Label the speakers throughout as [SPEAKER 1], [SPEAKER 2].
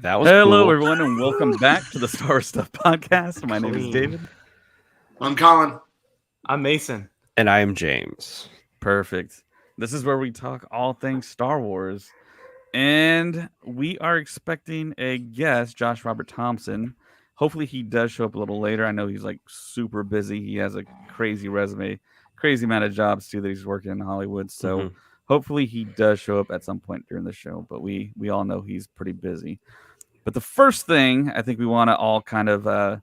[SPEAKER 1] That was
[SPEAKER 2] Hello,
[SPEAKER 1] cool.
[SPEAKER 2] everyone, and welcome back to the Star Wars Stuff Podcast. My name is David.
[SPEAKER 3] I'm Colin.
[SPEAKER 4] I'm Mason.
[SPEAKER 1] And I am James.
[SPEAKER 2] Perfect. This is where we talk all things Star Wars. And we are expecting a guest, Josh Robert Thompson. Hopefully he does show up a little later. I know he's like super busy. He has a crazy resume, crazy amount of jobs too that he's working in Hollywood. So hopefully he does show up at some point during the show. But we all know he's pretty busy. But the first thing I think we want to all kind of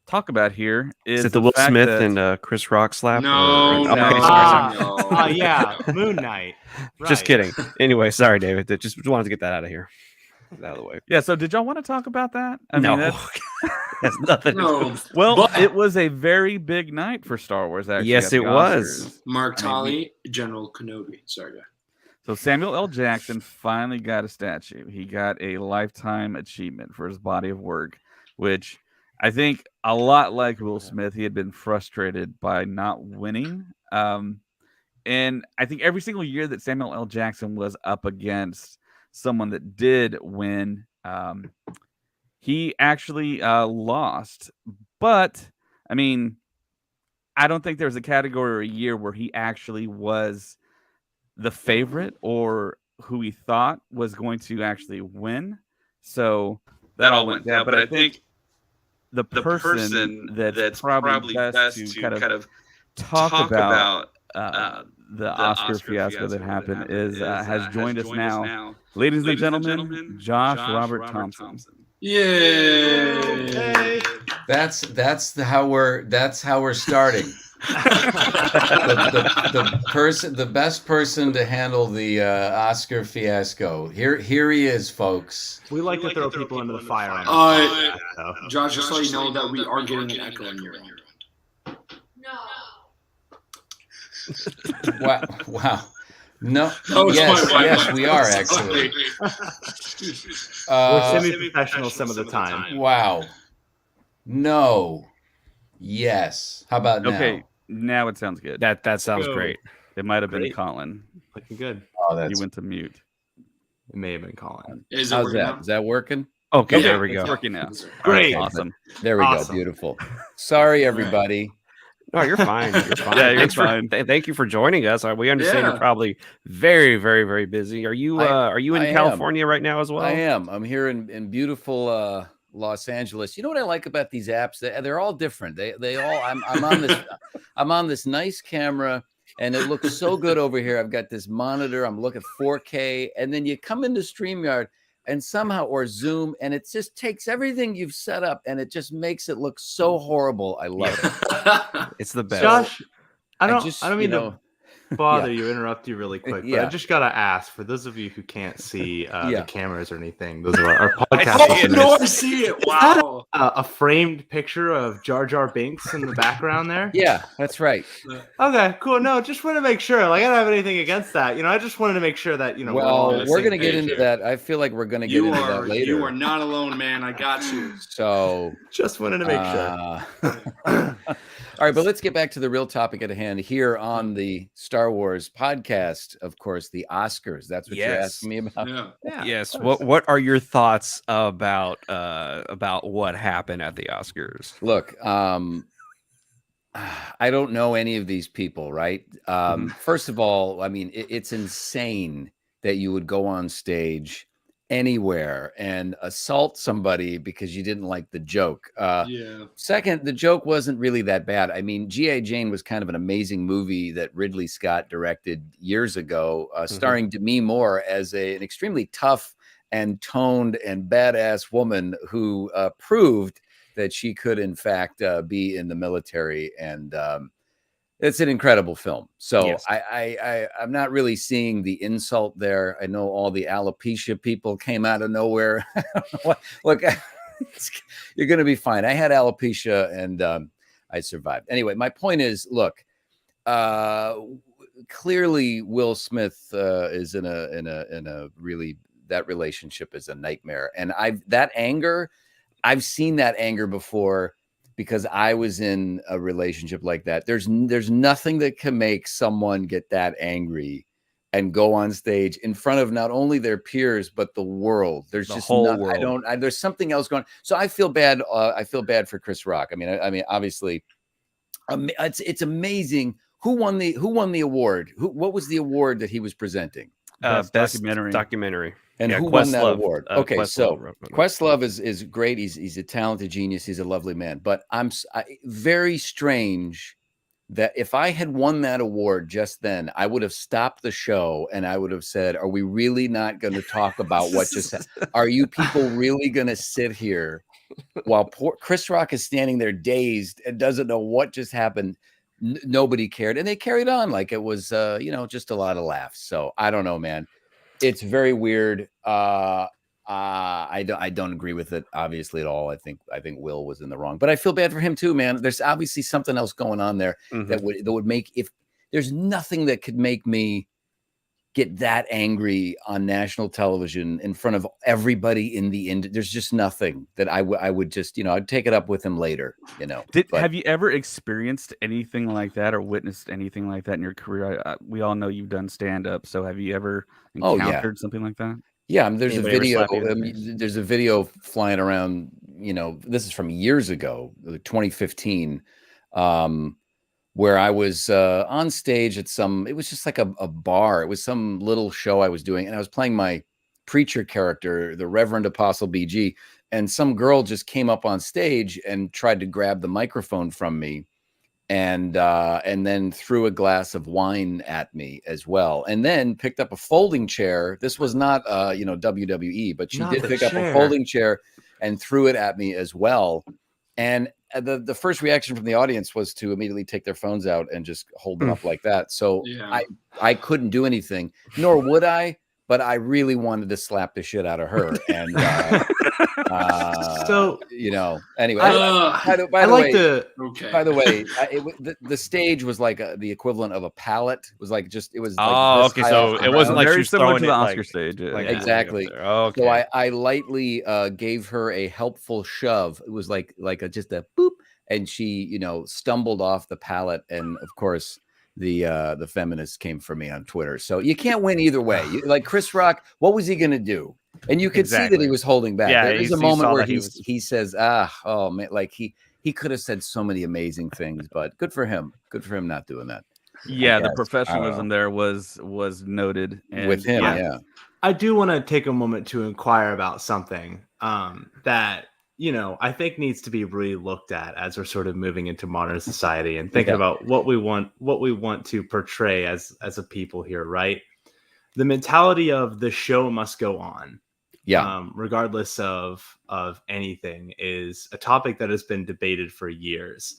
[SPEAKER 2] talk about here is
[SPEAKER 1] it the Will Smith and Chris Rock slap?
[SPEAKER 3] No,
[SPEAKER 1] Okay,
[SPEAKER 4] yeah, Moon Knight. Right.
[SPEAKER 1] Just kidding. Anyway, sorry, David. Just wanted to get that out of here. Out of the way.
[SPEAKER 2] Yeah, so did y'all want to talk about that? I
[SPEAKER 1] no.
[SPEAKER 2] mean,
[SPEAKER 1] that's nothing.
[SPEAKER 3] No.
[SPEAKER 2] Well, it was a very big night for Star Wars, actually.
[SPEAKER 1] Yes, it was.
[SPEAKER 3] Mark Tully, General Kenobi. Sorry, guy.
[SPEAKER 2] So Samuel L. Jackson finally got a statue. He got a lifetime achievement for his body of work, which I think a lot like Will Smith, he had been frustrated by not winning. And I think every single year that Samuel L. Jackson was up against someone that did win, he actually lost. But, I mean, I don't think there was a category or a year where he actually was the favorite or who he thought was going to actually win. So that all went down. But I think the person that's probably best to kind of talk about the Oscar fiasco that happened is has joined us now. Ladies and gentlemen, Josh Robert Thompson.
[SPEAKER 3] Yay!
[SPEAKER 5] That's how we're starting. the best person to handle the Oscar fiasco. Here he is, folks.
[SPEAKER 4] We like to throw people into the fire.
[SPEAKER 3] Josh, just so you know that we are getting an echo in your end.
[SPEAKER 5] Wow. No. Yes, we are actually.
[SPEAKER 4] We're semi-professional some of the time.
[SPEAKER 5] Wow. No. Yes. How about now?
[SPEAKER 2] Okay, now it sounds good.
[SPEAKER 1] That sounds great.
[SPEAKER 2] It might have been Colin.
[SPEAKER 4] Looking good.
[SPEAKER 5] Oh,
[SPEAKER 2] you went to mute.
[SPEAKER 4] It may have been Colin.
[SPEAKER 5] How's that? Is that working?
[SPEAKER 1] Okay, there we go.
[SPEAKER 2] It's working now.
[SPEAKER 4] Great.
[SPEAKER 2] Awesome.
[SPEAKER 5] There we go. Beautiful. Sorry, everybody.
[SPEAKER 1] No, you're fine. You're fine.
[SPEAKER 2] Yeah, you're fine.
[SPEAKER 1] Thank you for joining us. We understand you're probably very, very, very busy. Are you in California right now as well?
[SPEAKER 5] I am. I'm here in beautiful Los Angeles. You know what I like about these apps? They're all different. They all. I'm on this nice camera, and it looks so good over here. I've got this monitor. I'm looking 4K, and then you come into StreamYard and somehow or Zoom, and it just takes everything you've set up, and it just makes it look so horrible. I love it.
[SPEAKER 1] It's the best.
[SPEAKER 4] Josh, I don't mean to bother
[SPEAKER 5] yeah.
[SPEAKER 4] you, interrupt you really quick, but
[SPEAKER 5] Yeah.
[SPEAKER 4] I just gotta ask, for those of you who can't see
[SPEAKER 5] Yeah.
[SPEAKER 4] the cameras or anything, those are our podcast
[SPEAKER 3] I see it.
[SPEAKER 4] Is that
[SPEAKER 3] Wow.
[SPEAKER 4] a framed picture of Jar Jar Binks in the background there?
[SPEAKER 5] Yeah, that's right.
[SPEAKER 4] Okay, cool. No, just want to make sure. Like, I don't have anything against that. I just wanted to make sure that,
[SPEAKER 5] Well, we're going to get into that. I feel like we're going to get into that later.
[SPEAKER 3] You are not alone, man. I got you.
[SPEAKER 5] So
[SPEAKER 4] just wanted to make sure.
[SPEAKER 5] All right, but let's get back to the real topic at hand here on the Star Wars podcast. Of course, the Oscars. That's what you're asking me about.
[SPEAKER 3] Yeah.
[SPEAKER 1] Yes. What are your thoughts about what happened at the Oscars?
[SPEAKER 5] Look, I don't know any of these people, right? First of all, I mean, it's insane that you would go on stage anywhere and assault somebody because you didn't like the joke. Second, the joke wasn't really that bad. I mean, G.I. Jane was kind of an amazing movie that Ridley Scott directed years ago, starring Demi Moore as an extremely tough and toned and badass woman who proved that she could, in fact, be in the military. And it's an incredible film. So yes. I'm not really seeing the insult there. I know all the alopecia people came out of nowhere. Look, you're going to be fine. I had alopecia and I survived. Anyway, my point is, look, clearly Will Smith is in a really, that relationship is a nightmare. And I've seen that anger before, because I was in a relationship like that. There's nothing that can make someone get that angry and go on stage in front of not only their peers but the world. There's
[SPEAKER 1] The
[SPEAKER 5] just
[SPEAKER 1] whole
[SPEAKER 5] not,
[SPEAKER 1] world.
[SPEAKER 5] there's something else going on. So I feel bad. I feel bad for Chris Rock. I mean, obviously, it's amazing. Who won the award? What was the award that he was presenting?
[SPEAKER 2] Best
[SPEAKER 1] documentary.
[SPEAKER 5] And
[SPEAKER 1] yeah,
[SPEAKER 5] who won that
[SPEAKER 1] Questlove.
[SPEAKER 5] award? Okay, so
[SPEAKER 1] Questlove
[SPEAKER 5] Questlove is great. He's a talented genius. He's a lovely man. But very strange that if I had won that award just then, I would have stopped the show and I would have said, "Are we really not going to talk about what just happened? Are you people really going to sit here while poor Chris Rock is standing there dazed and doesn't know what just happened?" Nobody cared, and they carried on like it was, just a lot of laughs. So I don't know, man. It's very weird. I don't agree with it obviously at all. I think Will was in the wrong, but I feel bad for him too, man. There's obviously something else going on there that would make, if there's nothing that could make me get that angry on national television in front of everybody in the industry. There's just nothing that I would just, I'd take it up with him later,
[SPEAKER 2] Have you ever experienced anything like that or witnessed anything like that in your career? We all know you've done stand-up, so have you ever encountered something like that?
[SPEAKER 5] Yeah, there's
[SPEAKER 1] Anybody
[SPEAKER 5] a video. There's a video flying around. This is from years ago, 2015, where I was on stage at it was just like a bar. It was some little show I was doing, and I was playing my preacher character, the Reverend Apostle BG, and some girl just came up on stage and tried to grab the microphone from me, and then threw a glass of wine at me as well, and then picked up a folding chair. This was not WWE, but she did pick up a folding chair and threw it at me as well. And the first reaction from the audience was to immediately take their phones out and just hold them up like that. So I couldn't do anything, nor would I, but I really wanted to slap the shit out of her. And anyway, by the way, the stage was like the equivalent of a pallet. It was like
[SPEAKER 1] okay, so it wasn't like
[SPEAKER 2] very
[SPEAKER 1] she was
[SPEAKER 2] similar
[SPEAKER 1] throwing
[SPEAKER 2] to the
[SPEAKER 1] it
[SPEAKER 2] Oscar stage.
[SPEAKER 5] Exactly.
[SPEAKER 1] Okay.
[SPEAKER 5] So I lightly gave her a helpful shove. It was like just a boop, and she stumbled off the pallet, and of course the feminists came for me on Twitter. So you can't win either way. Like Chris Rock, what was he going to do? And you could see that he was holding back. Yeah, there's a moment where he says, "Oh man," like he could have said so many amazing things, but good for him. Good for him not doing that.
[SPEAKER 2] Yeah, the professionalism there was noted
[SPEAKER 5] with him. Yeah.
[SPEAKER 4] I do want to take a moment to inquire about something that I think needs to be really looked at as we're sort of moving into modern society and thinking about what we want to portray as a people here, right? The mentality of the show must go on. Yeah. Regardless of anything is a topic that has been debated for years.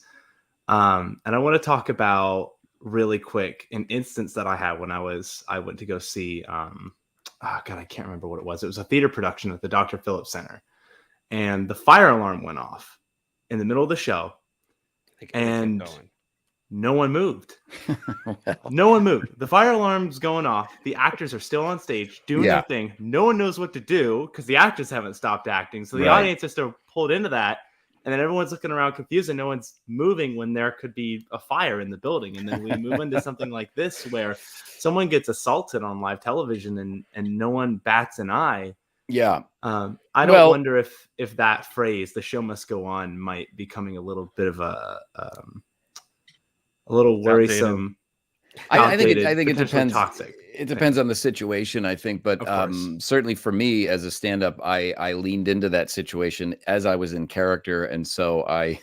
[SPEAKER 4] And I want to talk about really quick an instance that I had when I went to go see I can't remember what it was. It was a theater production at the Dr. Phillips Center. And the fire alarm went off in the middle of the show, and no one moved. No one moved. The fire alarm's going off. The actors are still on stage doing their thing. No one knows what to do because the actors haven't stopped acting. So the audience is still pulled into that. And then everyone's looking around confused and no one's moving when there could be a fire in the building. And then we move into something like this where someone gets assaulted on live television and no one bats an eye.
[SPEAKER 5] Yeah.
[SPEAKER 4] I don't wonder if that phrase, the show must go on, might be becoming a little bit of a little worrisome.
[SPEAKER 5] I think it depends. Toxic. It depends on the situation, I think. But certainly for me as a stand-up, I leaned into that situation as I was in character. And so I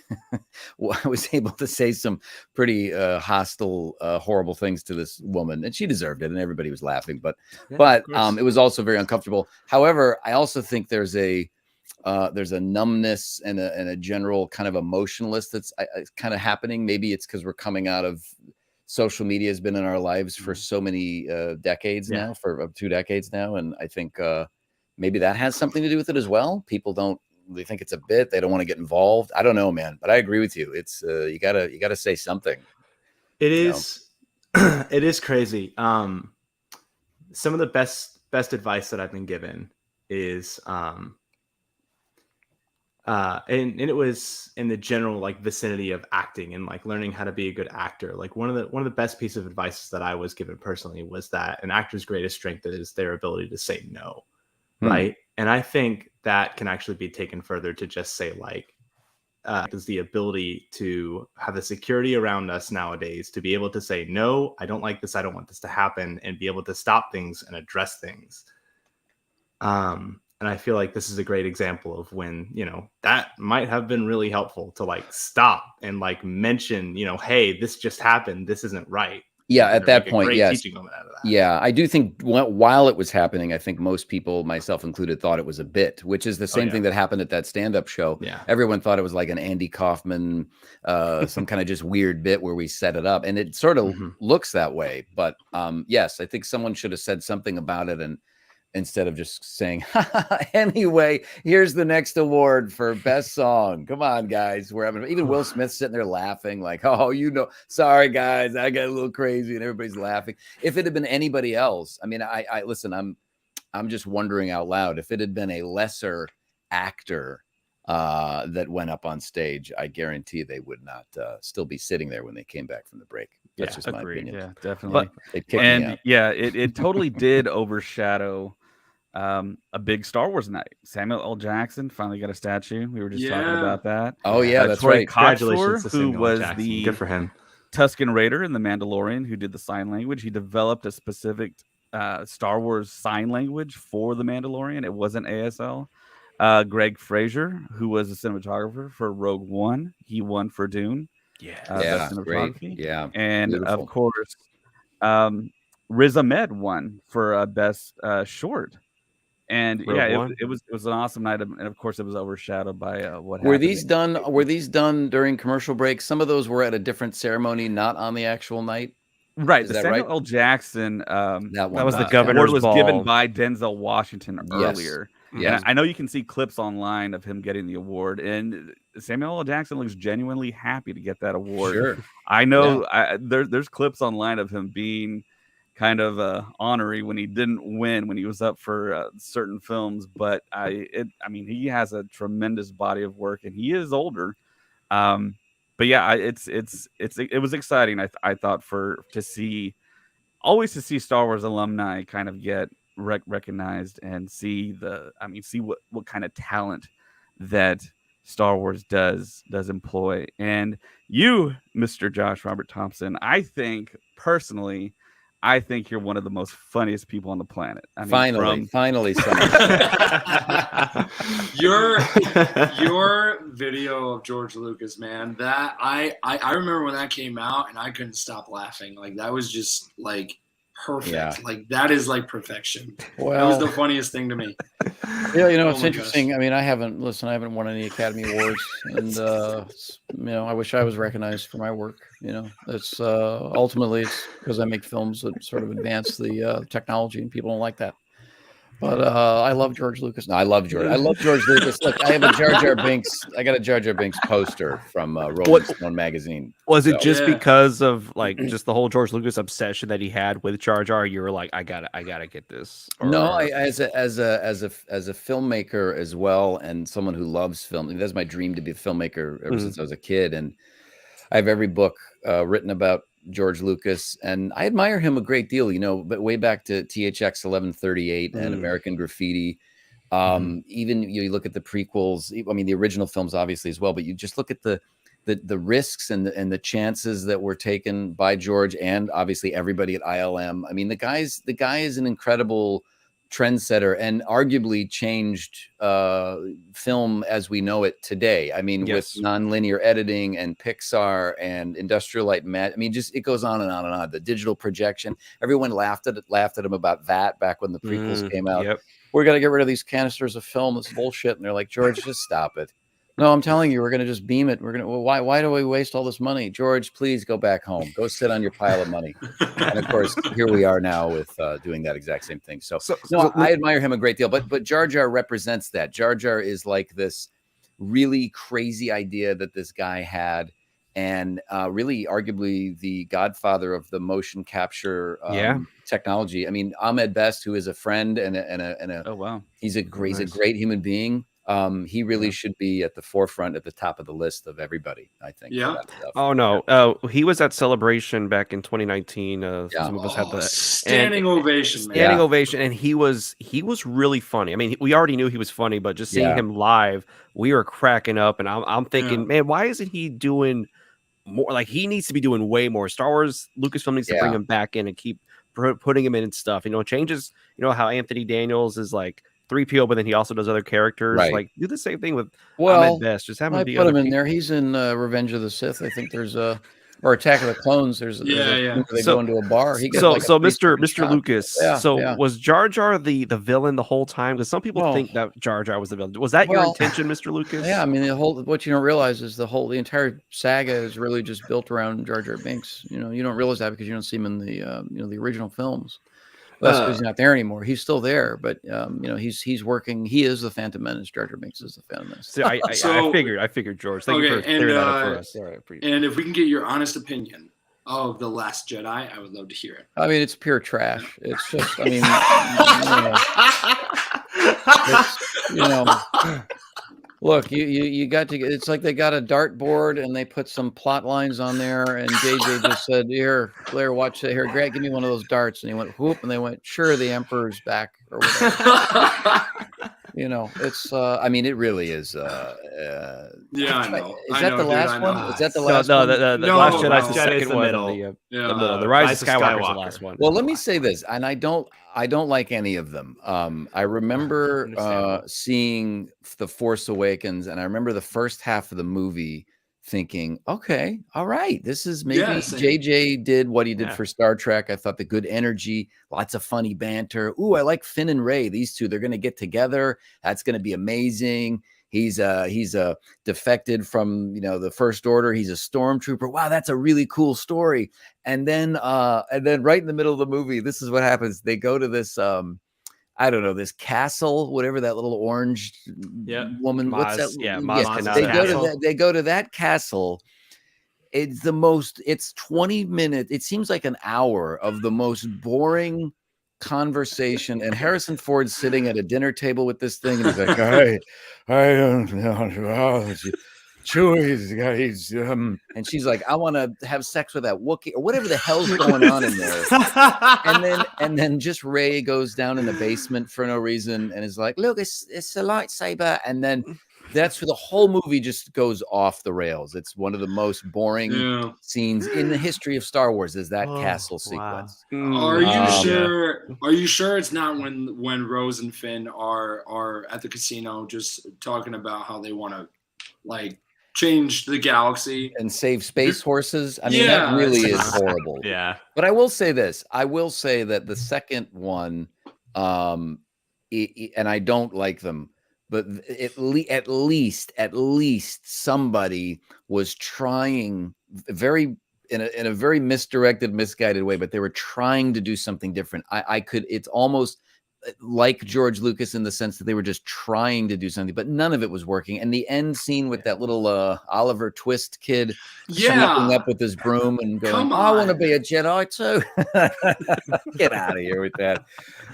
[SPEAKER 5] was able to say some pretty hostile, horrible things to this woman. And she deserved it. And everybody was laughing. But it was also very uncomfortable. However, I also think there's a numbness and a general kind of emotionalness that's kind of happening. Maybe it's because we're coming out of social media has been in our lives for so many decades now, for 2 decades now. And I think maybe that has something to do with it as well. People they think it's a bit, they don't want to get involved. I don't know, man, but I agree with you. It's you gotta say something.
[SPEAKER 4] It is, it is crazy. Some of the best advice that I've been given is and it was in the general like vicinity of acting and like learning how to be a good actor. Like one of the best pieces of advice that I was given personally was that an actor's greatest strength is their ability to say no, right? And I think that can actually be taken further to just say like, is the ability to have the security around us nowadays to be able to say, no, I don't like this, I don't want this to happen, and be able to stop things and address things. And I feel like this is a great example of when, you know, that might have been really helpful to like stop and like mention, you know, hey, this just happened, this isn't right.
[SPEAKER 5] Yeah, at that point, yes.
[SPEAKER 4] Teaching moment out of that.
[SPEAKER 5] Yeah, I do think while it was happening, I think most people, myself included, thought it was a bit, which is the same thing that happened at that stand-up show.
[SPEAKER 4] Yeah.
[SPEAKER 5] Everyone thought it was like an Andy Kaufman, some kind of just weird bit where we set it up. And it sort of looks that way. But yes, I think someone should have said something about it, and instead of just saying, anyway, here's the next award for best song. Come on, guys. We're having, even Will Smith sitting there laughing like, oh, you know, sorry, guys, I got a little crazy, and everybody's laughing. If it had been anybody else, I mean, I listen, I'm just wondering out loud, if it had been a lesser actor that went up on stage, I guarantee they would not still be sitting there when they came back from the break. That's just my opinion.
[SPEAKER 2] Yeah, definitely.
[SPEAKER 5] And
[SPEAKER 2] it totally did overshadow a big Star Wars night. Samuel L. Jackson finally got a statue. We were just talking about that.
[SPEAKER 5] Oh yeah, that's
[SPEAKER 2] Troy
[SPEAKER 5] right.
[SPEAKER 2] Congratulations to Samuel who was
[SPEAKER 4] Jackson.
[SPEAKER 2] the
[SPEAKER 4] Good for him.
[SPEAKER 2] Tusken Raider in The Mandalorian, who did the sign language. He developed a specific Star Wars sign language for The Mandalorian. It wasn't ASL. Greg Fraser, who was a cinematographer for Rogue One, he won for Dune. Best cinematography.
[SPEAKER 5] Yeah,
[SPEAKER 2] and
[SPEAKER 5] beautiful.
[SPEAKER 2] Of course, Riz Ahmed won for best short. And it was an awesome night, and of course, it was overshadowed by what
[SPEAKER 5] were
[SPEAKER 2] happened.
[SPEAKER 5] these done during commercial breaks? Some of those were at a different ceremony, not on the actual night.
[SPEAKER 2] Right,
[SPEAKER 5] Is
[SPEAKER 2] the
[SPEAKER 5] that
[SPEAKER 2] Samuel
[SPEAKER 5] right?
[SPEAKER 2] L. Jackson.
[SPEAKER 1] That was the governor's
[SPEAKER 2] award was
[SPEAKER 1] ball.
[SPEAKER 2] given by Denzel Washington earlier.
[SPEAKER 5] Yes.
[SPEAKER 2] And I know you can see clips online of him getting the award, and Samuel L. Jackson looks genuinely happy to get that award.
[SPEAKER 5] Sure.
[SPEAKER 2] I know there's clips online of him being kind of honorary when he didn't win, when he was up for certain films. But I mean, he has a tremendous body of work, and he is older. But yeah, it was exciting. I thought to see Star Wars alumni kind of get recognized and see what kind of talent that Star Wars does employ. And you, Mr. Josh Robert Thompson, I think personally, you're one of the most funniest people on the planet. I mean,
[SPEAKER 5] finally,
[SPEAKER 3] your video of George Lucas, man, that I remember when that came out, and I couldn't stop laughing. Like, that was just like perfect.
[SPEAKER 5] Yeah.
[SPEAKER 3] Like, that is like perfection.
[SPEAKER 5] Well,
[SPEAKER 3] that was the funniest thing to me.
[SPEAKER 5] Yeah, you know, it's interesting. Gosh. I mean, I haven't won any Academy Awards, and you know, I wish I was recognized for my work. You know, it's ultimately it's because I make films that sort of advance the technology, and people don't like that. But I love George Lucas. No, I love George Lucas. Look, I have a Jar Jar Binks. I got a Jar Jar Binks poster from Rolling Stone magazine.
[SPEAKER 1] Was it just because of like just the whole George Lucas obsession that he had with Jar Jar? You were like, I gotta get this.
[SPEAKER 5] No, as a filmmaker as well, and someone who loves film. That's my dream, to be a filmmaker ever since I was a kid. And I have every book written about George Lucas, and I admire him a great deal, you know, but way back to THX 1138 and American Graffiti. Even you look at the prequels, I mean, the original films obviously as well, but you just look at the risks and the chances that were taken by George, and obviously everybody at ILM. I mean, the guy is an incredible trendsetter and arguably changed film as we know it today. I mean, with nonlinear editing and Pixar and Industrial Light and Magic. I mean, just it goes on and on and on. The digital projection. Everyone laughed at him about that back when the prequels came out. We're gonna get rid of these canisters of film. It's bullshit. And they're like, George, just stop it. No, I'm telling you, we're gonna just beam it. Why do we waste all this money? George, please go back home. Go sit on your pile of money. And of course, here we are now with doing that exact same thing. So I admire him a great deal. But Jar Jar represents that. Jar Jar is like this really crazy idea that this guy had, and really arguably the godfather of the motion capture technology. I mean, Ahmed Best, who is a friend and a oh wow, he's a great human being. he really should be at the forefront, at the top of the list of everybody, I think.
[SPEAKER 3] Yeah.
[SPEAKER 1] Oh no, he was at Celebration back in 2019. Some of us had the
[SPEAKER 3] standing ovation, man.
[SPEAKER 1] Standing ovation, and he was really funny. I mean, we already knew he was funny, but just seeing him live, we were cracking up, and I'm thinking, man, why isn't he doing more? Like, he needs to be doing way more. Star Wars, Lucasfilm needs to bring him back in and keep putting him in and stuff. Changes. How Anthony Daniels is like 3PO, but then he also does other characters.
[SPEAKER 5] Right.
[SPEAKER 1] Like, do the same thing with
[SPEAKER 5] Ahmed
[SPEAKER 1] Best. Just have him
[SPEAKER 5] put him in there. He's in Revenge of the Sith. I think there's or Attack of the Clones. There's they go into a bar.
[SPEAKER 1] So Mr. Lucas. Was Jar Jar the villain the whole time? Because some people think that Jar Jar was the villain. Was that your intention, Mr. Lucas?
[SPEAKER 6] Yeah, I mean, what you don't realize is the entire saga is really just built around Jar Jar Binks. You don't realize that because you don't see him in the the original films. That's because he's not there anymore. He's still there, but he's working. He is the Phantom Menace. Jar Jar Binks is the Phantom Menace.
[SPEAKER 1] So I figured, George. Thank you for clearing that up for us. All right,
[SPEAKER 3] and if we can get your honest opinion of The Last Jedi, I would love to hear it.
[SPEAKER 6] I mean, it's pure trash. It's just, look, you got to get. It's like they got a dartboard and they put some plot lines on there, and JJ just said, "Here, Blair, watch it. Here, Greg, give me one of those darts." And he went whoop, and they went, "Sure, the Emperor's back," or whatever. It's. I mean, it really is.
[SPEAKER 3] I know.
[SPEAKER 6] Is that the last one? Is that the last
[SPEAKER 1] one?
[SPEAKER 6] No,
[SPEAKER 1] the Last Jedi's the
[SPEAKER 4] Jedi's
[SPEAKER 1] second
[SPEAKER 4] the
[SPEAKER 1] one.
[SPEAKER 4] middle.
[SPEAKER 1] The Rise of Skywalker is the last one.
[SPEAKER 5] Well, let me say this, and I don't like any of them. I remember seeing The Force Awakens, and I remember the first half of the movie thinking, okay, all right, this is maybe JJ did what he did for Star Trek. I thought the good energy, lots of funny banter. Ooh, I like Finn and Rey. These two, they're going to get together. That's going to be amazing. He's defected from the First Order. He's a stormtrooper. Wow, that's a really cool story. And then right in the middle of the movie, this is what happens. They go to this I don't know, this castle, whatever that little orange woman. What's that? They go to that castle. It's 20 minutes. It seems like an hour of the most boring conversation, and Harrison Ford's sitting at a dinner table with this thing, and he's like, I don't know. Chewie, and she's like, I want to have sex with that Wookiee or whatever the hell's going on in there. and then just Rey goes down in the basement for no reason and is like, look, it's a lightsaber. And then that's for the whole movie just goes off the rails. It's one of the most boring scenes in the history of Star Wars is that castle sequence.
[SPEAKER 3] Are you sure it's not when Rose and Finn are at the casino just talking about how they want to change the galaxy
[SPEAKER 5] and save space horses? I mean, that really is horrible.
[SPEAKER 4] Yeah.
[SPEAKER 5] But I will say this. I will say that the second one, and I don't like them, but at least somebody was trying in a very misdirected, misguided way, but they were trying to do something different. It's almost like George Lucas in the sense that they were just trying to do something, but none of it was working. And the end scene with that little Oliver Twist kid smoking up with his broom and going, I want to be a Jedi too. Get out of here with that.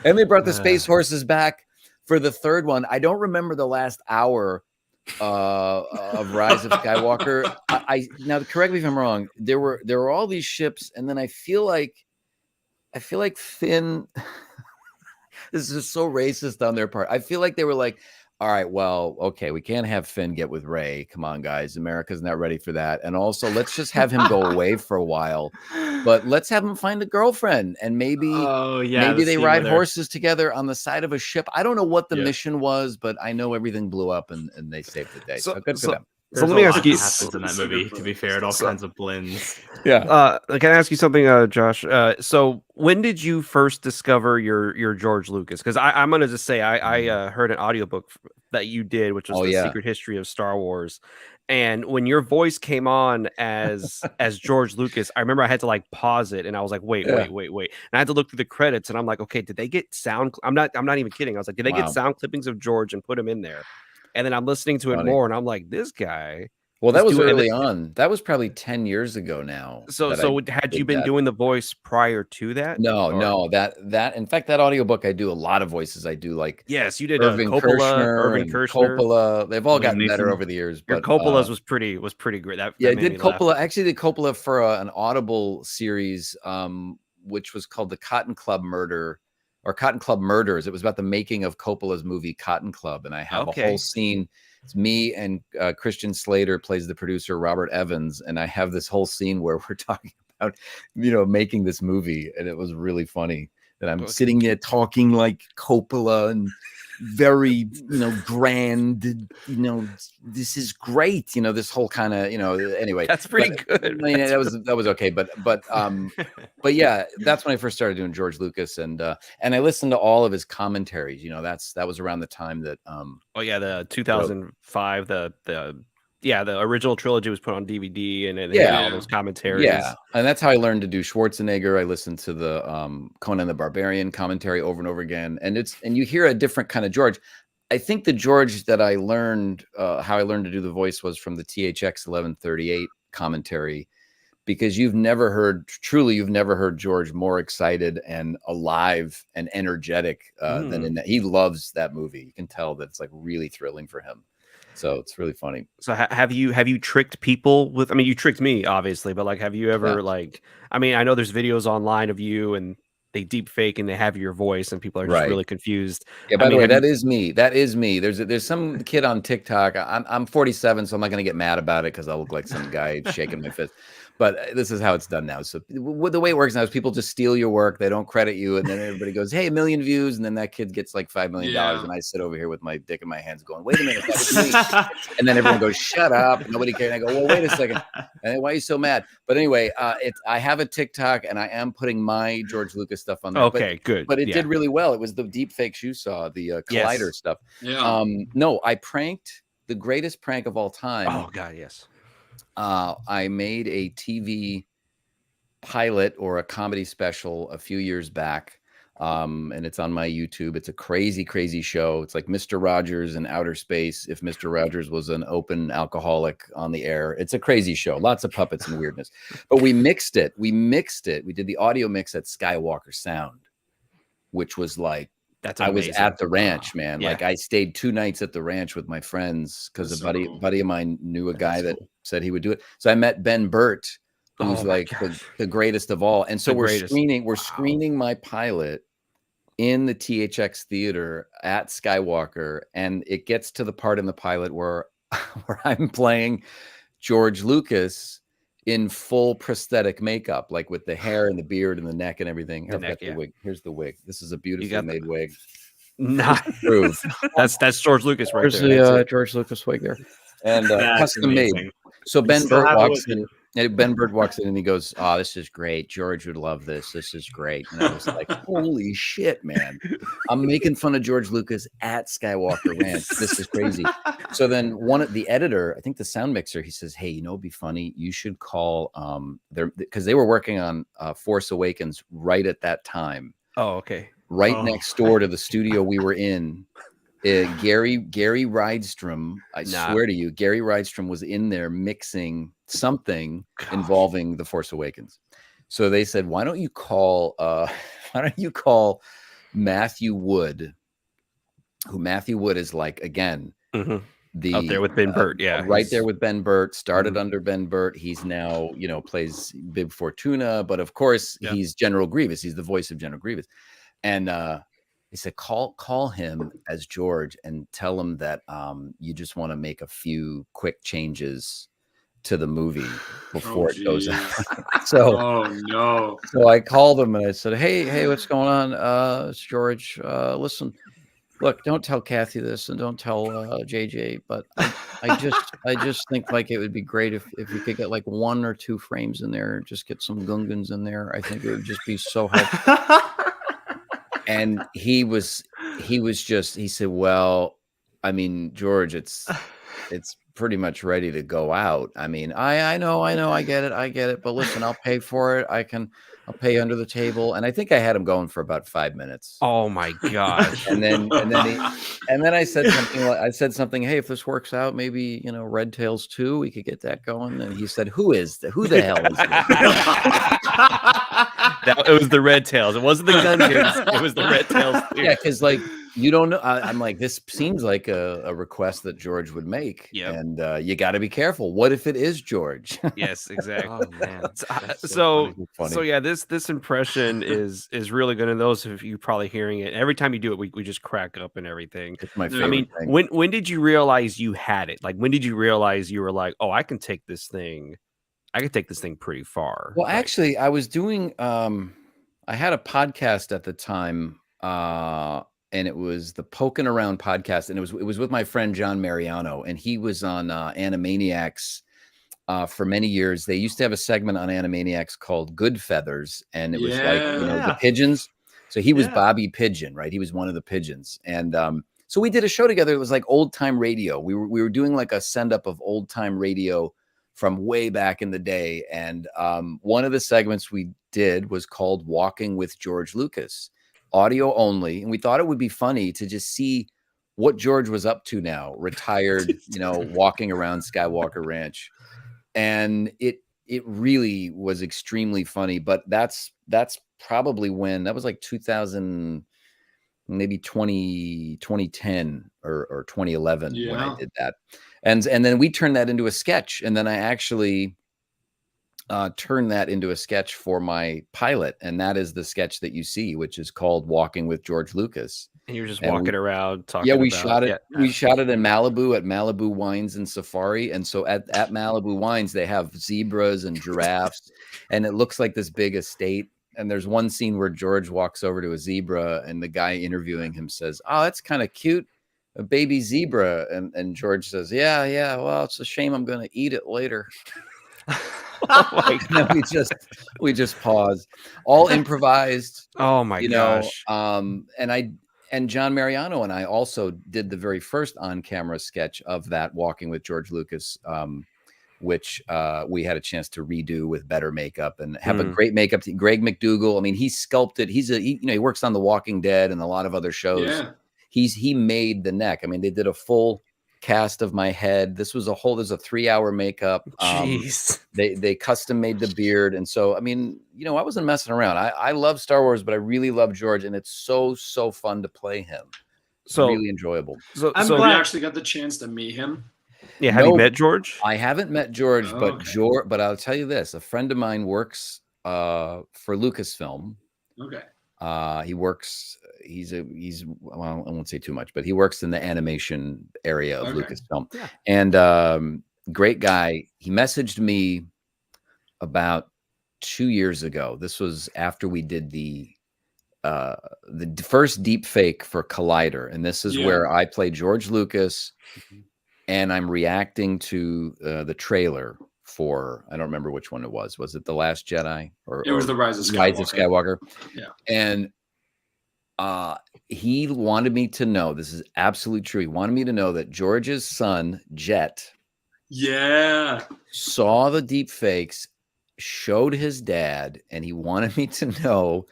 [SPEAKER 5] And they brought the space horses back for the third one. I don't remember the last hour of Rise of Skywalker. Now correct me if I'm wrong. There were all these ships, and then I feel like Finn. This is so racist on their part. I feel like they were like, all right, well, okay, we can't have Finn get with Rey. Come on, guys. America's not ready for that. And also, let's just have him go away for a while. But let's have him find a girlfriend. And maybe they ride horses together on the side of a ship. I don't know what the mission was, but I know everything blew up and they saved the day. So good for them.
[SPEAKER 4] So let me ask you, happens in that movie, to be fair, all kinds of blends.
[SPEAKER 1] Yeah. Can I ask you something, Josh? So when did you first discover your George Lucas? Because I'm going to just say I heard an audiobook that you did, which was The Secret History of Star Wars. And when your voice came on as George Lucas, I remember I had to pause it, and I was like, wait. And I had to look through the credits, and I'm like, okay, did they get sound? I'm not even kidding. I was like, did they get sound clippings of George and put him in there? And then I'm listening to it more, and I'm like, this guy
[SPEAKER 5] Well, that was early on. That was probably 10 years ago now.
[SPEAKER 1] So had you been doing the voice prior to that?
[SPEAKER 5] No. That in fact, that audiobook, I do a lot of voices. I do like
[SPEAKER 1] yes, you did
[SPEAKER 5] Irving
[SPEAKER 1] Coppola,
[SPEAKER 5] Coppola. They've all gotten better over the years.
[SPEAKER 1] Your
[SPEAKER 5] but
[SPEAKER 1] Coppola's was pretty great. That
[SPEAKER 5] I
[SPEAKER 1] made
[SPEAKER 5] did
[SPEAKER 1] me
[SPEAKER 5] Coppola.
[SPEAKER 1] laugh.
[SPEAKER 5] Actually, did Coppola for an Audible series, which was called the Cotton Club Murder or Cotton Club Murders. It was about the making of Coppola's movie Cotton Club, and I have a whole scene. It's me and Christian Slater plays the producer, Robert Evans, and I have this whole scene where we're talking about, making this movie, and it was really funny that I'm sitting there talking like Coppola and very, grand, this is great, this whole kind of, anyway.
[SPEAKER 1] That's pretty good.
[SPEAKER 5] I mean, that was okay, but yeah, that's when I first started doing George Lucas, and I listened to all of his commentaries. That was around the time that
[SPEAKER 1] the 2005 the original trilogy was put on DVD, and they had all those commentaries.
[SPEAKER 5] Yeah, and that's how I learned to do Schwarzenegger. I listened to the Conan the Barbarian commentary over and over again, and you hear a different kind of George. I think the George that I learned, how I learned to do the voice, was from the THX 1138 commentary, because you've never heard George more excited and alive and energetic than in that. He loves that movie. You can tell that it's like really thrilling for him. So it's really funny.
[SPEAKER 1] So have you tricked people with? I mean, you tricked me, obviously, but like, have you ever I mean, I know there's videos online of you and they deep fake and they have your voice and people are just really confused.
[SPEAKER 5] Yeah, by the way, that is me. That is me. There's some kid on TikTok. I'm 47, so I'm not going to get mad about it because I look like some guy shaking my fist. But this is how it's done now. So the way it works now is people just steal your work. They don't credit you. And then everybody goes, hey, 1 million views. And then that kid gets like $5 million. And I sit over here with my dick in my hands going, wait a minute, that was me. And then everyone goes, shut up. Nobody cares. And I go, well, wait a second. And why are you so mad? But anyway, I have a TikTok and I am putting my George Lucas stuff on there.
[SPEAKER 1] Okay, good.
[SPEAKER 5] But it did really well. It was the deep fakes you saw, the Collider stuff.
[SPEAKER 3] Yeah.
[SPEAKER 5] No, I pranked the greatest prank of all time.
[SPEAKER 1] Oh, God, yes.
[SPEAKER 5] I made a TV pilot or a comedy special a few years back, and it's on my YouTube. It's a crazy, crazy show. It's like Mr. Rogers in outer space if Mr. Rogers was an open alcoholic on the air. It's a crazy show. Lots of puppets and weirdness. But we mixed it. We did the audio mix at Skywalker Sound, which was like, I was at the ranch, man. Like I stayed 2 nights at the ranch with my friends because a buddy of mine knew a guy that said he would do it. So I met Ben Burt, who's the greatest of all. And so we're screening my pilot in the THX theater at Skywalker, and it gets to the part in the pilot where I'm playing George Lucas in full prosthetic makeup, like with the hair and the beard and the neck and everything. The wig. Here's the wig. This is a beautifully made wig.
[SPEAKER 1] Not
[SPEAKER 5] proof.
[SPEAKER 1] That's George Lucas right
[SPEAKER 6] there. There's the George Lucas wig there,
[SPEAKER 5] and custom made. So Ben Burt walks in. Ben Burt walks in and he goes, "Oh, this is great. George would love this. This is great." And I was like, "Holy shit, man! I'm making fun of George Lucas at Skywalker Ranch. This is crazy." So then the editor, I think the sound mixer, he says, "Hey, it'd be funny. You should call because they were working on Force Awakens right at that time.
[SPEAKER 1] Oh, okay.
[SPEAKER 5] Right next door to the studio we were in." Gary Rydstrom, I swear to you, Gary Rydstrom was in there mixing something involving The Force Awakens. So they said, why don't you call Matthew Wood, who Matthew Wood is like, again,
[SPEAKER 1] out there with Ben Burt,
[SPEAKER 5] right there with Ben Burt, started under Ben Burt. He's now, plays Bib Fortuna, but of course he's General Grievous. He's the voice of General Grievous. And he said, call him as George and tell him that you just want to make a few quick changes to the movie before it goes out. So I called him and I said, hey, what's going on? It's George. Listen, look, don't tell Kathy this and don't tell JJ, but I just think like it would be great if you could get like 1 or 2 frames in there, just get some Gungans in there. I think it would just be so helpful. And he said, well, I mean, George, it's
[SPEAKER 6] pretty much ready to go out. I mean, I know, I get it. But listen, I'll pay for it. I'll pay under the table. And I think I had him going for about 5 minutes.
[SPEAKER 1] Oh my gosh.
[SPEAKER 6] And then I said something. Hey, if this works out, maybe Red Tails 2, we could get that going. And he said, who the hell is this?
[SPEAKER 1] It was the Red Tails. It wasn't the Gungans. It was the Red Tails.
[SPEAKER 6] Yeah, because you don't know. I'm like, this seems like a request that George would make.
[SPEAKER 1] Yep.
[SPEAKER 6] And you got to be careful. What if it is George?
[SPEAKER 1] Yes, exactly.
[SPEAKER 4] Oh man.
[SPEAKER 1] So yeah, this impression is really good. And those of you probably hearing it, every time you do it, we just crack up and everything.
[SPEAKER 6] It's my favorite thing.
[SPEAKER 1] when did you realize you had it? Like, when did you realize you were like, oh, I can take this thing pretty far?
[SPEAKER 6] Well, actually, I was doing I had a podcast at the time, and it was the Poking Around podcast, and it was with my friend John Mariano, and he was on Animaniacs for many years. They used to have a segment on Animaniacs called Good Feathers, and it was the pigeons. So he was Bobby Pigeon, right? He was one of the pigeons, and so we did a show together. It was like old time radio. We were doing like a send up of old time radio from way back in the day, and one of the segments we did was called Walking with George Lucas, audio only, and we thought it would be funny to just see what George was up to now, retired, walking around Skywalker Ranch, and it really was extremely funny. But that's probably when that was like 2000, maybe 2010 or 2011 when I did that, and then we turned that into a sketch, and then I actually turned that into a sketch for my pilot, and that is the sketch that you see, which is called Walking with George Lucas.
[SPEAKER 1] And you're just walking around talking.
[SPEAKER 6] Yeah, we shot it. Yeah. We shot it in Malibu at Malibu Wines and Safari, and so at Malibu Wines they have zebras and giraffes, and it looks like this big estate. And there's one scene where George walks over to a zebra, and the guy interviewing him says, "Oh, that's kind of cute, a baby zebra." And George says, "Yeah. Well, it's a shame I'm going to eat it later." Oh my God. we just paused, all improvised.
[SPEAKER 1] Oh my gosh.
[SPEAKER 6] And John Mariano and I also did the very first on-camera sketch of that Walking with George Lucas, which we had a chance to redo with better makeup and have a great makeup team. Greg McDougall. I mean, he sculpted. He works on The Walking Dead and a lot of other shows. Yeah. He made the neck. I mean, they did a full cast of my head. There's a 3-hour makeup.
[SPEAKER 1] Jeez.
[SPEAKER 6] They custom made the beard, and so I mean, I wasn't messing around. I love Star Wars, but I really love George, and it's so fun to play him. So really enjoyable.
[SPEAKER 3] So you actually got the chance to meet him.
[SPEAKER 1] Yeah, have you met George?
[SPEAKER 6] I haven't met George, but I'll tell you this: a friend of mine works for Lucasfilm. Okay. He works. Well, I won't say too much, but he works in the animation area of Lucasfilm. Yeah. And great guy. He messaged me about 2 years ago. This was after we did the first deep fake for Collider, and this is where I play George Lucas, and I'm reacting to the trailer for, I don't remember which one it was. Was it The Last Jedi? Or it was The Rise of Skywalker. Yeah. And he wanted me to know, this is absolutely true. He wanted me to know that George's son, Jet, saw the deep fakes, showed his dad, and he wanted me to know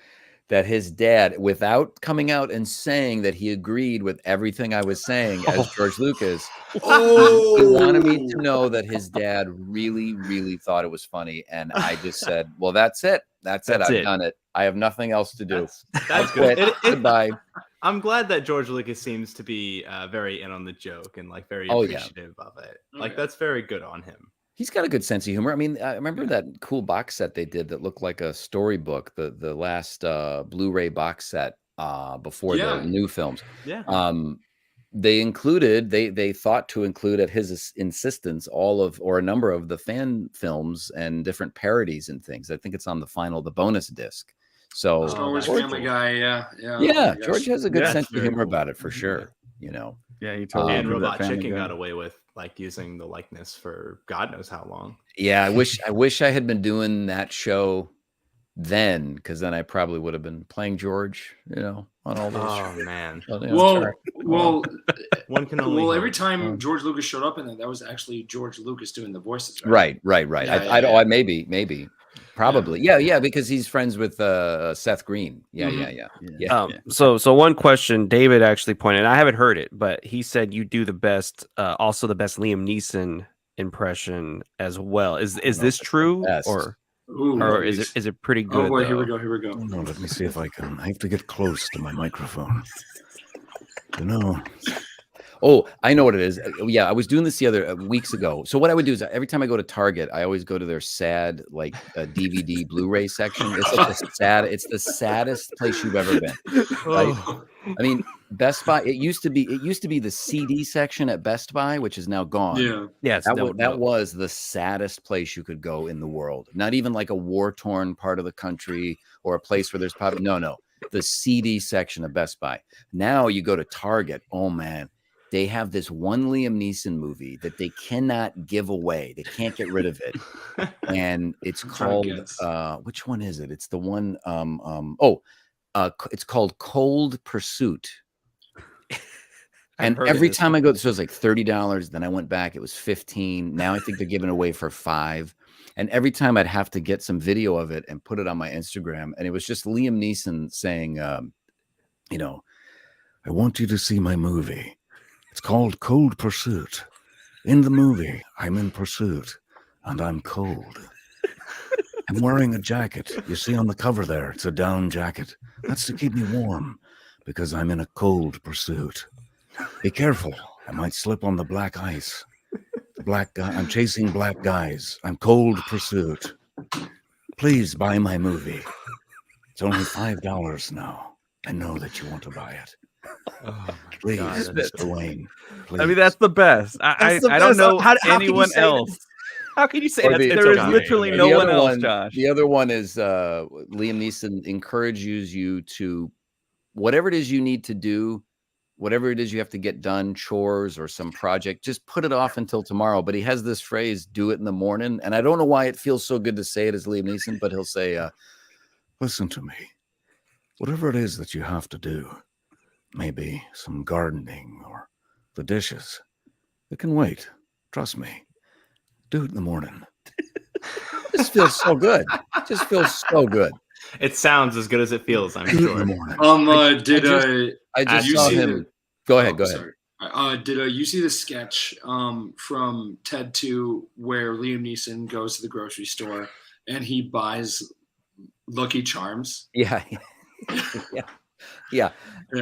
[SPEAKER 6] that his dad, without coming out and saying that he agreed with everything I was saying as George Lucas, he wanted me to know that his dad really, really thought it was funny. And I just said, well, that's it. I've done it. I have nothing else to do.
[SPEAKER 4] That's good.
[SPEAKER 6] Goodbye.
[SPEAKER 4] I'm glad that George Lucas seems to be very in on the joke and like very appreciative of it. Like that's very good on him.
[SPEAKER 6] He's got a good sense of humor. I mean, I remember that cool box set they did that looked like a storybook, the last Blu-ray box set before the new films. Yeah. They thought to include at his insistence a number of the fan films and different parodies and things. I think it's on the bonus disc. So
[SPEAKER 3] Star Wars Family Guy,
[SPEAKER 6] yeah. George has a good sense of humor about it for sure.
[SPEAKER 2] Yeah, he totally.
[SPEAKER 4] And Robot Chicken got away with like using the likeness for God knows how long.
[SPEAKER 6] Yeah, I wish I had been doing that show
[SPEAKER 5] then, because then I probably would have been playing George, on all those.
[SPEAKER 4] Oh man.
[SPEAKER 3] Well,
[SPEAKER 4] one can only.
[SPEAKER 3] Every time George Lucas showed up in that was actually George Lucas doing the voices.
[SPEAKER 5] Right.
[SPEAKER 3] Yeah,
[SPEAKER 5] Maybe. Probably. Yeah, because he's friends with Seth Green. Yeah.
[SPEAKER 1] So one question David actually pointed, I haven't heard it, but he said you do the best, also the best Liam Neeson impression as well. Is this true, or is it pretty good?
[SPEAKER 3] Oh boy, here we go.
[SPEAKER 7] No, let me see if I can. I have to get close to my microphone.
[SPEAKER 5] Oh, I know what it is. Yeah, I was doing this the other weeks ago. So what I would do is every time I go to Target, I always go to their sad DVD Blu-ray section. It's the saddest place you've ever been. Right? I mean, Best Buy. It used to be the CD section at Best Buy, which is now gone.
[SPEAKER 1] Yeah.
[SPEAKER 5] That was the saddest place you could go in the world. Not even like a war-torn part of the country or a place where there's probably no. The CD section of Best Buy. Now you go to Target. Oh man. They have this one Liam Neeson movie that they cannot give away. They can't get rid of it. And it's called, which one is it? It's the one, it's called Cold Pursuit. And every time I go, this was like $30. Then I went back, it was $15. Now I think they're giving away for $5. And every time I'd have to get some video of it and put it on my Instagram. And it was just Liam Neeson saying, I want you to see my movie. It's called Cold Pursuit. In the movie, I'm in pursuit, and I'm cold. I'm wearing a jacket. You see on the cover there, it's a down jacket. That's to keep me warm, because I'm in a cold pursuit. Be careful. I might slip on the black ice. I'm chasing black guys. I'm cold pursuit. Please buy my movie. It's only $5 now. I know that you want to buy it. Please, Mr. Wayne. Please.
[SPEAKER 2] I mean, that's the best. I don't know anyone else.
[SPEAKER 1] How can you say that?
[SPEAKER 2] There is literally no one else, Josh.
[SPEAKER 5] The other one is Liam Neeson encourages you to, whatever it is you need to do, whatever it is you have to get done, chores or some project, just put it off until tomorrow. But he has this phrase, do it in the morning. And I don't know why it feels so good to say it as Liam Neeson, but he'll say,
[SPEAKER 7] listen to me. Whatever it is that you have to do, maybe some gardening or the dishes, it can wait. Trust me. Do it in the morning.
[SPEAKER 5] This feels so good. Just feels so good.
[SPEAKER 4] It sounds as good as it feels, I'm sure.
[SPEAKER 5] I just saw him. Go ahead.
[SPEAKER 3] Sorry. Did you see the sketch from Ted 2 where Liam Neeson goes to the grocery store and he buys Lucky Charms?
[SPEAKER 5] Yeah.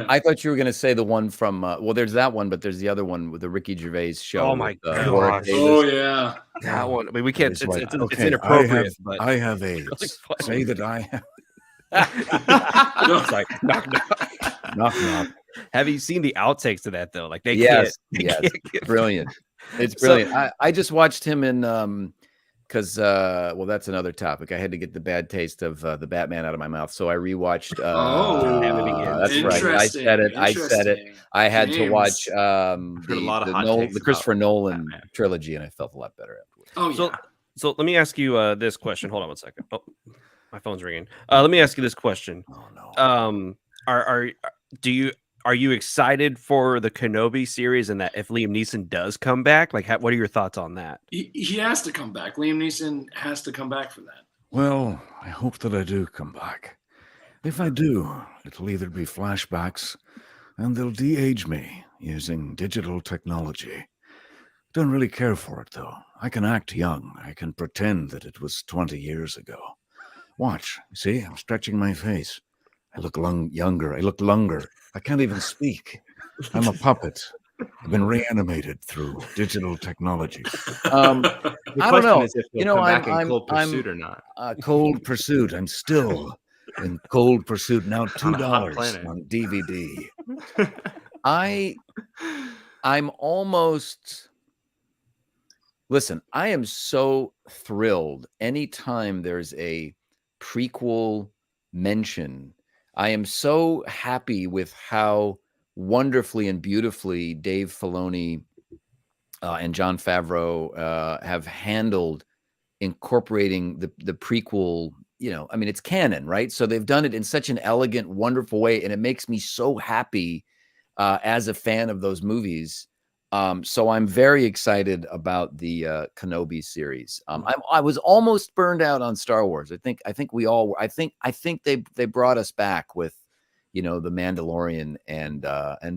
[SPEAKER 5] I thought you were going to say the one from, there's that one, but there's the other one with the Ricky Gervais show.
[SPEAKER 1] Oh, my God.
[SPEAKER 3] Oh, yeah.
[SPEAKER 1] That one. I mean, we can't, it's
[SPEAKER 7] okay,
[SPEAKER 1] inappropriate.
[SPEAKER 7] I have AIDS. Say that I have.
[SPEAKER 1] It's like, knock.
[SPEAKER 7] Knock.
[SPEAKER 1] Have you seen the outtakes to that, though? Like, they
[SPEAKER 5] can't.
[SPEAKER 1] Yes.
[SPEAKER 5] Brilliant. It's brilliant. I just watched him in, because that's another topic. I had to get the bad taste of the Batman out of my mouth, so I rewatched. That's right. I said it. I had to watch the Christopher Nolan trilogy, and I felt a lot better afterwards.
[SPEAKER 1] So let me ask you this question. Hold on one second. Oh, my phone's ringing. Let me ask you this question.
[SPEAKER 7] Oh no.
[SPEAKER 1] Are you excited for the Kenobi series, and that if Liam Neeson does come back, like, what are your thoughts on that?
[SPEAKER 3] He has to come back. Liam Neeson has to come back for that.
[SPEAKER 7] Well, I hope that I do come back. If I do, it'll either be flashbacks, and they'll de-age me using digital technology. Don't really care for it, though. I can act young. I can pretend that it was 20 years ago. Watch. See, I'm stretching my face. I look younger. I look longer. I can't even speak. I'm a puppet. I've been reanimated through digital technology.
[SPEAKER 5] I don't know.
[SPEAKER 4] I'm Cold Pursuit or not?
[SPEAKER 7] Cold Pursuit. I'm still in Cold Pursuit now. $2 on DVD.
[SPEAKER 5] I'm almost. Listen, I am so thrilled anytime there's a prequel mention. I am so happy with how wonderfully and beautifully Dave Filoni and Jon Favreau have handled incorporating the prequel you know, I mean, it's canon, right? So they've done it in such an elegant, wonderful way, and it makes me so happy as a fan of those movies. So I'm very excited about the Kenobi series. I was almost burned out on Star Wars. I think we all were. I think they brought us back with, you know, the Mandalorian and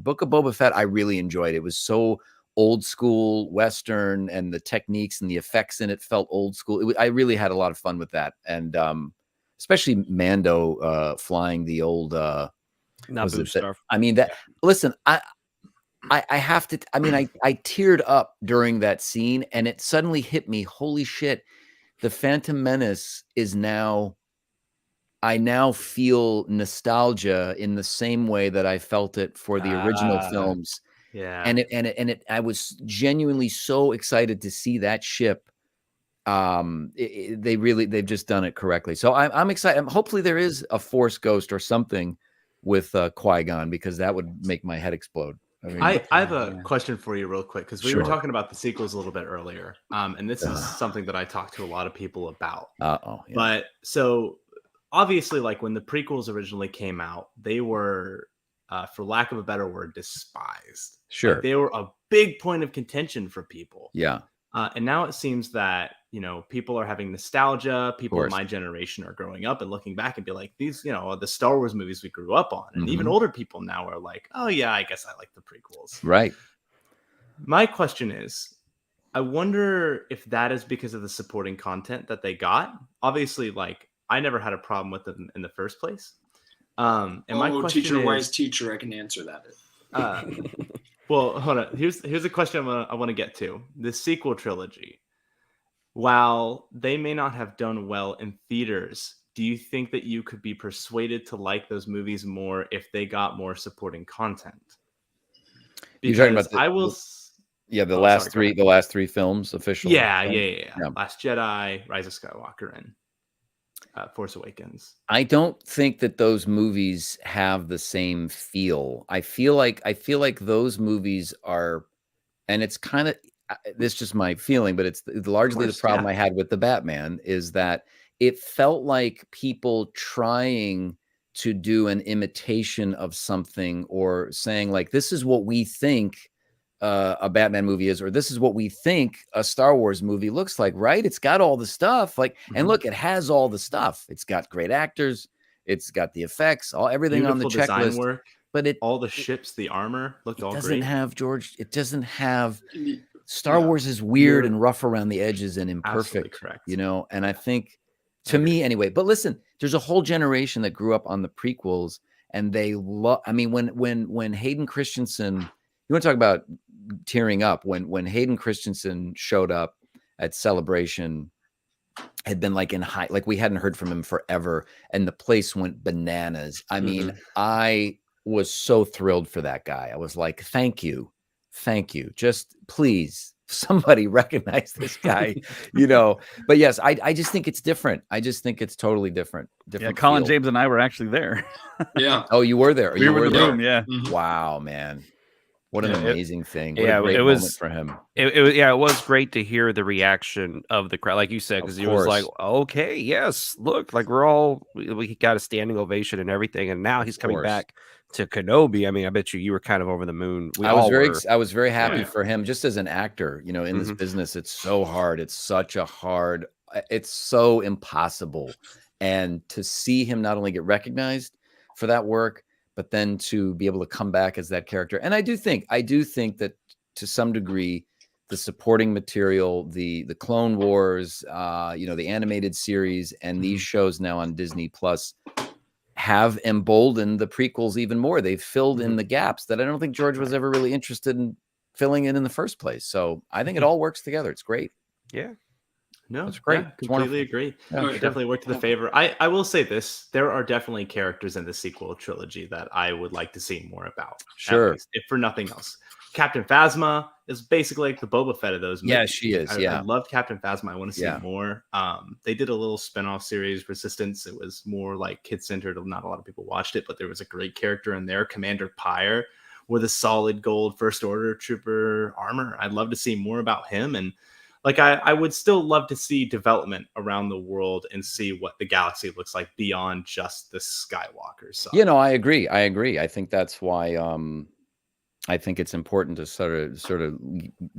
[SPEAKER 5] Book of Boba Fett. I really enjoyed it. It was so old school Western, and the techniques and the effects in it felt old school. I really had a lot of fun with that, and especially Mando flying the old
[SPEAKER 1] Naboo stuff.
[SPEAKER 5] I mean, that. Listen, I have to. I mean, I teared up during that scene, and it suddenly hit me. Holy shit! The Phantom Menace is now. I now feel nostalgia in the same way that I felt it for the original films.
[SPEAKER 4] Yeah.
[SPEAKER 5] And I was genuinely so excited to see that ship. They've just done it correctly. So I'm excited. Hopefully there is a Force ghost or something with Qui-Gon, because that would make my head explode. I mean,
[SPEAKER 4] I have a question for you real quick, because we were talking about the sequels a little bit earlier. And this is something that I talked to a lot of people about. But so obviously, like when the prequels originally came out, they were, for lack of a better word, despised.
[SPEAKER 5] Sure.
[SPEAKER 4] Like, they were a big point of contention for people.
[SPEAKER 5] Yeah.
[SPEAKER 4] And now it seems that, you know, people are having nostalgia. People of my generation are growing up and looking back and be like, these, you know, the Star Wars movies we grew up on. And even older people now are like, oh, yeah, I guess I like the prequels.
[SPEAKER 5] Right.
[SPEAKER 4] My question is, I wonder if that is because of the supporting content that they got. Obviously, like, I never had a problem with them in the first place. And my question
[SPEAKER 3] teacher,
[SPEAKER 4] is,
[SPEAKER 3] wise teacher, I can answer that.
[SPEAKER 4] Well, hold on. Here's a question I want to get to. The sequel trilogy, while they may not have done well in theaters, do you think that you could be persuaded to like those movies more if they got more supporting content?
[SPEAKER 5] You're talking about the last three films officially.
[SPEAKER 4] Yeah. Last Jedi, Rise of Skywalker, and Force Awakens.
[SPEAKER 5] I don't think that those movies have the same feel. I feel like those movies are, and it's kind of, this is just my feeling, but it's largely the problem I had with the Batman, is that it felt like people trying to do an imitation of something, or saying like, this is what we think a Batman movie is, or this is what we think a Star Wars movie looks like, right? It's got all the stuff, like, and look, it has all the stuff. It's got great actors, it's got the effects, everything on the checklist.
[SPEAKER 4] Work,
[SPEAKER 5] but
[SPEAKER 4] all the ships, the armor looked all great.
[SPEAKER 5] It doesn't have Star Wars is weird and rough around the edges and imperfect,
[SPEAKER 4] correct.
[SPEAKER 5] You know, and I think, to me anyway, but listen, there's a whole generation that grew up on the prequels, and they love, I mean, when Hayden Christensen, you want to talk about tearing up, when Hayden Christensen showed up at Celebration, had been like in high, like we hadn't heard from him forever, and the place went bananas. I mean, I was so thrilled for that guy. I was like, thank you. Just please, somebody recognize this guy, you know. But yes, I just think it's different. I just think it's totally different.
[SPEAKER 2] Yeah, Colin James and I were actually there.
[SPEAKER 3] Yeah.
[SPEAKER 5] Oh, you were there.
[SPEAKER 2] We were in the room. Yeah.
[SPEAKER 5] Wow, man. What an amazing thing. What
[SPEAKER 1] a
[SPEAKER 5] great moment for him.
[SPEAKER 1] It was great to hear the reaction of the crowd, like you said, because he was like, okay, yes, look, like we got a standing ovation and everything, and now he's coming back to Kenobi. I mean, I bet you were kind of over the moon.
[SPEAKER 5] I was very happy for him, just as an actor. You know, in this business, it's so hard. It's so impossible. And to see him not only get recognized for that work, but then to be able to come back as that character. And I do think that to some degree, the supporting material, the Clone Wars, you know, the animated series, and these shows now on Disney Plus have emboldened the prequels even more. They've filled in the gaps that I don't think George was ever really interested in filling in the first place. So I think it all works together. It's great.
[SPEAKER 1] Yeah.
[SPEAKER 4] No,
[SPEAKER 5] it's great.
[SPEAKER 4] Yeah, completely agree.
[SPEAKER 5] Yeah,
[SPEAKER 4] it definitely worked to the favor. I will say this: there are definitely characters in the sequel trilogy that I would like to see more about.
[SPEAKER 5] Sure,
[SPEAKER 4] least, if for nothing else. Captain Phasma is basically like the Boba Fett of those movies.
[SPEAKER 5] Yeah, she is.
[SPEAKER 4] I love Captain Phasma. I want to see more. They did a little spinoff series, Resistance. It was more like kid-centered. Not a lot of people watched it, but there was a great character in there, Commander Pyre, with a solid gold First Order trooper armor. I'd love to see more about him. And Like I would still love to see development around the world and see what the galaxy looks like beyond just the Skywalker side.
[SPEAKER 5] You know, I agree. I think that's why I think it's important to sort of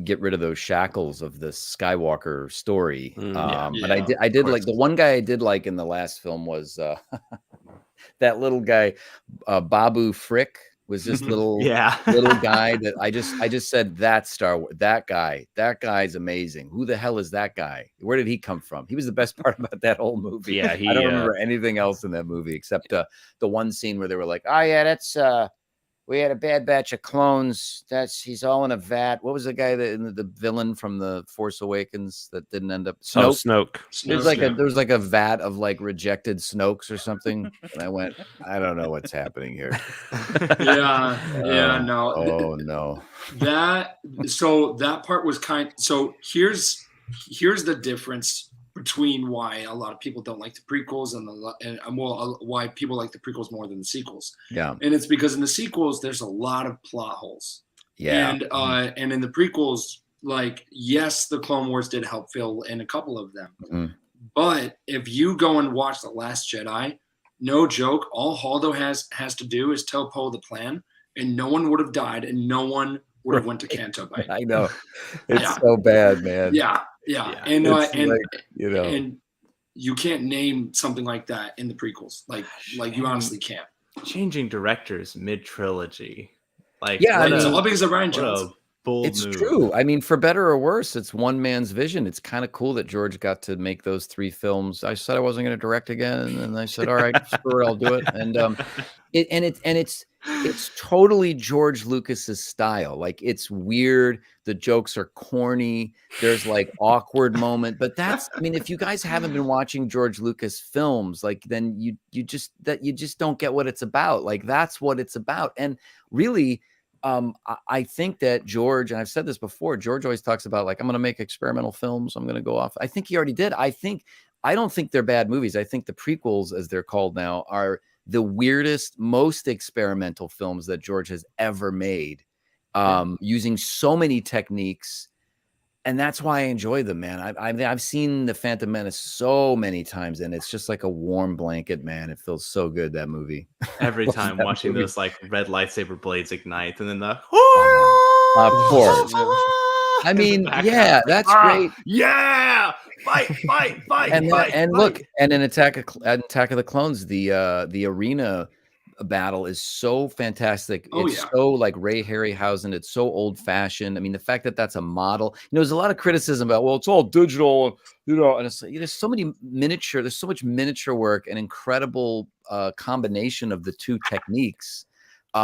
[SPEAKER 5] get rid of those shackles of the Skywalker story. But I did like the one guy I did like in the last film was that little guy, Babu Frick. Was this little guy that I just said that's Star Wars. That guy's amazing. Who the hell is that guy? Where did he come from? He was the best part about that whole movie.
[SPEAKER 1] Yeah,
[SPEAKER 5] I don't remember anything else in that movie except the one scene where they were like, "Oh yeah, that's we had a bad batch of clones. He's all in a vat." What was the guy the villain from the Force Awakens that didn't end up?
[SPEAKER 1] Snoke.
[SPEAKER 5] There's like a vat of like rejected Snokes or something. And I went, I don't know what's happening here.
[SPEAKER 3] No.
[SPEAKER 5] Oh no.
[SPEAKER 3] That part was so here's the difference between why a lot of people don't like the prequels and why people like the prequels more than the sequels.
[SPEAKER 5] Yeah.
[SPEAKER 3] And it's because in the sequels there's a lot of plot holes.
[SPEAKER 5] Yeah.
[SPEAKER 3] And in the prequels, like, yes, the Clone Wars did help fill in a couple of them.
[SPEAKER 5] Mm-hmm.
[SPEAKER 3] But if you go and watch The Last Jedi, no joke, all Holdo has to do is tell Poe the plan, and no one would have died, and no one would have went to Canto Bight.
[SPEAKER 5] I know. It's so bad, man.
[SPEAKER 3] Yeah. And
[SPEAKER 5] and
[SPEAKER 3] you can't name something like that in the prequels. Like you honestly can't.
[SPEAKER 4] Changing directors mid-trilogy.
[SPEAKER 3] It's all because of Rian Johnson.
[SPEAKER 5] It's true. I mean, for better or worse, it's one man's vision. It's kind of cool that George got to make those 3 films. I said I wasn't going to direct again, and then I said, "All right, screw it, I'll do it." And it's totally George Lucas's style. Like, it's weird. The jokes are corny. There's like awkward moment, but if you guys haven't been watching George Lucas films, like, then you just don't get what it's about. Like, that's what it's about. And really, I think that George, and I've said this before, George always talks about, like, I'm going to make experimental films. I'm going to go off. I think he already did. I don't think they're bad movies. I think the prequels, as they're called now, are the weirdest, most experimental films that George has ever made, using so many techniques. And that's why I enjoy them, man. I've seen The Phantom Menace so many times, and it's just like a warm blanket, man. It feels so good, that movie.
[SPEAKER 4] Every time watching those like red lightsaber blades ignite, and then the
[SPEAKER 5] of course. I mean, yeah, that's great.
[SPEAKER 4] Yeah, fight.
[SPEAKER 5] And look, and in Attack of the Clones, the arena battle is so fantastic. It's so like Ray Harryhausen. It's so old fashioned. I mean, the fact that that's a model, there's a lot of criticism about, well, it's all digital, and it's like, there's so much miniature work and incredible combination of the two techniques.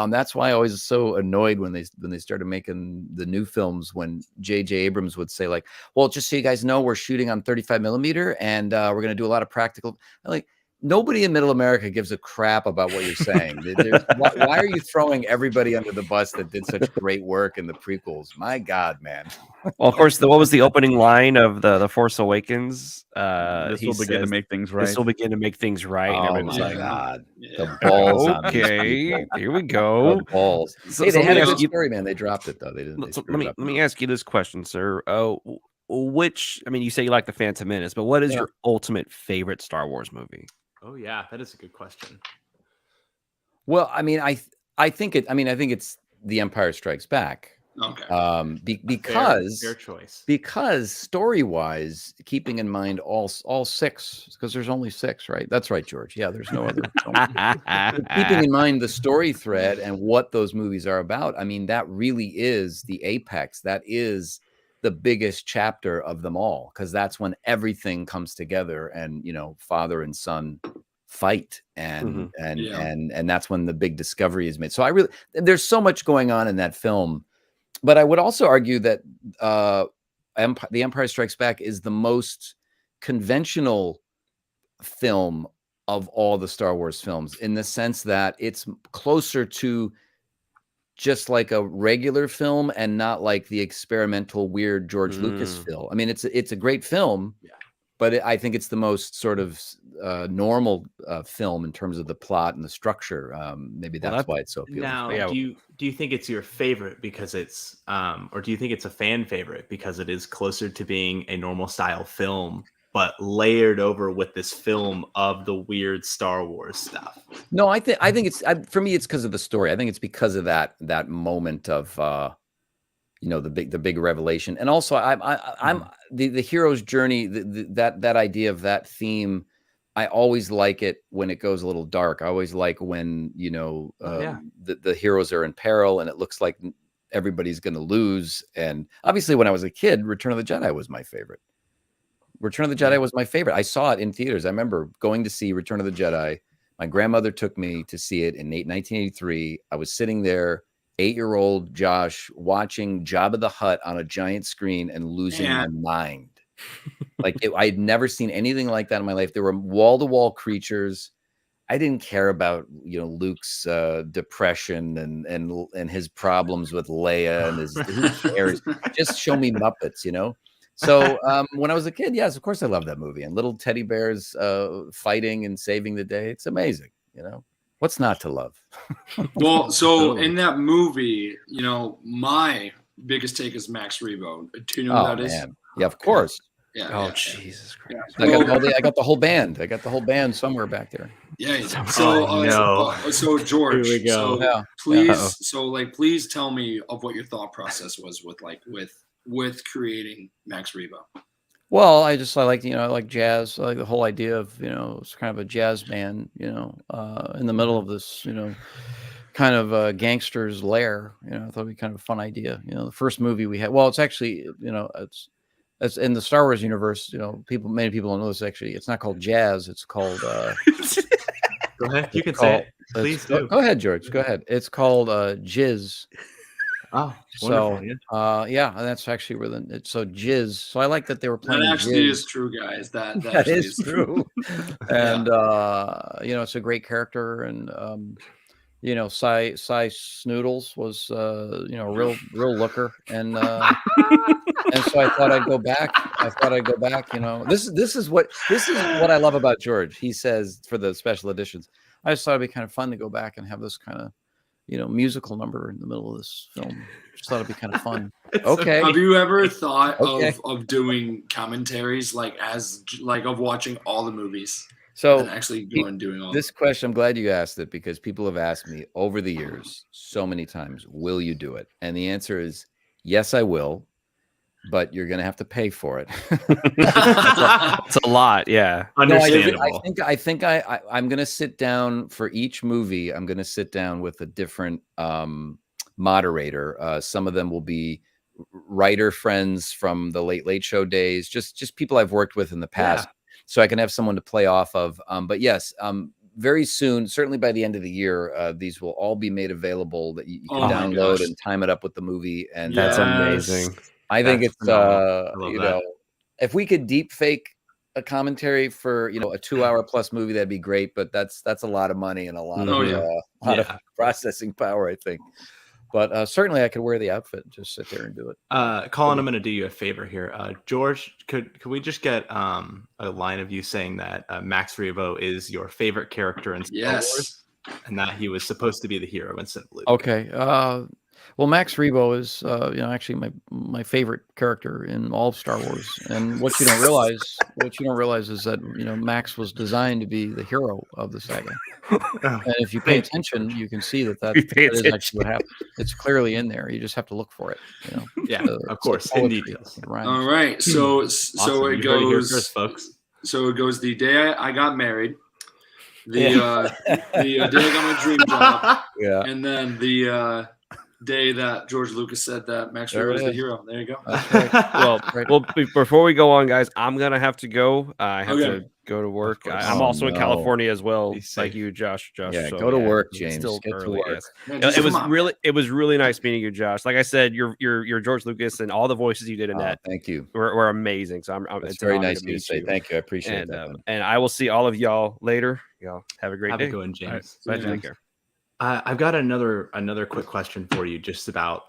[SPEAKER 5] That's why I always was so annoyed when they started making the new films, when J.J. Abrams would say, like, well, just so you guys know, we're shooting on 35 millimeter and we're going to do a lot of practical. Like, nobody in Middle America gives a crap about what you're saying. Why are you throwing everybody under the bus that did such great work in the prequels? My God, man.
[SPEAKER 1] Well, of course, what was the opening line of the Force Awakens?
[SPEAKER 2] This will begin to make things right.
[SPEAKER 1] This will begin to make things right.
[SPEAKER 5] Oh,
[SPEAKER 1] and
[SPEAKER 5] my God. The balls.
[SPEAKER 1] Okay, here we go.
[SPEAKER 5] The balls.
[SPEAKER 1] So,
[SPEAKER 5] hey, they had a good
[SPEAKER 1] you,
[SPEAKER 5] story, man. They dropped it, though. They didn't.
[SPEAKER 1] Let me ask you this question, sir. You say you like The Phantom Menace, but what is your ultimate favorite Star Wars movie?
[SPEAKER 4] Oh yeah, that is a good question.
[SPEAKER 5] Well, I mean, I think it's The Empire Strikes Back.
[SPEAKER 3] Okay.
[SPEAKER 5] Because
[SPEAKER 4] fair choice.
[SPEAKER 5] Because story-wise, keeping in mind all 6, because there's only 6, right? That's right, George. Yeah, there's no other. Keeping in mind the story thread and what those movies are about, I mean, that really is the apex. That is the biggest chapter of them all, because that's when everything comes together, and father and son fight, and that's when the big discovery is made. So there's so much going on in that film, but I would also argue that The Empire Strikes Back is the most conventional film of all the Star Wars films, in the sense that it's closer to just like a regular film and not like the experimental weird George Lucas film. I mean, it's a great film, but I think it's the most sort of normal film in terms of the plot and the structure. Maybe that's why it's so appealing.
[SPEAKER 4] Now, do you think it's your favorite because it's, or do you think it's a fan favorite because it is closer to being a normal style film, but layered over with this film of the weird Star Wars stuff?
[SPEAKER 5] No, I think it's for me. It's because of the story. I think it's because of that moment of the big revelation, and also I'm the hero's journey. That idea of that theme. I always like it when it goes a little dark. I always like when the heroes are in peril and it looks like everybody's going to lose. And obviously, when I was a kid, Return of the Jedi was my favorite. Return of the Jedi was my favorite. I saw it in theaters. I remember going to see Return of the Jedi. My grandmother took me to see it in 1983. I was sitting there, 8-year-old Josh, watching Jabba the Hutt on a giant screen and losing my mind. Like I'd never seen anything like that in my life. There were wall-to-wall creatures. I didn't care about Luke's depression and his problems with Leia and his who cares? Just show me Muppets, So when I was a kid, yes, of course I loved that movie, and little teddy bears fighting and saving the day. It's amazing, What's not to love?
[SPEAKER 3] Well, so in that movie, my biggest take is Max Rebo. Do you know who that is?
[SPEAKER 5] Yeah, of course.
[SPEAKER 3] Yeah.
[SPEAKER 1] Jesus Christ!
[SPEAKER 5] I got the whole band. I got the whole band somewhere back there.
[SPEAKER 3] Yeah. So George.
[SPEAKER 4] Here we go.
[SPEAKER 3] So please, please tell me of what your thought process was with creating Max Rebo.
[SPEAKER 6] Well, I like jazz. I like the whole idea of it's kind of a jazz band, in the middle of this, kind of gangster's lair. I thought it'd be kind of a fun idea. The first movie we had. Well, it's actually it's in the Star Wars universe. Many people don't know this. Actually, it's not called jazz. It's called.
[SPEAKER 4] Go ahead. You can say it. Please do.
[SPEAKER 6] Go ahead, George. Go ahead. It's called jizz.
[SPEAKER 4] Oh,
[SPEAKER 6] so yeah, and that's actually where so jizz. So I like that they were playing.
[SPEAKER 3] That actually is true, guys. That
[SPEAKER 6] is true. And it's a great character, and Cy Snoodles was real looker, and so I thought I'd go back. This is what I love about George. He says for the special editions, I just thought it'd be kind of fun to go back and have this kind of musical number in the middle of this film. Just thought it'd be kind of fun. Okay.
[SPEAKER 3] Have you ever thought of doing commentaries of watching all the movies?
[SPEAKER 5] So
[SPEAKER 3] and actually doing all
[SPEAKER 5] this question, I'm glad you asked it, because people have asked me over the years so many times, will you do it? And the answer is yes, I will, but you're going to have to pay for it.
[SPEAKER 1] It's a lot. Yeah.
[SPEAKER 4] Understandable.
[SPEAKER 5] No, I think I'm going to sit down for each movie. I'm going to sit down with a different moderator. Some of them will be writer friends from the Late Late Show days, just people I've worked with in the past. Yeah. So I can have someone to play off of. But yes, very soon, certainly by the end of the year, these will all be made available that you can download and time it up with the movie. And
[SPEAKER 1] that's amazing.
[SPEAKER 5] I think it's if we could deep fake a commentary for a 2-hour plus movie, that'd be great. But that's a lot of money and a lot of processing power, I think. But certainly I could wear the outfit and just sit there and do it.
[SPEAKER 4] Colin, I'm going to do you a favor here. George, could we just get a line of you saying that Max Rebo is your favorite character in Star Wars, and that he was supposed to be the hero in St. Luke?
[SPEAKER 6] Okay. Well, Max Rebo is actually my favorite character in all of Star Wars. And what you don't realize is that Max was designed to be the hero of the saga. And if you pay attention, you can see that is actually what happened. It's clearly in there. You just have to look for it.
[SPEAKER 4] Yeah, of course, in details.
[SPEAKER 3] All right, so
[SPEAKER 4] awesome.
[SPEAKER 3] It goes,
[SPEAKER 4] first, folks.
[SPEAKER 3] So it goes the day I got married, the day I got my dream job, and then the day that George Lucas said that Max Rebo was the hero. There you go.
[SPEAKER 1] Right. Well, before we go on, guys, I'm gonna have to go. I have to go to work. I'm also in California as well, like you, Josh.
[SPEAKER 5] Yeah, so, go to work, James.
[SPEAKER 1] Still
[SPEAKER 5] Get
[SPEAKER 1] early,
[SPEAKER 5] to work.
[SPEAKER 1] Yes. It was really nice meeting you, Josh. Like I said, you're George Lucas, and all the voices you did in that.
[SPEAKER 5] Thank you.
[SPEAKER 1] Were amazing. So
[SPEAKER 5] it's very nice of you to say. Thank you. I appreciate that.
[SPEAKER 1] And I will see all of y'all later. Y'all have a great day.
[SPEAKER 4] Have a good one, James.
[SPEAKER 1] Right. Bye, take care.
[SPEAKER 4] I've got another quick question for you, just about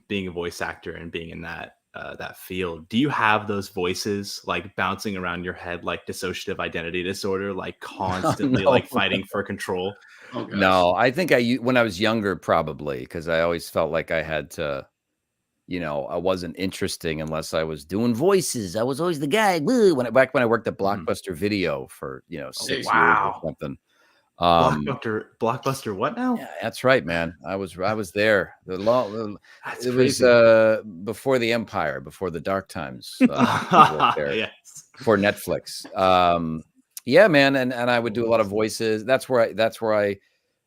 [SPEAKER 4] being a voice actor and being in that that field. Do you have those voices like bouncing around your head like dissociative identity disorder, like constantly
[SPEAKER 6] No.
[SPEAKER 4] like fighting for control?
[SPEAKER 3] Oh, gosh.
[SPEAKER 6] No, I think when I was younger, probably, because I always felt like I had to, I wasn't interesting unless I was doing voices. I was always the guy. Woo, back when I worked at Blockbuster Video for 6 years or something.
[SPEAKER 4] Blockbuster what now?
[SPEAKER 6] Yeah, that's right, man. I was there. It was before the Empire, before the dark times.
[SPEAKER 4] Yes.
[SPEAKER 6] For Netflix. Yeah, man, and I would do a lot of voices. That's where I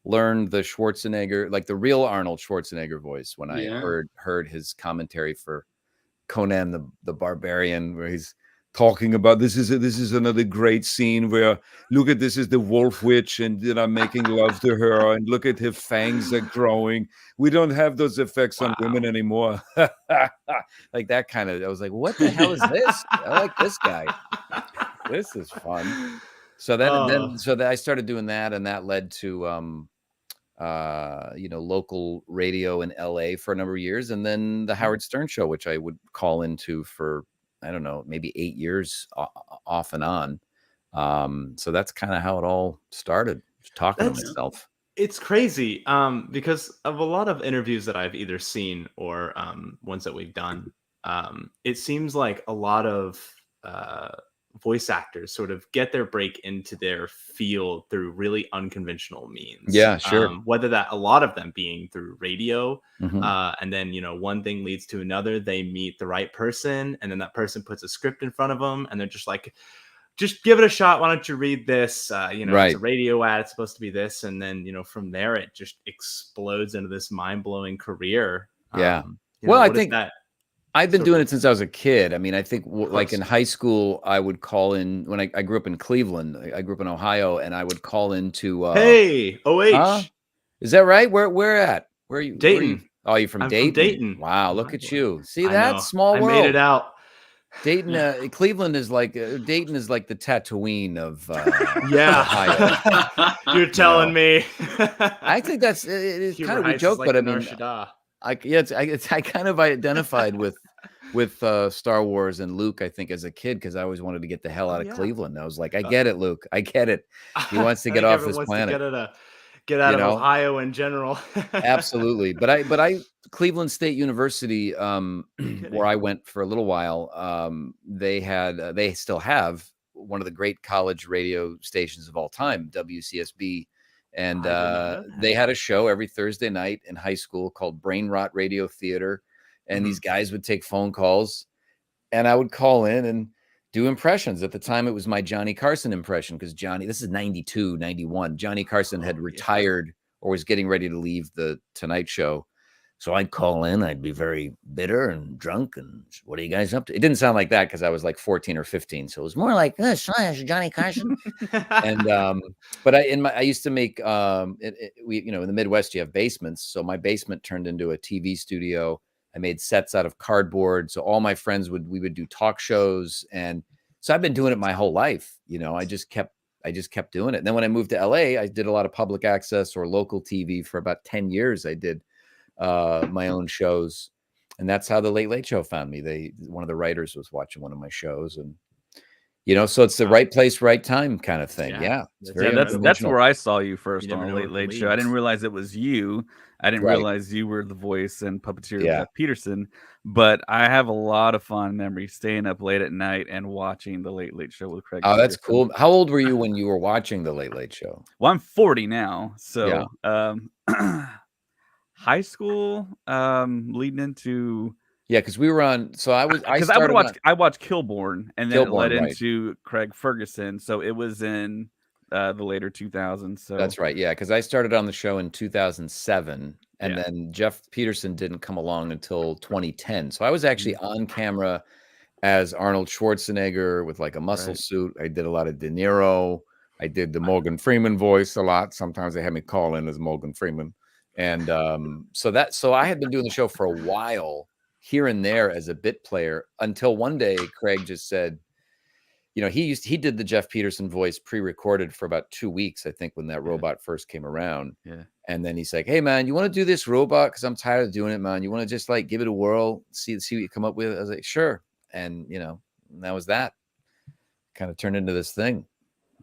[SPEAKER 6] learned the Schwarzenegger, like the real Arnold Schwarzenegger voice, when I heard his commentary for Conan the Barbarian, where he's talking about this is another great scene where look at this is the wolf witch and then I'm making love to her and look at her fangs are growing. We don't have those effects on women anymore. Like that kind of. I was like, what the hell is this? I like this guy. This is fun. So then I started doing that, and that led to local radio in LA for a number of years, and then the Howard Stern show, which I would call into for, I don't know, maybe 8 years off and on. So that's kind of how it all started, just talking to myself.
[SPEAKER 4] It's crazy because of a lot of interviews that I've either seen or ones that we've done. It seems like a lot of voice actors sort of get their break into their field through really unconventional means.
[SPEAKER 6] Yeah, sure.
[SPEAKER 4] Whether that, a lot of them being through radio, and then one thing leads to another. They meet the right person, and then that person puts a script in front of them, and they're just like, just give it a shot. Why don't you read this? Right. It's a radio ad. It's supposed to be this, and then from there it just explodes into this mind-blowing career.
[SPEAKER 6] Yeah. Well, I think that. I've been doing it since I was a kid. I mean, I think like in high school, I would call in when I grew up in Cleveland. I grew up in Ohio, and I would call into
[SPEAKER 4] hey, OH.
[SPEAKER 6] Is that right? Where at? Where are you?
[SPEAKER 4] Dayton.
[SPEAKER 6] You're from Dayton?
[SPEAKER 4] From Dayton.
[SPEAKER 6] Wow, look at you. See that? Small world.
[SPEAKER 4] I made it out.
[SPEAKER 6] Dayton, Cleveland is like Dayton is like the Tatooine of
[SPEAKER 4] Ohio. You're telling me.
[SPEAKER 6] I think that's it's kind of a joke, but I mean, I kind of identified with Star Wars and Luke, I think, as a kid, because I always wanted to get the hell out of Cleveland. I was like, I get it, Luke. I get it. He wants to get off this planet.
[SPEAKER 4] Get out of Ohio in general.
[SPEAKER 6] Absolutely. But I Cleveland State University, where I went for a little while, they still have one of the great college radio stations of all time, WCSB. And they had a show every Thursday night in high school called Brain Rot Radio Theater. And these guys would take phone calls, and I would call in and do impressions. At the time, it was my Johnny Carson impression, because this is 92, 91. Johnny Carson had retired or was getting ready to leave the Tonight Show. So I'd call in. I'd be very bitter and drunk. And what are you guys up to? It didn't sound like that because I was like 14 or 15. So it was more like, Johnny Carson. And but I used to make we in the Midwest you have basements. So my basement turned into a TV studio. I made sets out of cardboard. So all my friends we would do talk shows, and so I've been doing it my whole life. I just kept doing it. And then when I moved to LA, I did a lot of public access or local TV for about 10 years. I did my own shows, and that's how the Late Late Show found me. One of the writers was watching one of my shows, and so it's the right place, right time kind of thing. Yeah,
[SPEAKER 2] that's where I saw you first on the Late Late Show. I didn't realize it was you. I didn't realize you were the voice and puppeteer of Jeff Peterson, but I have a lot of fond memories staying up late at night and watching the Late Late Show with Craig.
[SPEAKER 6] Oh, that's cool. How old were you when you were watching the Late Late Show?
[SPEAKER 2] Well, I'm 40 now, so high school, leading into
[SPEAKER 6] because we were on. So I watched
[SPEAKER 2] Kilborn, and then it led into Craig Ferguson. So it was in the later 2000s. So
[SPEAKER 6] that's right. Yeah, because I started on the show in 2007, and then Jeff Peterson didn't come along until 2010. So I was actually on camera as Arnold Schwarzenegger with like a muscle suit. I did a lot of De Niro. I did the Morgan Freeman voice a lot. Sometimes they had me call in as Morgan Freeman. And so I had been doing the show for a while, here and there as a bit player, until one day Craig just said, he did the Jeff Peterson voice pre-recorded for about 2 weeks, I think, when that robot first came around.
[SPEAKER 2] Yeah.
[SPEAKER 5] And then he's like, "Hey man, you want to do this robot? Because I'm tired of doing it, man. You want to just like give it a whirl, see what you come up with?" I was like, "Sure." And that was that. Kind of turned into this thing.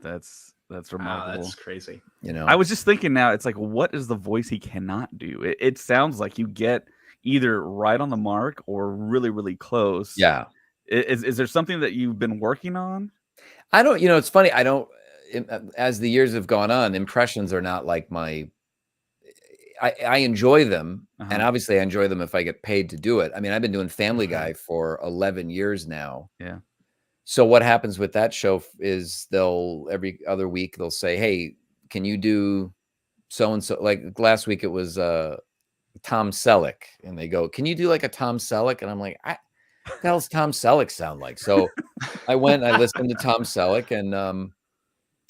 [SPEAKER 2] That's remarkable.
[SPEAKER 4] That's crazy.
[SPEAKER 2] I was just thinking now, it's like, what is the voice he cannot do? It sounds like you get either right on the mark or really, really close.
[SPEAKER 5] Yeah.
[SPEAKER 2] Is there something that you've been working on?
[SPEAKER 5] I don't, it's funny. I don't, as the years have gone on, impressions are not like I enjoy them. And obviously I enjoy them if I get paid to do it. I mean, I've been doing Family Guy for 11 years now.
[SPEAKER 2] Yeah.
[SPEAKER 5] So what happens with that show is every other week they'll say, "Hey, can you do so-and-so?" Like last week it was Tom Selleck. And they go, "Can you do like a Tom Selleck?" And I'm like, what the hell's Tom Selleck sound like? So I went and I listened to Tom Selleck, and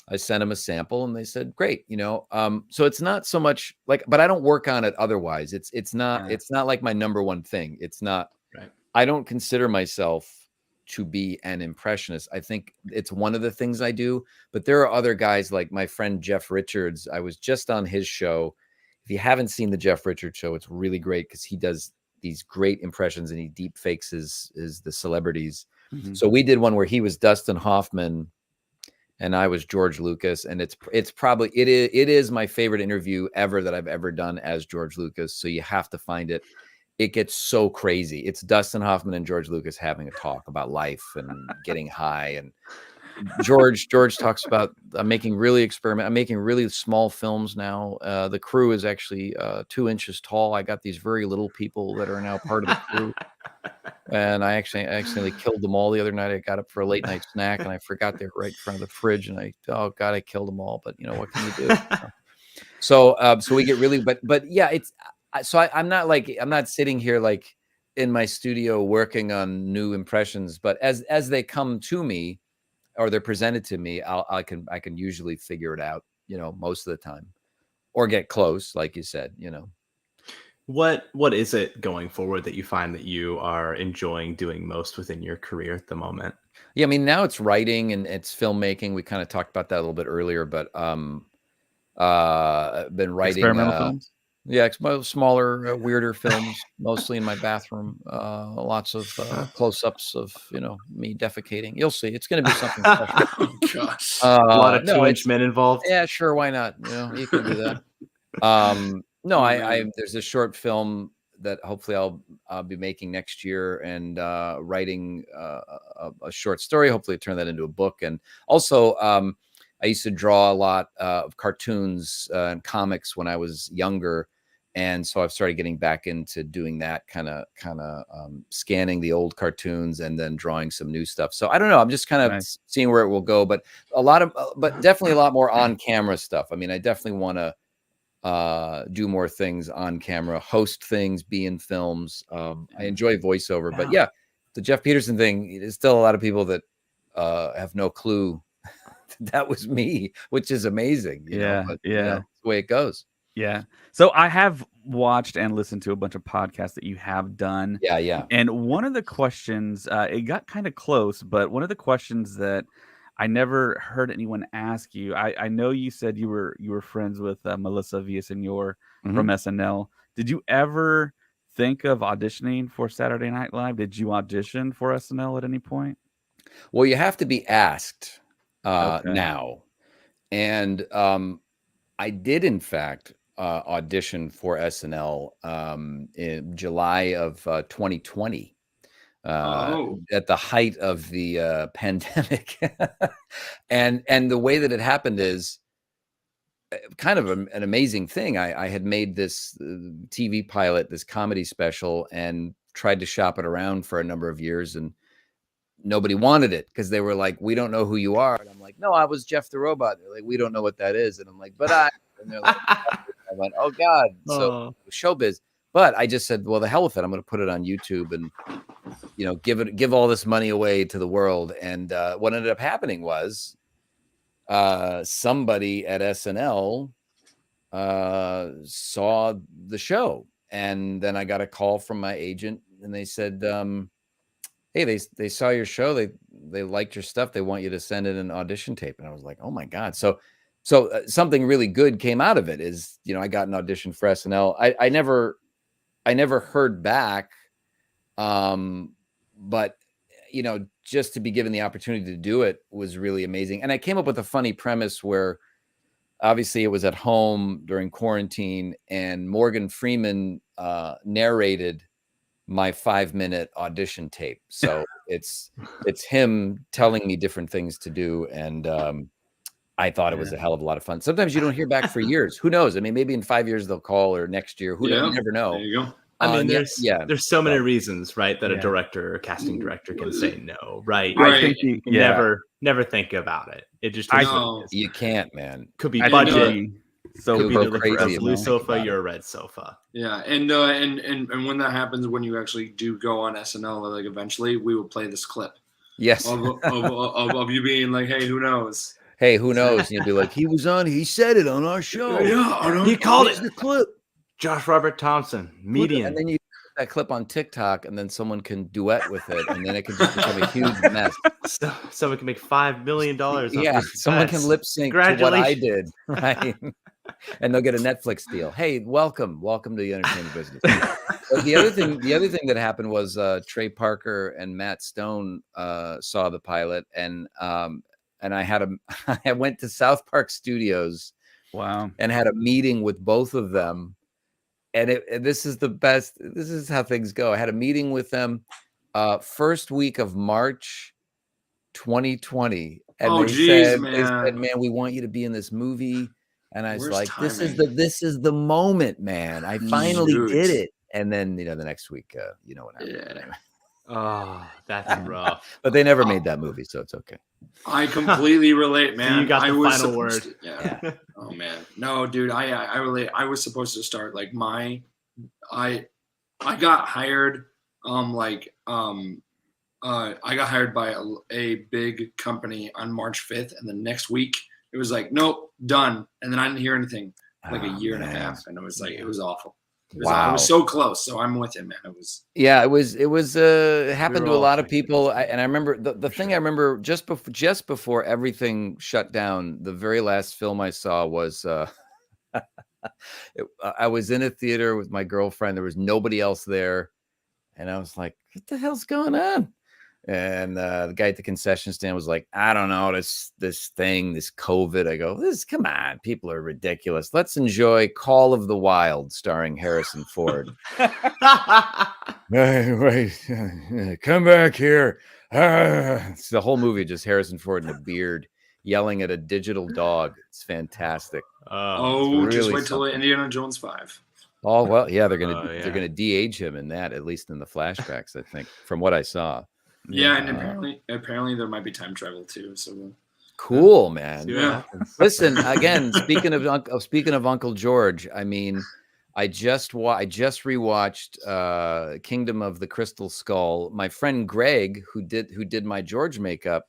[SPEAKER 5] I sent him a sample, and they said, "Great." So it's not so much like, but I don't work on it otherwise. It's not like my number one thing. It's not,
[SPEAKER 4] right.
[SPEAKER 5] I don't consider myself to be an impressionist. I think it's one of the things I do, but there are other guys like my friend Jeff Richards. I was just on his show. If you haven't seen the Jeff Richards show, it's really great because he does these great impressions and he deep fakes the celebrities.
[SPEAKER 2] Mm-hmm.
[SPEAKER 5] So we did one where he was Dustin Hoffman and I was George Lucas, and it is my favorite interview ever that I've ever done as George Lucas. So you have to find it. It gets so crazy. It's Dustin Hoffman and George Lucas having a talk about life and getting high. And George talks about, I'm making really small films now. The crew is actually 2 inches tall. I got these very little people that are now part of the crew. And I accidentally killed them all the other night. I got up for a late night snack and I forgot they were right in front of the fridge. And oh God, I killed them all. But what can you do? So we get really, but yeah, I'm not sitting here like in my studio working on new impressions, but as they come to me or they're presented to me, I can usually figure it out, most of the time, or get close, like you said,
[SPEAKER 4] What is it going forward that you find that you are enjoying doing most within your career at the moment?
[SPEAKER 5] Yeah, I mean, now it's writing and it's filmmaking. We kind of talked about that a little bit earlier, but been writing
[SPEAKER 2] experimental films.
[SPEAKER 5] Yeah, smaller, weirder films, mostly in my bathroom. Lots of close-ups of me defecating. You'll see, it's going to be something special.
[SPEAKER 3] Oh gosh,
[SPEAKER 4] a lot of 2-inch men involved.
[SPEAKER 5] Yeah, sure, why not? You can do that. No, there's a short film that hopefully I'll be making next year, and writing a short story. Hopefully, turn that into a book, and also. I used to draw a lot of cartoons and comics when I was younger. And so I've started getting back into doing that kind of scanning the old cartoons and then drawing some new stuff. So I don't know. I'm just kind of seeing where it will go, but definitely a lot more on camera stuff. I mean, I definitely want to do more things on camera, host things, be in films. I enjoy voiceover, but yeah, the Jeff Peterson thing, there's still a lot of people that have no clue that was me, which is amazing. But, that's the way it goes.
[SPEAKER 2] Yeah. So I have watched and listened to a bunch of podcasts that you have done.
[SPEAKER 5] Yeah.
[SPEAKER 2] And one of the questions, it got kind of close, but one of the questions that I never heard anyone ask you, I know you said you were friends with Melissa Villaseñor from SNL. Did you ever think of auditioning for Saturday Night Live? Did you audition for SNL at any point?
[SPEAKER 5] Well, you have to be asked. Now, and I did in fact audition for SNL in July of 2020 at the height of the pandemic. and the way that it happened is kind of an amazing thing. I had made this TV pilot, this comedy special, and tried to shop it around for a number of years, and nobody wanted it because they were like, "We don't know who you are." And I'm like, "No, I was Jeff the Robot." They're like, "We don't know what that is." And I'm like, "But I," and they're like, I went, "Oh God." So showbiz. But I just said, well, the hell with it. I'm going to put it on YouTube and, give all this money away to the world. And what ended up happening was somebody at SNL saw the show. And then I got a call from my agent and they said, hey, they saw your show. They liked your stuff. They want you to send in an audition tape. And I was like, oh my God. So So something really good came out of it. Is I got an audition for SNL. I never heard back, but just to be given the opportunity to do it was really amazing. And I came up with a funny premise where obviously it was at home during quarantine, and Morgan Freeman narrated my 5-minute audition tape. So it's him telling me different things to do. And I thought it was a hell of a lot of fun. Sometimes you don't hear back for years. Who knows? I mean, maybe in 5 years they'll call, or next year. Who knows? You never know.
[SPEAKER 3] There you go.
[SPEAKER 4] I mean, there's so many reasons, right, that a director or casting director can say no, right?
[SPEAKER 2] I think you
[SPEAKER 4] never think about it. It just
[SPEAKER 5] you can't, man.
[SPEAKER 4] Could be budget.
[SPEAKER 2] So
[SPEAKER 4] could be
[SPEAKER 5] go
[SPEAKER 4] crazy.
[SPEAKER 5] crazy
[SPEAKER 4] A blue sofa, you're a red sofa.
[SPEAKER 3] Yeah, and when that happens, when you actually do go on SNL, like eventually, we will play this clip.
[SPEAKER 5] Yes.
[SPEAKER 3] Of you being like, hey, who knows?
[SPEAKER 5] Hey, who knows? You'll be like, he was on. He said it on our show.
[SPEAKER 3] Yeah,
[SPEAKER 4] he called it the clip. Josh Robert Thompson, median.
[SPEAKER 5] And then you put that clip on TikTok, and then someone can duet with it, and then it can just become a huge mess.
[SPEAKER 4] So someone can make $5 million.
[SPEAKER 5] Yeah, someone can lip sync to what I did, right? And they'll get a Netflix deal. Hey, welcome to the entertainment business. But the other thing that happened was Trey Parker and Matt Stone saw the pilot, and I went to South Park Studios.
[SPEAKER 2] Wow.
[SPEAKER 5] And had a meeting with both of them. And this is the best. This is how things go. I had a meeting with them first week of March 2020. And they said, man, we want you to be in this movie. And I was like, this is the moment, man. I finally did it. And then, the next week, what happened.
[SPEAKER 3] Yeah.
[SPEAKER 4] Oh, that's rough.
[SPEAKER 5] But they never made that movie, so it's okay.
[SPEAKER 3] I completely relate, man.
[SPEAKER 4] So you got the final word.
[SPEAKER 3] Yeah. Oh man, no, dude. I relate. I was supposed to start like I got hired. I got hired by a big company on March 5th, and the next week it was like, nope, done. And then I didn't hear anything like a year and a half, and it was like it was awful. Wow. I was so close. So I'm with him, man. It happened to a lot of people. And I remember the thing I remember just before everything shut down, the very last film I saw was I was in a theater with my girlfriend. There was nobody else there. And I was like, what the hell's going on? And the guy at the concession stand was like, I don't know, this COVID. I go, come on, people are ridiculous. Let's enjoy Call of the Wild starring Harrison Ford. Wait, come back here. It's the whole movie, just Harrison Ford in a beard yelling at a digital dog. It's fantastic. Just wait till Indiana Jones 5.
[SPEAKER 5] Oh, well, yeah, they're gonna de-age him in that, at least in the flashbacks, I think, from what I saw.
[SPEAKER 3] Yeah, and apparently there might be time travel too. So
[SPEAKER 5] cool, man.
[SPEAKER 3] Yeah.
[SPEAKER 5] Listen, again, speaking of Uncle George, I mean, I just rewatched Kingdom of the Crystal Skull. My friend Greg, who did my George makeup,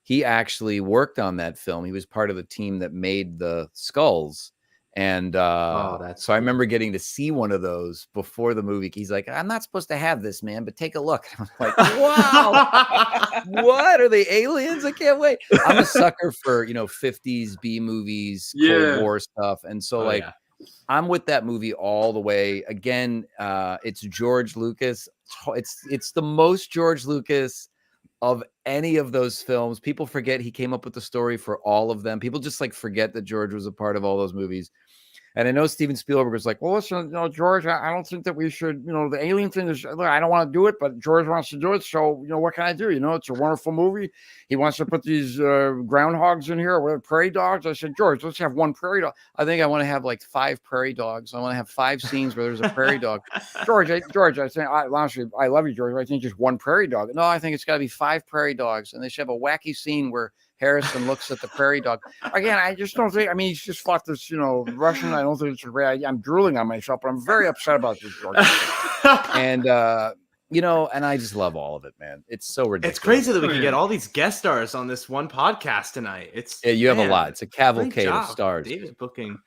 [SPEAKER 5] he actually worked on that film. He was part of the team that made the skulls. And so I remember getting to see one of those before the movie. He's like, I'm not supposed to have this, man, but take a look. I'm like, wow, what are they, aliens? I can't wait. I'm a sucker for 50s B movies, Cold War stuff, and so I'm with that movie all the way. Again, it's George Lucas. It's the most George Lucas of any of those films. People forget he came up with the story for all of them. People just forget that George was a part of all those movies. And I know Steven Spielberg was like, well, listen, George, I don't think that we should, the alien thing is, look, I don't want to do it, but George wants to do it. So, what can I do? It's a wonderful movie. He wants to put these groundhogs in here with prairie dogs. I said, George, let's have one prairie dog. I think I want to have 5 prairie dogs. I want to have 5 scenes where there's a prairie dog. George, I think, honestly, I love you, George. I think just one prairie dog. No, I think it's got to be 5 prairie dogs. And they should have a wacky scene where Harrison looks at the prairie dog. Again, I just don't think, he's just fought this, Russian. I don't think it's a great idea. I'm drooling on myself, but I'm very upset about this, George. And, and I just love all of it, man. It's so ridiculous.
[SPEAKER 4] It's crazy that we can get all these guest stars on this one podcast tonight.
[SPEAKER 5] You have a lot. It's a cavalcade of stars.
[SPEAKER 4] David's booking.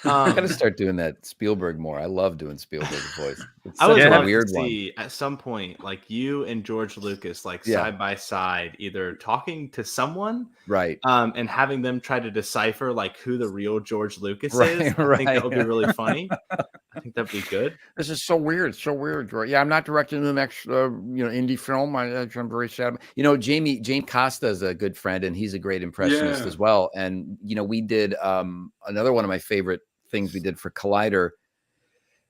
[SPEAKER 5] I gotta start doing that Spielberg more. I love doing Spielberg's voice. It's
[SPEAKER 4] I would
[SPEAKER 5] such a
[SPEAKER 4] love
[SPEAKER 5] weird
[SPEAKER 4] to
[SPEAKER 5] one.
[SPEAKER 4] see at some point, like you and George Lucas, like
[SPEAKER 5] Yeah.
[SPEAKER 4] side by side, either talking to someone,
[SPEAKER 5] Right.
[SPEAKER 4] and having them try to decipher like who the real George Lucas
[SPEAKER 5] Right,
[SPEAKER 4] is. I think that would be really funny. I think that'd be good.
[SPEAKER 6] This is so weird. It's so weird. Yeah, I'm not directing the next, indie film. I'm very sad.
[SPEAKER 5] Jamie Costa is a good friend, and he's a great impressionist as well. And we did another one of my favorite things we did for Collider.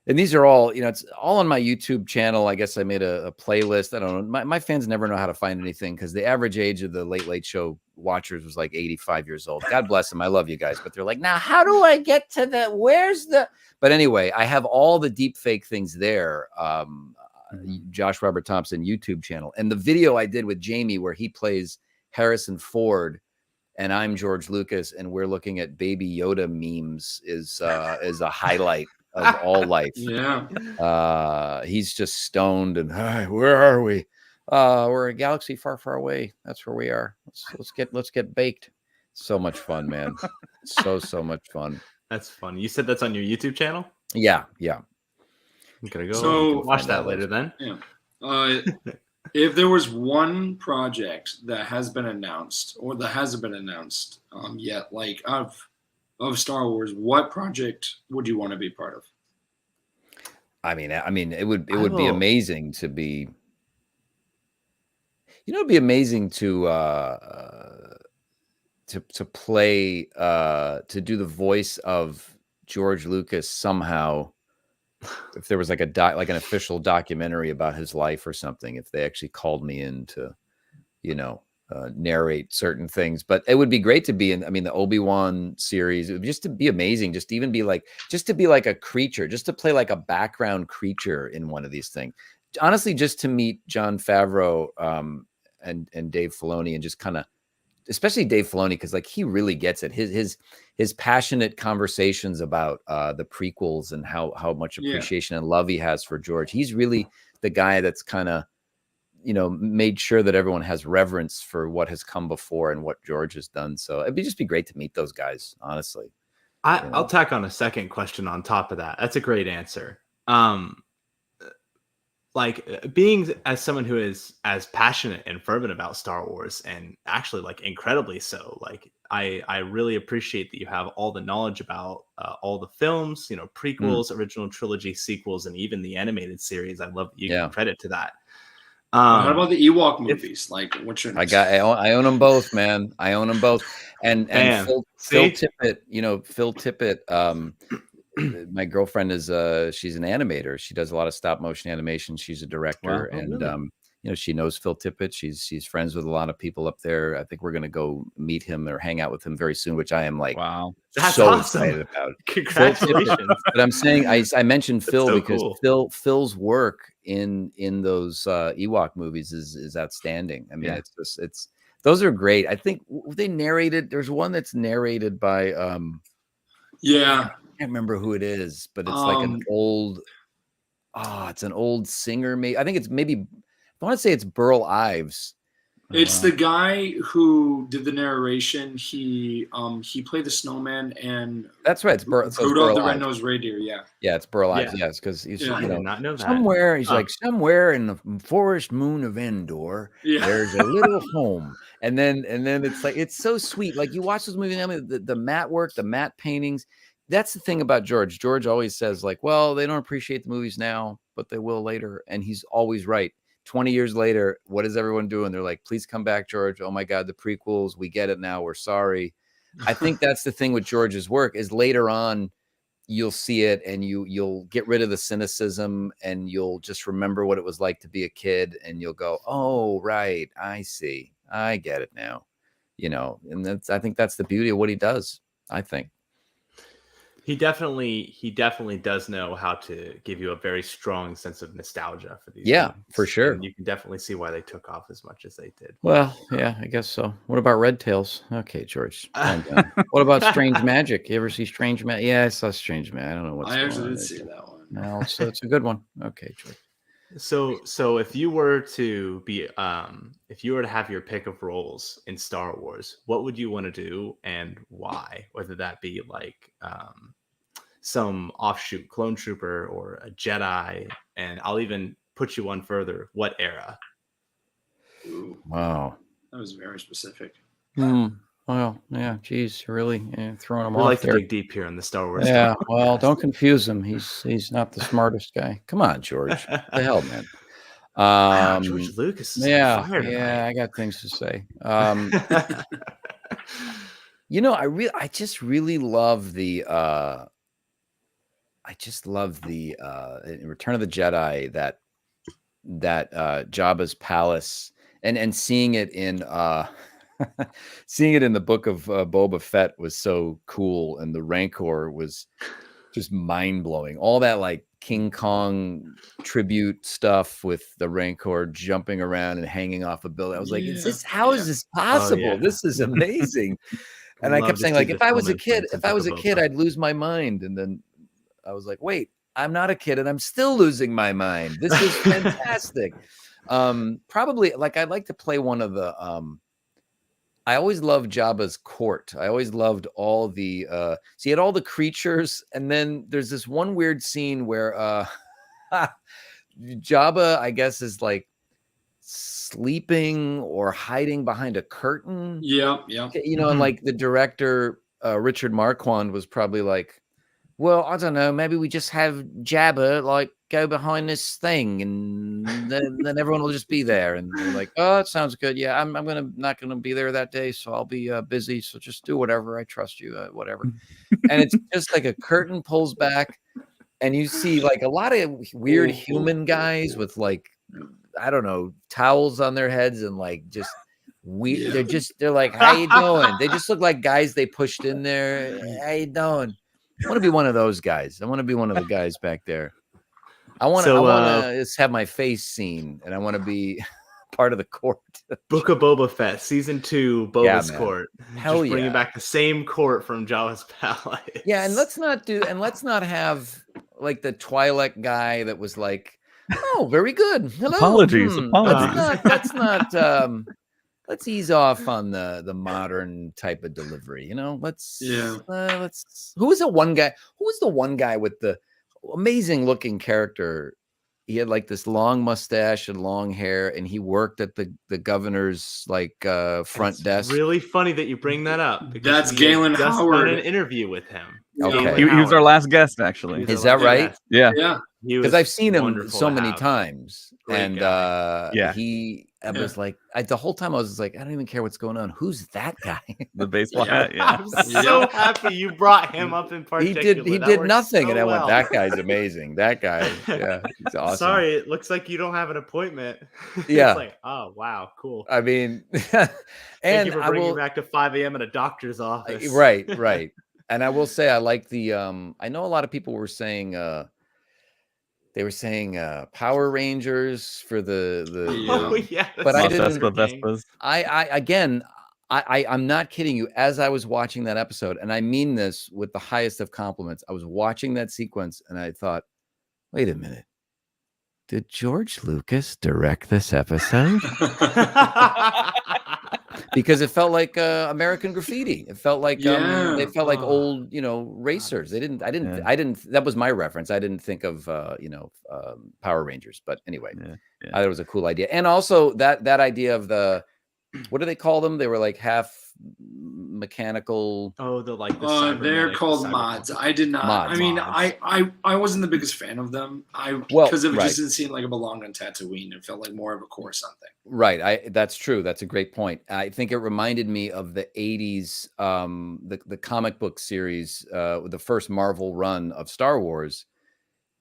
[SPEAKER 5] And these are all, it's all on my YouTube channel. I guess I made a playlist. I don't know. My fans never know how to find anything because the average age of the Late Late Show watchers was like 85 years old. God bless them. I love you guys. But they're like, now, how do I get to where's the... But anyway, I have all the deep fake things there. Josh Robert Thompson YouTube channel. And the video I did with Jamie where he plays Harrison Ford and I'm George Lucas and we're looking at Baby Yoda memes is a highlight of all life.
[SPEAKER 3] Yeah.
[SPEAKER 5] He's just stoned and, hi, where are we? We're a galaxy far, far away. That's where we are. Let's get baked. So much fun, man. so much fun.
[SPEAKER 4] That's fun. You said that's on your YouTube channel?
[SPEAKER 5] Yeah.
[SPEAKER 4] I'm gonna go watch that later then.
[SPEAKER 3] Yeah. If there was one project that has been announced or that hasn't been announced yet, like of Star Wars, what project would you want to be part of?
[SPEAKER 5] I mean, it would be amazing to be. It'd be amazing to play to do the voice of George Lucas somehow. If there was like like an official documentary about his life or something, if they actually called me in to, narrate certain things, but it would be great to be in. I mean, the Obi-Wan series, it would just to be amazing, just to be like a creature, just to play like a background creature in one of these things. Honestly, just to meet Jon Favreau and Dave Filoni and just kind of, especially Dave Filoni, because like he really gets it. His passionate conversations about the prequels and how much appreciation and love he has for George. He's really the guy that's kind of, made sure that everyone has reverence for what has come before and what George has done. So it'd just be great to meet those guys, honestly.
[SPEAKER 4] I'll tack on a second question on top of that. That's a great answer. Like being as someone who is as passionate and fervent about Star Wars and actually like incredibly so, like I really appreciate that you have all the knowledge about all the films, prequels, original trilogy, sequels, and even the animated series. I love that you give credit to that.
[SPEAKER 3] What about the Ewok movies? Like, what's your?
[SPEAKER 5] I own them both, man. I own them both. And Phil Tippett, Phil Tippett. My girlfriend is she's an animator. She does a lot of stop motion animation. She's a director, and she knows Phil Tippett. She's friends with a lot of people up there. I think we're gonna go meet him or hang out with him very soon, which I am like,
[SPEAKER 2] wow,
[SPEAKER 4] that's
[SPEAKER 5] so
[SPEAKER 4] awesome.
[SPEAKER 5] excited about.
[SPEAKER 4] Congratulations!
[SPEAKER 5] But I'm saying I mentioned Phil
[SPEAKER 4] so
[SPEAKER 5] because
[SPEAKER 4] cool.
[SPEAKER 5] Phil's work in those Ewok movies is outstanding. I mean, it's those are great. I think they narrated. There's one that's narrated by I can't remember who it is, but it's like an old. It's an old singer. Maybe I think it's maybe. I want to say it's Burl Ives.
[SPEAKER 3] It's the guy who did the narration. He played the snowman and
[SPEAKER 5] that's right. It's Burl.
[SPEAKER 3] Rudolph the Red-Nosed Reindeer. Yeah,
[SPEAKER 5] it's Burl Ives. Yes, because he's
[SPEAKER 4] I did not know that.
[SPEAKER 5] Somewhere he's like somewhere in the forest moon of Endor. There's a little home, and then it's like it's so sweet. Like you watch this movie, the matte work, the matte paintings. That's the thing about George. George always says like, well, they don't appreciate the movies now, but they will later. And he's always right. 20 years later, what is everyone doing? They're like, please come back, George. Oh my God, the prequels. We get it now. We're sorry. I think that's the thing with George's work is later on, you'll see it and you'll get rid of the cynicism and you'll just remember what it was like to be a kid. And you'll go, oh, right. I see. I get it now. And I think that's the beauty of what he does, I think.
[SPEAKER 4] He definitely does know how to give you a very strong sense of nostalgia for these.
[SPEAKER 5] Yeah,
[SPEAKER 4] movies.
[SPEAKER 5] for sure.
[SPEAKER 4] And you can definitely see why they took off as much as they did.
[SPEAKER 6] Well, yeah, I guess so. What about Red Tails? Okay, George. What about Strange Magic? You ever see Strange Magic? Yeah, I saw Strange Magic. I don't know what's
[SPEAKER 3] I
[SPEAKER 6] going
[SPEAKER 3] actually
[SPEAKER 6] on.
[SPEAKER 3] did see that one.
[SPEAKER 6] No, so it's a good one. Okay, George.
[SPEAKER 4] So if you were to be if you were to have your pick of roles in Star Wars, what would you want to do and why? Whether that be like some offshoot clone trooper or a Jedi, and I'll even put you one further. What era?
[SPEAKER 3] Ooh,
[SPEAKER 6] Wow.
[SPEAKER 3] that was very specific.
[SPEAKER 6] Well, yeah, geez, you're really throwing him
[SPEAKER 4] We
[SPEAKER 6] off
[SPEAKER 4] like
[SPEAKER 6] there.
[SPEAKER 4] to dig deep here in the Star Wars.
[SPEAKER 6] Yeah, well,
[SPEAKER 4] podcast.
[SPEAKER 6] don't confuse him. He's not the smartest guy. Come on, George. What the hell, man?
[SPEAKER 4] Wow, George Lucas is on fire tonight.
[SPEAKER 6] I got things to say. I just really love the in Return of the Jedi that Jabba's palace and seeing it in seeing it in the book of Boba Fett was so cool, and the Rancor was just mind-blowing. All that like King Kong tribute stuff with the Rancor jumping around and hanging off a building. I was like, how is this possible?
[SPEAKER 4] Oh, yeah.
[SPEAKER 6] This is amazing. And I kept saying, like, if I was a kid, I'd lose my mind. And then I was like, wait, I'm not a kid and I'm still losing my mind. This is fantastic. Probably like I'd like to play one of the I always loved Jabba's court. I always loved all the so you had all the creatures, and then there's this one weird scene where Jabba, I guess, is like sleeping or hiding behind a curtain.
[SPEAKER 3] Yeah.
[SPEAKER 6] And like the director Richard Marquand was probably like, well, I don't know, maybe we just have Jabba like go behind this thing, and then everyone will just be there. And they're like, oh, that sounds good. Yeah, I'm not gonna be there that day, so I'll be busy. So just do whatever. I trust you. Whatever. And it's just like a curtain pulls back, and you see like a lot of weird human guys with like, I don't know, towels on their heads and like just they're like, how you doing? They just look like guys they pushed in there. How you doing? I want to be one of those guys. I want to be one of the guys back there. I want to just have my face seen, and I want to be part of the court.
[SPEAKER 4] Book of Boba Fett, season 2, Boba's court.
[SPEAKER 6] Hell
[SPEAKER 4] just bringing back the same court from Jabba's palace.
[SPEAKER 6] Yeah, and let's not have like the Twi'lek guy that was like, oh, very good. Hello.
[SPEAKER 2] Apologies.
[SPEAKER 6] Let's ease off on the modern type of delivery. Let's who was the one guy with the amazing looking character? He had like this long mustache and long hair, and he worked at the governor's like front desk.
[SPEAKER 4] Really funny that you bring that up.
[SPEAKER 3] That's Galen Howard.
[SPEAKER 4] Done an interview with him.
[SPEAKER 6] Okay,
[SPEAKER 2] he was our last guest, actually.
[SPEAKER 6] Is that right?
[SPEAKER 2] Yeah.
[SPEAKER 6] Because I've seen him so many times, and he. I was like, the whole time I was like, I don't even care what's going on. Who's that guy?
[SPEAKER 2] The baseball hat. Yeah.
[SPEAKER 4] I'm so happy you brought him up in particular.
[SPEAKER 6] He did nothing, and I went, that guy's amazing. That guy, he's awesome.
[SPEAKER 4] Sorry, it looks like you don't have an appointment.
[SPEAKER 6] Yeah.
[SPEAKER 4] It's like, oh wow, cool.
[SPEAKER 6] I mean,
[SPEAKER 4] and thank you for bringing me back to 5 a.m. at a doctor's office.
[SPEAKER 6] Right. And I will say, I like the. I know a lot of people were saying. They were saying Power Rangers for the but I didn't.
[SPEAKER 2] Vespas.
[SPEAKER 6] I'm not kidding you. As I was watching that episode, and I mean this with the highest of compliments, I was watching that sequence and I thought, wait a minute, did George Lucas direct this episode? Because it felt like American Graffiti. It felt like they felt like old, racers. I didn't. That was my reference. I didn't think of Power Rangers. But anyway, I thought it was a cool idea. And also that idea of the, what do they call them? They were like half mechanical.
[SPEAKER 4] Oh,
[SPEAKER 3] they're called mods. I did not.
[SPEAKER 6] Mods.
[SPEAKER 3] I mean, I wasn't the biggest fan of them. Because it just didn't seem like it belonged on Tatooine. It felt like more of a core something.
[SPEAKER 6] Right. That's true. That's a great point. I think it reminded me of the 80s, the comic book series, the first Marvel run of Star Wars,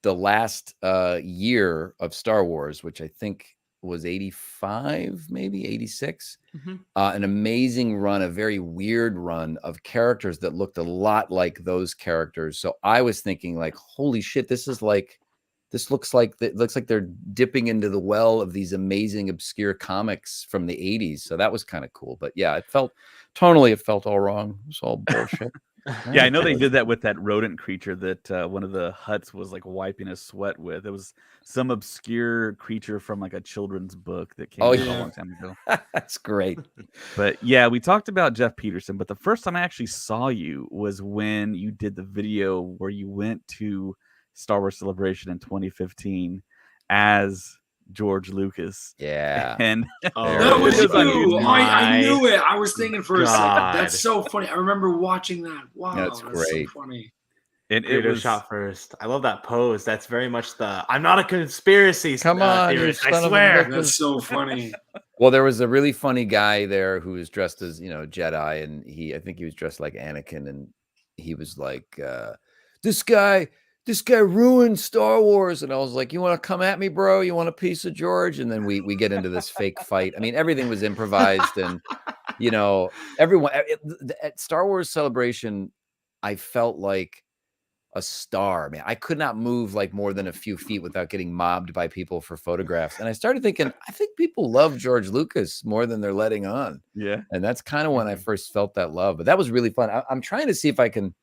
[SPEAKER 6] the last year of Star Wars, which I think was 85, maybe 86.
[SPEAKER 4] Mm-hmm.
[SPEAKER 6] An amazing run, a very weird run of characters that looked a lot like those characters. So I was thinking like, holy shit, this looks like they're dipping into the well of these amazing obscure comics from the 80s. So that was kind of cool. But yeah, it felt all wrong. It was all bullshit.
[SPEAKER 2] Yeah, I know they did that with that rodent creature that one of the Hutts was like wiping his sweat with. It was some obscure creature from like a children's book that came out a long time ago.
[SPEAKER 5] That's great.
[SPEAKER 2] But yeah, we talked about Jeff Peterson, but the first time I actually saw you was when you did the video where you went to Star Wars Celebration in 2015 as George Lucas.
[SPEAKER 5] Yeah.
[SPEAKER 2] And
[SPEAKER 3] that was you. I knew it. I was thinking for a second. That's so funny. I remember watching that. Wow,
[SPEAKER 5] that's great.
[SPEAKER 3] So funny.
[SPEAKER 2] And it was
[SPEAKER 4] shot first. I love that pose. That's very much the I'm not a conspiracy.
[SPEAKER 6] Come on,
[SPEAKER 4] theorist, I swear.
[SPEAKER 3] That's so funny.
[SPEAKER 5] Well, there was a really funny guy there who was dressed as, Jedi, and I think he was dressed like Anakin, and he was like, this guy ruined Star Wars. And I was like, you want to come at me, bro? You want a piece of George? And then we get into this fake fight. I mean, everything was improvised, and everyone at Star Wars Celebration, I felt like a star, man. I could not move like more than a few feet without getting mobbed by people for photographs. And I started thinking, I think people love George Lucas more than they're letting on.
[SPEAKER 2] Yeah.
[SPEAKER 5] And that's kind of when I first felt that love. But that was really fun. I'm trying to see if I can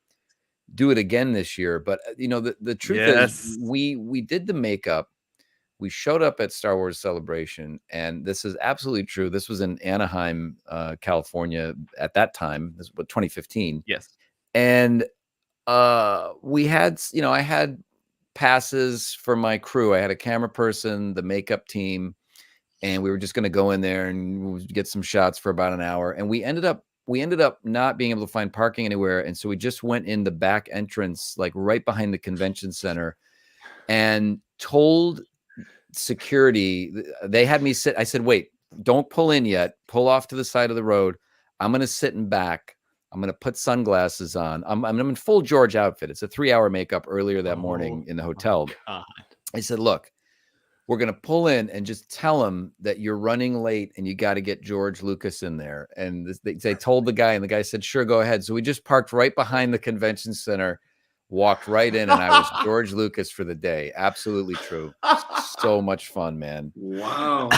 [SPEAKER 5] do it again this year. But the truth is we did the makeup. We showed up at Star Wars Celebration, and this is absolutely true. This was in Anaheim, California at that time. This was 2015.
[SPEAKER 2] Yes.
[SPEAKER 5] And we had, I had passes for my crew. I had a camera person, the makeup team, and we were just going to go in there and get some shots for about an hour. And we ended up not being able to find parking anywhere. And so we just went in the back entrance, like right behind the convention center, and told security, they had me sit. I said, wait, don't pull in yet. Pull off to the side of the road. I'm going to sit in back. I'm going to put sunglasses on. I'm in full George outfit. It's a 3-hour makeup earlier that morning in the hotel. I said, look, we're going to pull in and just tell him that you're running late and you got to get George Lucas in there. And they told the guy, and the guy said, sure, go ahead. So we just parked right behind the convention center, walked right in, and I was George Lucas for the day. Absolutely true. So much fun, man.
[SPEAKER 3] Wow.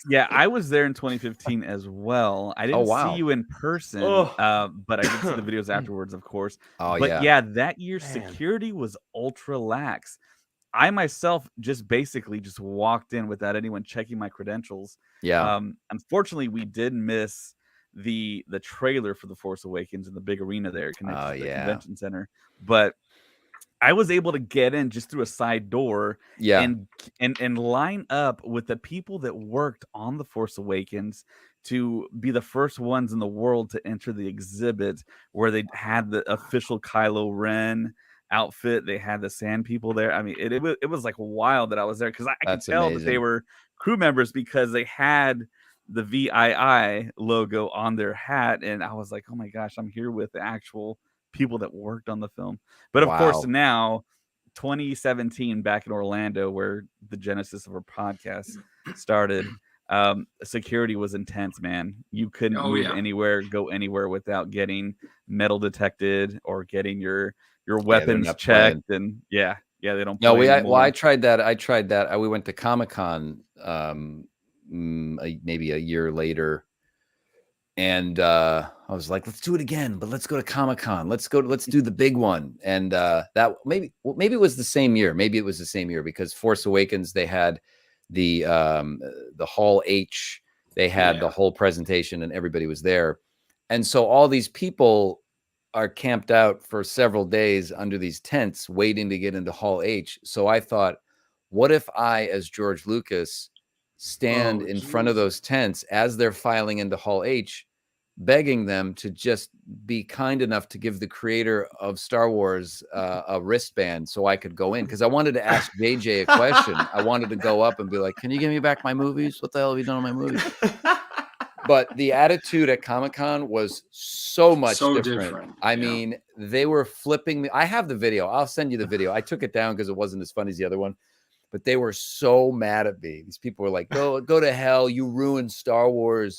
[SPEAKER 2] Yeah, I was there in 2015 as well. I didn't see you in person, but I did see the videos afterwards, of course. That year security was ultra lax. I myself just basically walked in without anyone checking my credentials.
[SPEAKER 5] Yeah.
[SPEAKER 2] Unfortunately, we did miss the trailer for The Force Awakens in the big arena there connected to the convention center, but I was able to get in just through a side door and line up with the people that worked on The Force Awakens to be the first ones in the world to enter the exhibit where they had the official Kylo Ren outfit. They had the Sand People there. I mean, it was like wild that I was there, because I could tell that they were crew members because they had the VII logo on their hat, and I was like, oh my gosh, I'm here with the actual people that worked on the film. But of course, now 2017, back in Orlando, where the genesis of our podcast started, security was intense, man. You couldn't move anywhere, go anywhere without getting metal detected or getting your weapons checked. And they don't play anymore.
[SPEAKER 5] I tried that. We went to Comic-Con maybe a year later, and I was like, let's do it again, but let's go to Comic-Con. Let's do the big one. And that maybe it was the same year. Maybe it was the same year, because Force Awakens, they had the Hall H, they had the whole presentation, and everybody was there. And so all these people are camped out for several days under these tents waiting to get into Hall H. So I thought, what if I, as George Lucas, stand in front of those tents as they're filing into Hall H, begging them to just be kind enough to give the creator of Star Wars a wristband so I could go in, because I wanted to ask JJ a question. I wanted to go up and be like, can you give me back my movies? What the hell have you done with my movies? But the attitude at Comic-Con was so much different. I mean, they were flipping me. I have the video. I'll send you the video. I took it down because it wasn't as funny as the other one. But they were so mad at me. These people were like, go to hell. You ruined Star Wars.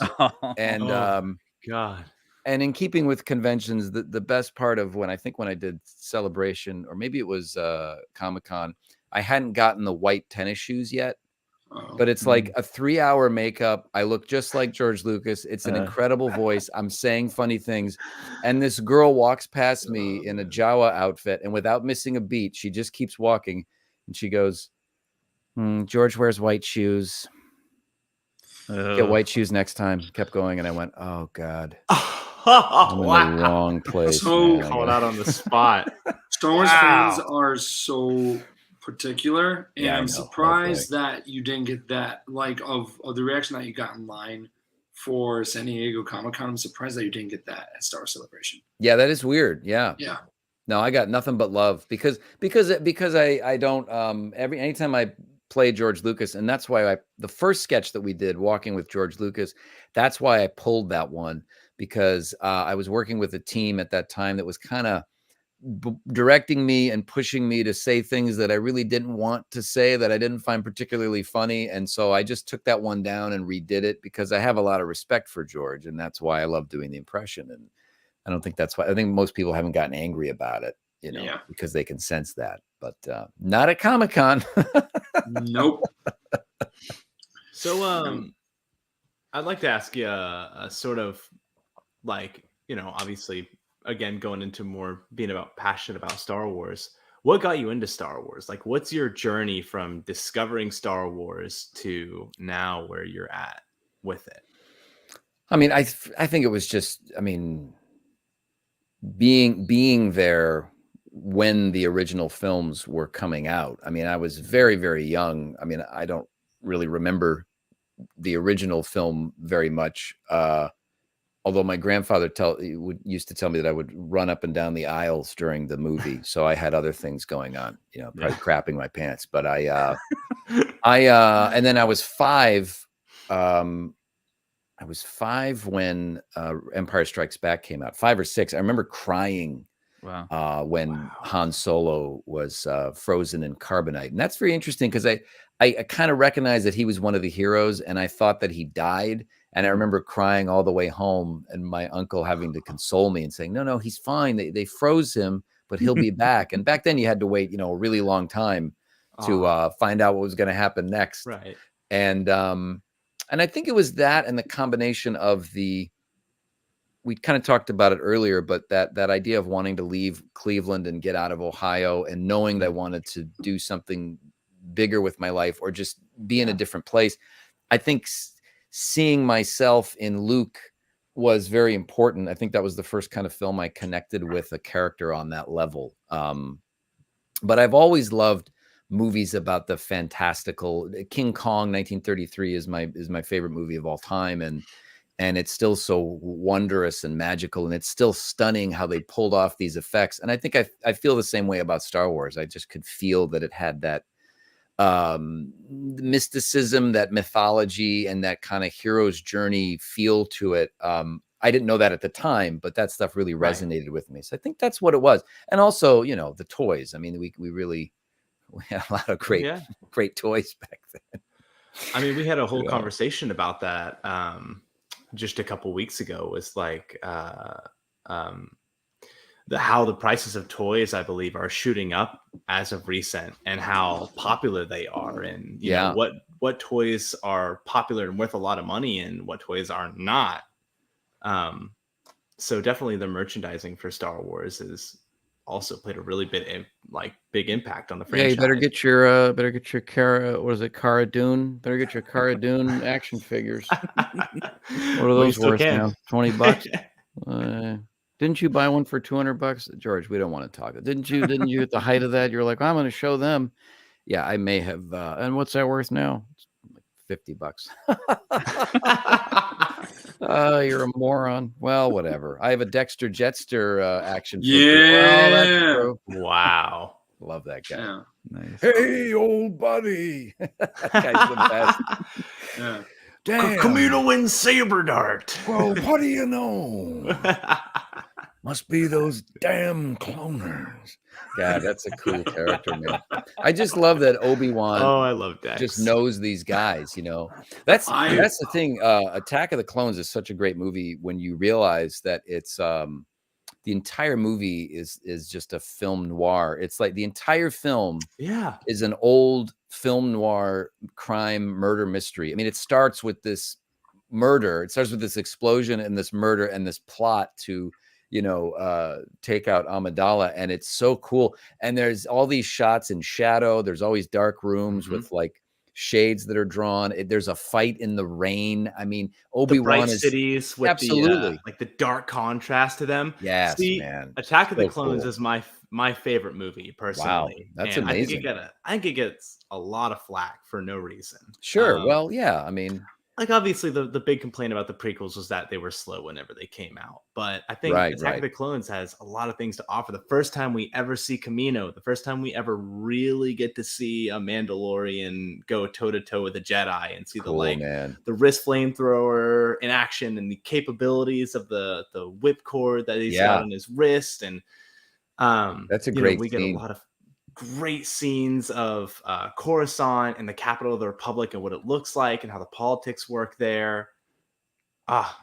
[SPEAKER 5] And
[SPEAKER 4] God.
[SPEAKER 5] And in keeping with conventions, the best part of when I did Celebration, or maybe it was Comic-Con, I hadn't gotten the white tennis shoes yet. But it's like a 3-hour makeup. I look just like George Lucas. It's an incredible voice. I'm saying funny things. And this girl walks past me in a Jawa outfit, and without missing a beat, she just keeps walking. And she goes, George wears white shoes. Get white shoes next time. Kept going, and I went, oh, God. I'm in the wrong place.
[SPEAKER 4] So called out on the spot.
[SPEAKER 3] Star Wars fans are so particular, and I'm surprised that you didn't get that, like, of the reaction that you got in line for San Diego Comic-Con. I'm surprised that you didn't get that at Star Wars Celebration.
[SPEAKER 5] Yeah, that is weird. Yeah. No, I got nothing but love because I don't anytime I play George Lucas, and that's why the first sketch that we did, Walking with George Lucas, that's why I pulled that one, because I was working with a team at that time that was kind of directing me and pushing me to say things that I really didn't want to say, that I didn't find particularly funny. And so I just took that one down and redid it, because I have a lot of respect for George, and that's why I love doing the impression. And I don't think that's why. I think most people haven't gotten angry about it, because they can sense that, but not at Comic-Con.
[SPEAKER 3] Nope.
[SPEAKER 4] So I'd like to ask you a sort of, like, obviously, again, going into more being passionate about Star Wars, what got you into Star Wars? Like, what's your journey from discovering Star Wars to now where you're at with it?
[SPEAKER 5] I mean, I think it was just, being there when the original films were coming out. I mean, I was very, very young. I mean, I don't really remember the original film very much. Although my grandfather used to tell me that I would run up and down the aisles during the movie. So I had other things going on, probably crapping my pants. But and then I was 5. I was 5 when Empire Strikes Back came out, 5 or 6. I remember crying when Han Solo was frozen in carbonite. And that's very interesting, because I kind of recognized that he was one of the heroes, and I thought that he died. And I remember crying all the way home, and my uncle having to console me and saying, no, he's fine. They froze him, but he'll be back. And back then you had to wait, a really long time to find out what was going to happen next.
[SPEAKER 4] Right.
[SPEAKER 5] And I think it was that, and the combination of we kind of talked about it earlier, but that idea of wanting to leave Cleveland and get out of Ohio, and knowing that I wanted to do something bigger with my life, or just be in a different place. I think seeing myself in Luke was very important. I think that was the first kind of film I connected with a character on that level. But I've always loved movies about the fantastical. King Kong 1933 is my favorite movie of all time, and it's still so wondrous and magical, and it's still stunning how they pulled off these effects. And I think I feel the same way about Star Wars. I just could feel that it had that mysticism, that mythology, and that kind of hero's journey feel to it. I didn't know that at the time, but that stuff really resonated with me. So I think that's what it was. And also, the toys. I mean, we had a lot of great toys back then.
[SPEAKER 4] I mean, we had a whole conversation about that just a couple weeks ago. Was like how the prices of toys, I believe, are shooting up as of recent, and how popular they are, and you know, what toys are popular and worth a lot of money, and what toys are not. So definitely the merchandising for Star Wars is also played a really big impact on the franchise.
[SPEAKER 6] Yeah, you better get your Cara Dune. Better get your Cara Dune action figures. What are those worth now? $20? Didn't you buy one for $200? George, we don't want to talk. Didn't you at the height of that? You're like, I'm going to show them. Yeah, I may have. And what's that worth now? It's like $50. You're a moron. Well, whatever. I have a Dexter Jetster action figure.
[SPEAKER 3] Yeah.
[SPEAKER 6] Well, that's true.
[SPEAKER 4] Wow.
[SPEAKER 5] Love that guy.
[SPEAKER 3] Yeah.
[SPEAKER 6] Nice.
[SPEAKER 7] Hey, old buddy.
[SPEAKER 5] That guy's the best.
[SPEAKER 3] Yeah.
[SPEAKER 7] Damn.
[SPEAKER 4] Camino and Saber Dart.
[SPEAKER 7] Well, what do you know? Must be those damn cloners.
[SPEAKER 5] God, that's a cool character, man. I just love that Obi-Wan.
[SPEAKER 4] Oh, I love Dex.
[SPEAKER 5] Just knows these guys, you know. That's the thing. Attack of the Clones is such a great movie when you realize that it's the entire movie is just a film noir. It's like the entire film is an old film noir crime murder mystery. I mean, it starts with this murder. It starts with this explosion and this murder and this plot to, take out Amidala. And it's so cool. And there's all these shots in shadow. There's always dark rooms with like shades that are drawn. There's a fight in the rain. I mean, Obi-Wan is
[SPEAKER 4] cities with
[SPEAKER 5] absolutely
[SPEAKER 4] the dark contrast to them.
[SPEAKER 5] Yes,
[SPEAKER 4] See,
[SPEAKER 5] man.
[SPEAKER 4] Attack of the
[SPEAKER 5] So
[SPEAKER 4] Clones
[SPEAKER 5] cool.
[SPEAKER 4] is my favorite movie personally.
[SPEAKER 5] Wow, that's
[SPEAKER 4] and
[SPEAKER 5] amazing.
[SPEAKER 4] I think it gets a lot of flack for no reason.
[SPEAKER 5] Sure. Well, yeah. I mean,
[SPEAKER 4] like obviously the big complaint about the prequels was that they were slow whenever they came out. But I think Attack of the Clones has a lot of things to offer. The first time we ever see Kamino, the first time we ever really get to see a Mandalorian go toe to toe with a Jedi and see the wrist flamethrower in action and the capabilities of the whipcord that he's got on his wrist. And
[SPEAKER 5] that's a great
[SPEAKER 4] we get a lot of great scenes of Coruscant and the capital of the Republic and what it looks like and how the politics work there.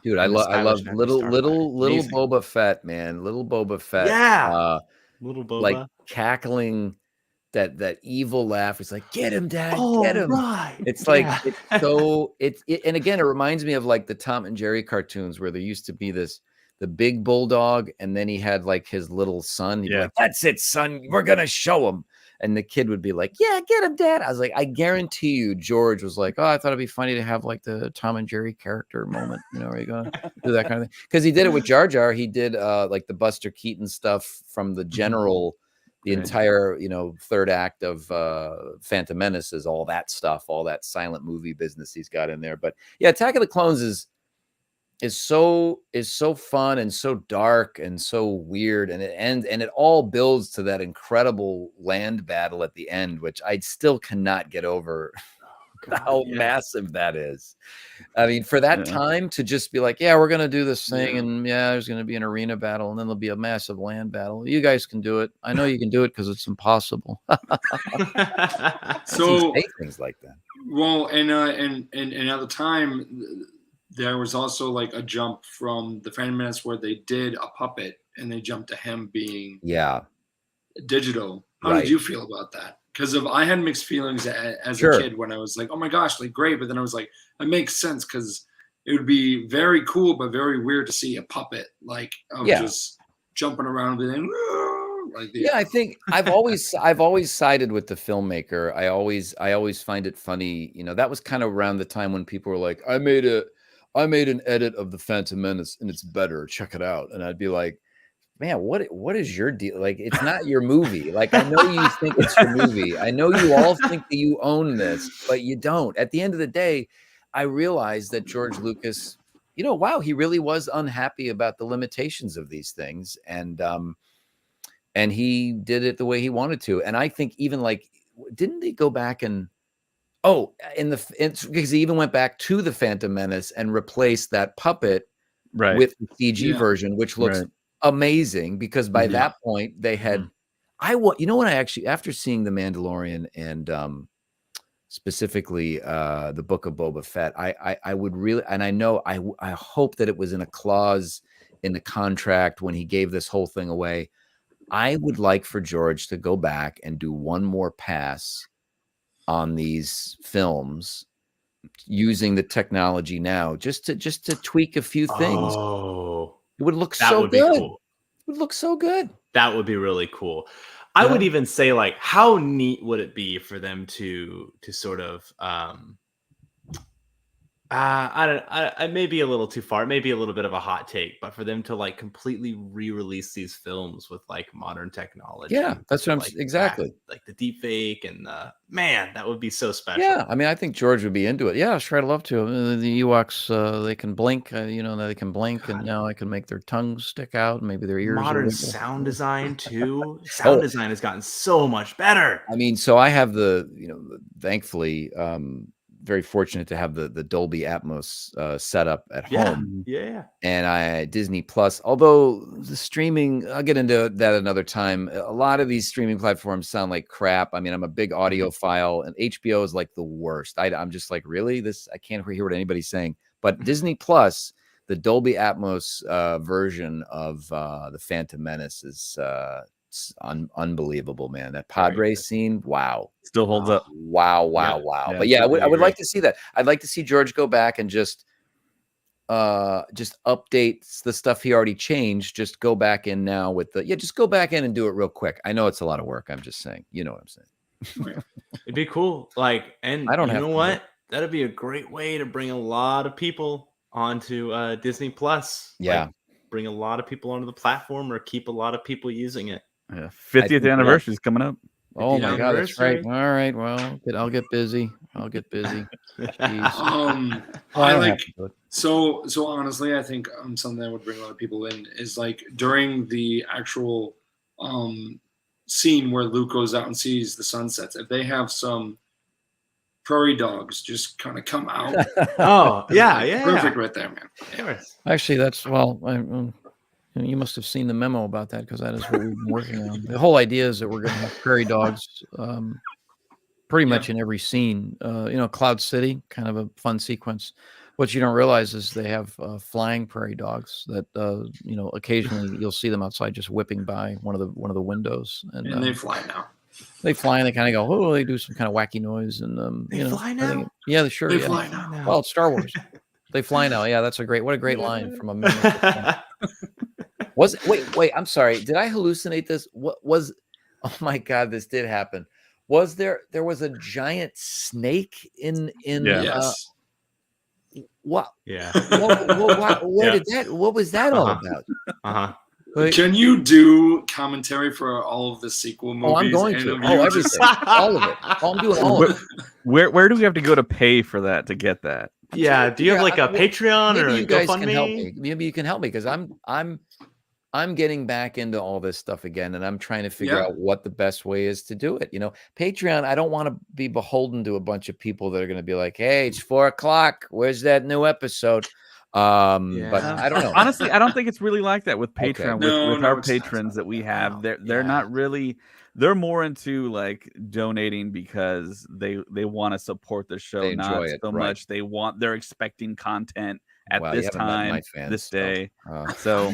[SPEAKER 5] Dude, I love little Boba Fett, man. Little Boba Fett.
[SPEAKER 4] Yeah. Little Boba.
[SPEAKER 5] Like cackling that evil laugh. It's like, get him, Dad, get him.
[SPEAKER 4] Right.
[SPEAKER 5] It's like it's so and again, it reminds me of like the Tom and Jerry cartoons where there used to be the big bulldog, and then he had like his little son. He'd be like, that's it, son. We're gonna show him. And the kid would be like, yeah, get him, Dad. I was like, I guarantee you, George was like, oh, I thought it'd be funny to have like the Tom and Jerry character moment. Are you gonna do that kind of thing? Because he did it with Jar Jar. He did like the Buster Keaton stuff from the general, the entire, third act of Phantom Menace is all that stuff, all that silent movie business he's got in there. But yeah, Attack of the Clones is so fun and so dark and so weird, and it all builds to that incredible land battle at the end, which I still cannot get over how massive that is. I mean, for that time to just be like, yeah, we're gonna do this thing, and there's gonna be an arena battle, and then there'll be a massive land battle. You guys can do it. I know you can do it because it's impossible.
[SPEAKER 3] So
[SPEAKER 5] things like that.
[SPEAKER 3] Well, and at the time, there was also like a jump from the Phantom Menace where they did a puppet and they jumped to him being digital. How did you feel about that? Because I had mixed feelings as a kid when I was like, oh my gosh, like great. But then I was like, it makes sense because it would be very cool, but very weird to see a puppet like just jumping around and then
[SPEAKER 5] I think I've always sided with the filmmaker. I always find it funny. That was kind of around the time when people were like, I made an edit of the Phantom Menace and it's better. Check it out. And I'd be like, man, what is your deal? Like, it's not your movie. Like, I know you think it's your movie. I know you all think that you own this, but you don't. At the end of the day, I realized that George Lucas, he really was unhappy about the limitations of these things. And he did it the way he wanted to. And I think even like, didn't they go back and because he even went back to the Phantom Menace and replaced that puppet with the CG version, which looks amazing. Because by that point they had, when I actually, after seeing The Mandalorian and specifically the Book of Boba Fett, I would really, and I hope that it was in a clause in the contract when he gave this whole thing away. I would like for George to go back and do one more pass on these films using the technology now, just to tweak a few things. It would look so good. Cool. It would look so good.
[SPEAKER 4] That would be really cool. I would even say, like, how neat would it be for them to sort of I may be a little too far. It may be a little bit of a hot take, but for them to like completely re-release these films with like modern technology.
[SPEAKER 5] Yeah, that's what I'm exactly.
[SPEAKER 4] Like the deep fake and that would be so special.
[SPEAKER 5] Yeah, I mean, I think George would be into it. Yeah, sure, I'd love to. The Ewoks, they can blink. They can blink, and now I can make their tongues stick out. Maybe their ears.
[SPEAKER 4] Modern sound design too. Sound design has gotten so much better.
[SPEAKER 5] I mean, so I have thankfully. Very fortunate to have the Dolby Atmos set up at home.
[SPEAKER 4] Yeah.
[SPEAKER 5] And Disney Plus, although the streaming, I'll get into that another time. A lot of these streaming platforms sound like crap. I mean, I'm a big audiophile, and HBO is like the worst. I'm just like, really? I can't hear what anybody's saying. But Disney Plus, the Dolby Atmos version of the Phantom Menace is It's unbelievable, man. That pod race scene, wow.
[SPEAKER 2] Still holds up.
[SPEAKER 5] Wow.
[SPEAKER 2] Yeah,
[SPEAKER 5] But yeah, I would like to see that. I'd like to see George go back and just update the stuff he already changed. Just go back in now with just go back in and do it real quick. I know it's a lot of work. I'm just saying, you know what I'm saying.
[SPEAKER 4] It'd be cool. Like, and
[SPEAKER 5] I don't
[SPEAKER 4] you
[SPEAKER 5] have
[SPEAKER 4] know
[SPEAKER 5] to
[SPEAKER 4] what? That'd be a great way to bring a lot of people onto Disney Plus.
[SPEAKER 5] Yeah.
[SPEAKER 4] Like, bring a lot of people onto the platform or keep a lot of people using it.
[SPEAKER 2] Yeah, 50th anniversary is coming up.
[SPEAKER 5] Oh my God, that's right. All right, well, I'll get busy.
[SPEAKER 3] So honestly, I think something that would bring a lot of people in is like during the actual scene where Luke goes out and sees the sunsets. If they have some prairie dogs just kind of come out.
[SPEAKER 4] Oh yeah,
[SPEAKER 3] perfect right there, man.
[SPEAKER 4] Yeah.
[SPEAKER 6] Actually, that's you must have seen the memo about that because that is what we've been working on. The whole idea is that we're going to have prairie dogs pretty much in every scene. Cloud City, kind of a fun sequence. What you don't realize is they have flying prairie dogs that occasionally you'll see them outside just whipping by one of the windows,
[SPEAKER 3] and they fly now.
[SPEAKER 6] They fly and they kind of go, they do some kind of wacky noise and
[SPEAKER 3] they fly now.
[SPEAKER 6] Yeah, sure.
[SPEAKER 3] They fly now.
[SPEAKER 6] Well, it's Star Wars. They fly now. Yeah, that's what a great line from a minute. Wait, I'm sorry. Did I hallucinate this? Oh my God, this did happen. There was a giant snake in
[SPEAKER 3] yes.
[SPEAKER 6] What?
[SPEAKER 4] Yeah.
[SPEAKER 6] What was that all about?
[SPEAKER 3] Can you do commentary for all of the sequel movies?
[SPEAKER 6] Oh, I'm going to. Everything. All of it. I'm doing all of it.
[SPEAKER 2] Where do we have to go to pay for that to get that?
[SPEAKER 4] Yeah. Do you have like a Patreon or
[SPEAKER 6] you guys can help
[SPEAKER 4] me?
[SPEAKER 6] me? Maybe you can help me because I'm getting back into all this stuff again, and I'm trying to figure out what the best way is to do it. Patreon, I don't want to be beholden to a bunch of people that are going to be like, hey, it's 4:00. Where's that new episode? But I don't know.
[SPEAKER 2] Honestly, I don't think it's really like that with Patreon.
[SPEAKER 3] Okay.
[SPEAKER 2] With our patrons that we have, they're not really. They're more into like donating because they want to support the show, not so much they're expecting content at this time, this day. So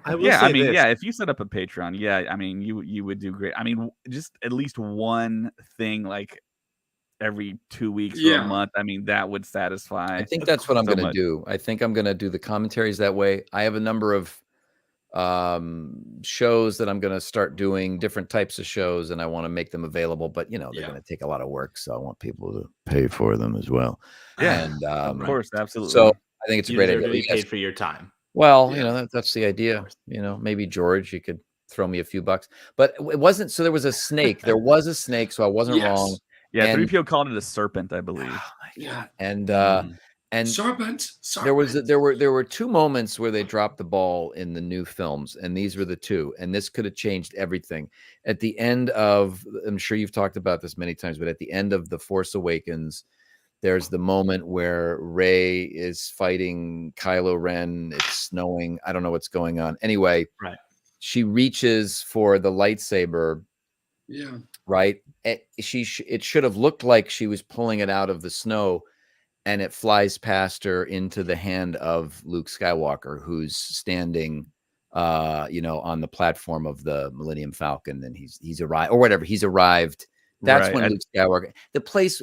[SPEAKER 2] if you set up a Patreon, you would do great. Just at least one thing like every 2 weeks or a month. That would satisfy.
[SPEAKER 6] I think that's what I'm going to do. I think I'm going to do the commentaries that way. I have a number of shows that I'm going to start doing, different types of shows, and I want to make them available, but they're going to take a lot of work, so I want people to pay for them as well. And
[SPEAKER 2] of course, absolutely.
[SPEAKER 6] So I think it's a great idea.
[SPEAKER 4] You paid for your time.
[SPEAKER 6] Well, that's the idea. Maybe George, you could throw me a few bucks, but it wasn't. So there was a snake. There was a snake, so I wasn't wrong.
[SPEAKER 2] Yeah, 3PO called it a serpent, I believe.
[SPEAKER 3] Yeah,
[SPEAKER 6] and
[SPEAKER 3] serpent.
[SPEAKER 6] There were two moments where they dropped the ball in the new films, and these were the two. And this could have changed everything. At the end of, I'm sure you've talked about this many times, but at the end of The Force Awakens, there's the moment where Rey is fighting Kylo Ren. It's snowing. I don't know what's going on. Anyway, she reaches for the lightsaber.
[SPEAKER 3] Yeah.
[SPEAKER 6] Right. It should have looked like she was pulling it out of the snow, and it flies past her into the hand of Luke Skywalker, who's standing, on the platform of the Millennium Falcon. And he's arrived, or whatever. He's arrived. That's when Luke Skywalker. The place,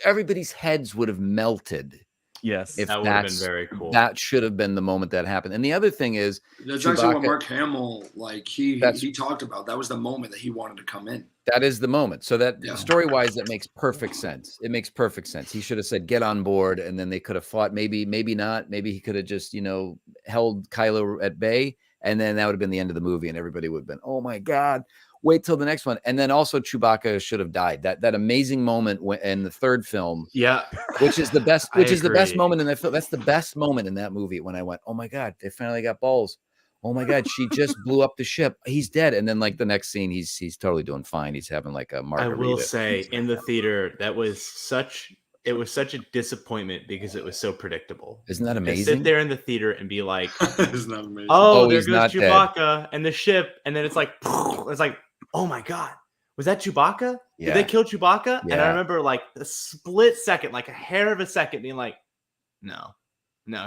[SPEAKER 6] everybody's heads would have melted.
[SPEAKER 2] Yes,
[SPEAKER 6] if
[SPEAKER 4] that would have been very cool.
[SPEAKER 6] That should have been the moment that happened. And the other thing is,
[SPEAKER 3] that's actually what Mark Hamill he talked about. That was the moment that he wanted to come in.
[SPEAKER 6] That is the moment. So that story-wise, that makes perfect sense. It makes perfect sense. He should have said, "Get on board," and then they could have fought. Maybe not. Maybe he could have just held Kylo at bay, and then that would have been the end of the movie, and everybody would have been, "Oh my God." Wait till the next one. And then also Chewbacca should have died. That amazing moment in the third film.
[SPEAKER 4] Yeah.
[SPEAKER 6] Which is the best, the best moment in that film. That's the best moment in that movie when I went, oh my God, they finally got balls. Oh my God, she just blew up the ship. He's dead. And then like the next scene, he's totally doing fine. He's having like a margarita.
[SPEAKER 4] I will say in the theater, it was such a disappointment because it was so predictable.
[SPEAKER 6] Isn't that amazing?
[SPEAKER 4] To sit there in the theater and be like,
[SPEAKER 3] isn't that amazing?
[SPEAKER 4] Oh, there goes Chewbacca and the ship. And then it's like, oh my God, was that Chewbacca?
[SPEAKER 6] Yeah.
[SPEAKER 4] Did they kill Chewbacca?
[SPEAKER 6] Yeah.
[SPEAKER 4] And I remember like a split second, like a hair of a second, being like, no,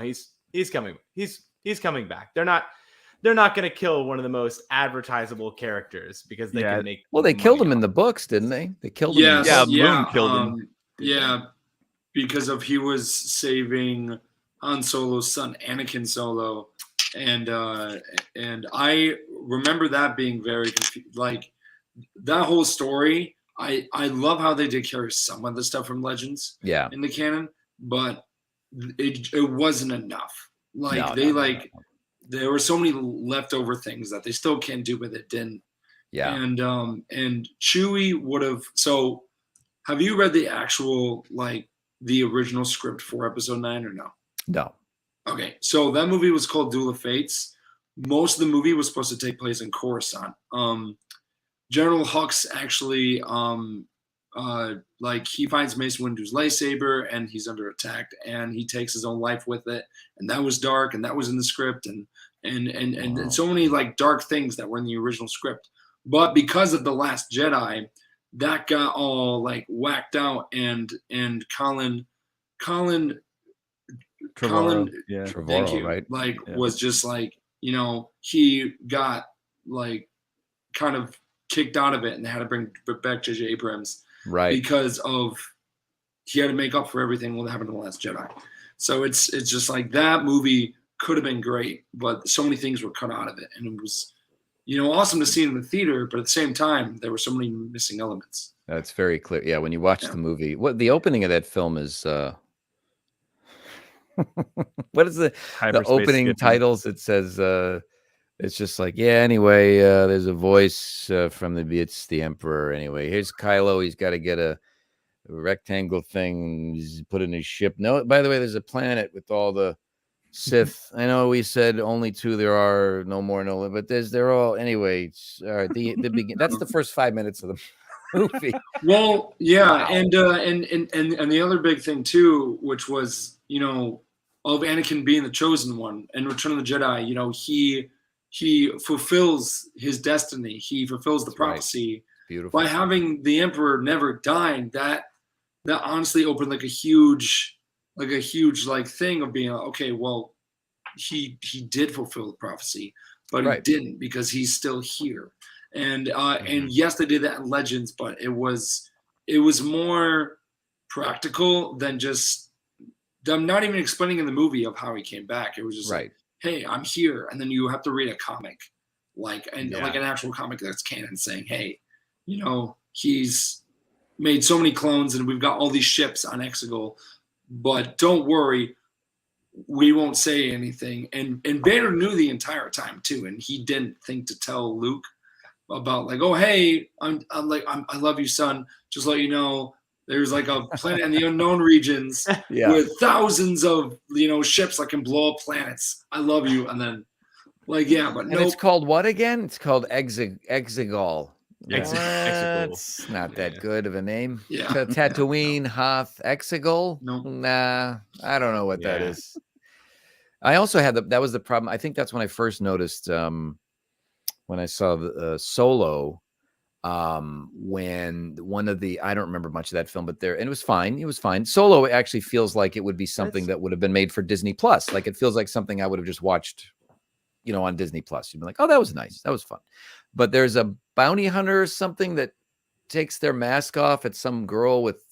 [SPEAKER 4] he's coming. He's coming back. They're they're not going to kill one of the most advertisable characters because they can make.
[SPEAKER 6] Well, they killed him in the books, didn't they? They killed him.
[SPEAKER 2] Moon killed him.
[SPEAKER 3] Yeah, because he was saving Han Solo's son, Anakin Solo, and I remember that being very like that whole story. I love how they did carry some of the stuff from Legends, in the canon, but it wasn't enough. Like there were so many leftover things that they still can do, but it didn't. Yeah. And Chewie would have. So, have you read the actual the original script for Episode 9 or no?
[SPEAKER 6] No.
[SPEAKER 3] Okay, so that movie was called Duel of Fates. Most of the movie was supposed to take place in Coruscant. General Hux actually, he finds Mace Windu's lightsaber and he's under attack, and he takes his own life with it. And that was dark, and that was in the script, and so many dark things that were in the original script. But because of The Last Jedi, that got all whacked out, and Colin
[SPEAKER 6] Trevorrow,
[SPEAKER 3] thank you,
[SPEAKER 6] right?
[SPEAKER 3] Was just he got kind of kicked out of it, and they had to bring back J.J. Abrams,
[SPEAKER 6] right?
[SPEAKER 3] Because of he had to make up for everything that happened in The Last Jedi. So it's just that movie could have been great, but so many things were cut out of it, and it was awesome to see it in the theater, but at the same time there were so many missing elements.
[SPEAKER 6] That's very clear. Yeah, when you watch the movie, what the opening of that film is. What is the opening titles? It says it's just anyway, there's a voice from it's the Emperor. Anyway, here's Kylo. He's got to get a rectangle thing. He's put in his ship. No, by the way, there's a planet with all the Sith. I know we said only 2 there are, no more, no, but they're all anyway. All right, the begin. That's the first 5 minutes of the movie.
[SPEAKER 3] Well, yeah, wow. and the other big thing too, which was of Anakin being the chosen one and Return of the Jedi, he fulfills his destiny. He fulfills the prophecy by having the Emperor never dying. That honestly opened a huge thing of being okay. Well, he did fulfill the prophecy, but he didn't because he's still here. And and yes, they did that in Legends, but it was more practical than just them not even explaining in the movie of how he came back. It was just hey, I'm here, and then you have to read a comic, an actual comic that's canon, saying, hey, he's made so many clones, and we've got all these ships on Exegol, but don't worry, we won't say anything. And Vader knew the entire time too, and he didn't think to tell Luke about oh, hey, I love you, son. Just let you know, there's a planet in the unknown regions with thousands of ships that can blow up planets. I love you, and then but
[SPEAKER 6] and it's called what again? It's called Exegol. It's not that good of a name.
[SPEAKER 3] Yeah,
[SPEAKER 6] Tatooine, Hoth, Exegol.
[SPEAKER 3] No,
[SPEAKER 6] nah, I don't know what that is. I also had that was the problem. I think that's when I first noticed when I saw the Solo. When one of the I don't remember much of that film, but and it was fine. Solo actually feels like it would be something that would have been made for Disney Plus. It feels like something I would have just watched, on Disney Plus. You'd be like, oh, that was nice, that was fun. But there's a bounty hunter or something that takes their mask off at some girl with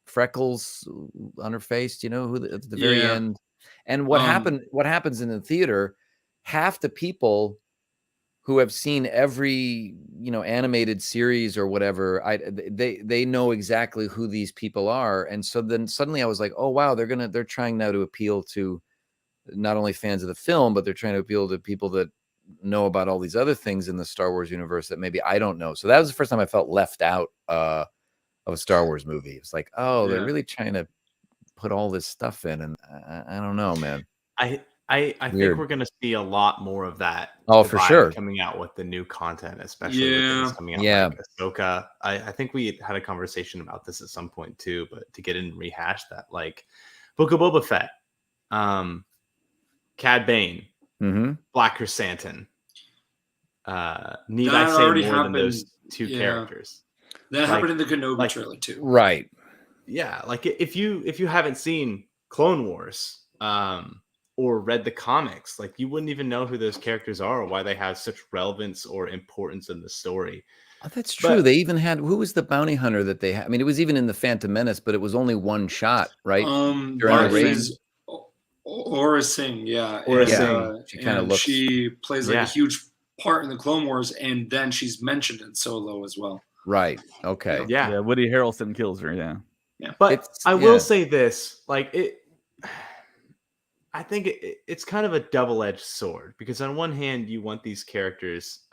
[SPEAKER 6] freckles on her face, at the very end. And what happens in the theater, half the people who have seen every animated series or whatever, they know exactly who these people are. And so then suddenly I was like, oh wow, they're trying now to appeal to not only fans of the film, but they're trying to appeal to people that know about all these other things in the Star Wars universe that maybe I don't know. So that was the first time I felt left out of a Star Wars movie. It's like, oh, they're really trying to put all this stuff in, and I don't know, man.
[SPEAKER 4] I think we're going to see a lot more of that.
[SPEAKER 6] Oh, for sure.
[SPEAKER 4] Coming out with the new content, especially with things coming out like Ahsoka. I think we had a conversation about this at some point too, but to get in and rehash that, Book of Boba Fett, Cad Bane, Black Chrysanthemum. Need I say more than those 2 characters?
[SPEAKER 3] That happened in the Kenobi trailer too.
[SPEAKER 6] Right.
[SPEAKER 4] Yeah, if you haven't seen Clone Wars, or read the comics, like you wouldn't even know who those characters are or why they have such relevance or importance in the story.
[SPEAKER 5] Oh, that's true. They even had, who was the bounty hunter that they had? I mean, it was even in the Phantom Menace, but it was only one shot, right?
[SPEAKER 3] That is Aura Singh, yeah.
[SPEAKER 4] Aura Singh.
[SPEAKER 3] She kind of looks. She plays like a huge part in the Clone Wars, and then she's mentioned in Solo as well.
[SPEAKER 5] Right. Okay.
[SPEAKER 2] Yeah. Woody Harrelson kills her. Yeah.
[SPEAKER 4] But I will say this, like I think it's kind of a double-edged sword, because on one hand, you want these characters,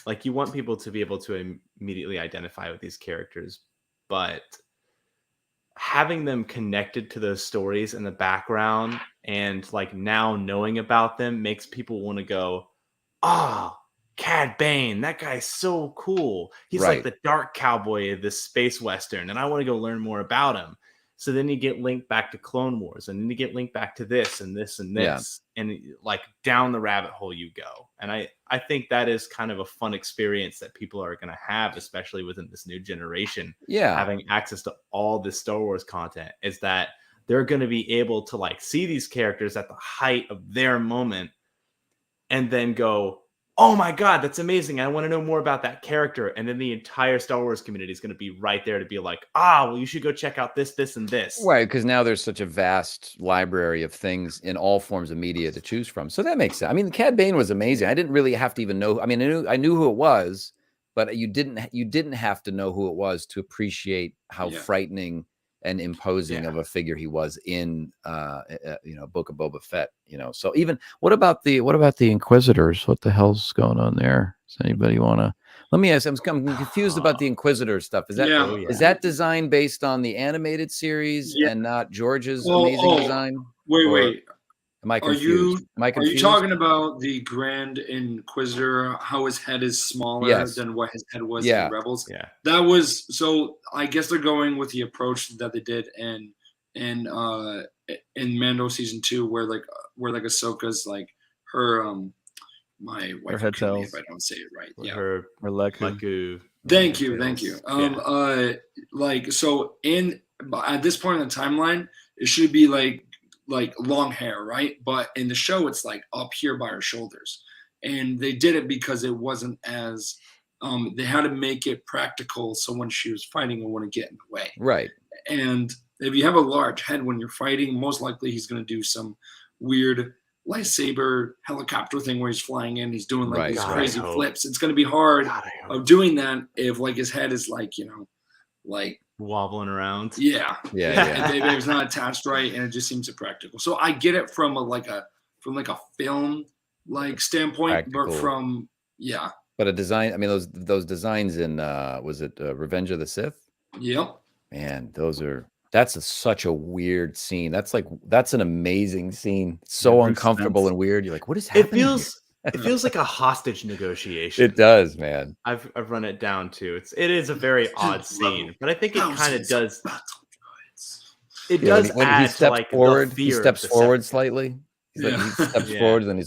[SPEAKER 4] like you want people to be able to immediately identify with these characters, but having them connected to those stories in the background and like now knowing about them makes people want to go, oh, Cad Bane, that guy's so cool. He's like the dark cowboy of this space western, and I want to go learn more about him. So then you get linked back to Clone Wars, and then you get linked back to this and this and this, and like down the rabbit hole you go. And I think that is kind of a fun experience that people are going to have, especially within this new generation.
[SPEAKER 5] Yeah,
[SPEAKER 4] having access to all this Star Wars content, is that they're going to be able to like see these characters at the height of their moment, and then go, oh my God, that's amazing. I want to know more about that character. And then the entire Star Wars community is going to be right there to be like, well, you should go check out this, this, and this.
[SPEAKER 5] Right, because now there's such a vast library of things in all forms of media to choose from. So that makes sense. I mean, Cad Bane was amazing. I didn't really have to even know. I mean, I knew who it was, but you didn't have to know who it was to appreciate how frightening and imposing of a figure he was in Book of Boba Fett. So even what about the Inquisitors? What the hell's going on there? Does anybody want to? Let me ask. I'm confused about the Inquisitor stuff. Is that is that design based on the animated series and not George's amazing design?
[SPEAKER 3] Wait.
[SPEAKER 5] Am I confused?
[SPEAKER 3] Are you talking about the Grand Inquisitor? How his head is smaller than what his head was in Rebels? Yeah, that was so. I guess they're going with the approach that they did in Mando season 2, where Ahsoka's like her my wife
[SPEAKER 2] head tells.
[SPEAKER 3] If I don't say it right,
[SPEAKER 4] her Leku.
[SPEAKER 3] Thank you. Like so at this point in the timeline, it should be like long hair, right? But in the show, it's like up here by her shoulders. And they did it because it wasn't as, they had to make it practical. So when she was fighting, it wouldn't get in the way.
[SPEAKER 5] Right.
[SPEAKER 3] And if you have a large head when you're fighting, most likely he's going to do some weird lightsaber helicopter thing where he's flying in. He's doing like these crazy flips. It's going to be hard of doing that if like his head is like, like
[SPEAKER 4] wobbling around.
[SPEAKER 3] Yeah. It's not attached right, and it just seems impractical. So I get it from a film like standpoint, but from
[SPEAKER 5] But a design. I mean, those designs in was it Revenge of the Sith?
[SPEAKER 3] Yep.
[SPEAKER 5] Man, that's such a weird scene. That's an amazing scene. So uncomfortable and weird. You're like, what is happening?
[SPEAKER 4] It feels like a hostage negotiation.
[SPEAKER 5] It does, man.
[SPEAKER 4] I've run it down too. It is a very odd scene, but I think it kind of does. It does
[SPEAKER 5] when
[SPEAKER 4] add
[SPEAKER 5] he steps
[SPEAKER 4] to, like,
[SPEAKER 5] forward.
[SPEAKER 4] the
[SPEAKER 5] He
[SPEAKER 4] fear
[SPEAKER 5] steps
[SPEAKER 4] of
[SPEAKER 5] forward slightly. He steps
[SPEAKER 4] Yeah.
[SPEAKER 5] forward, and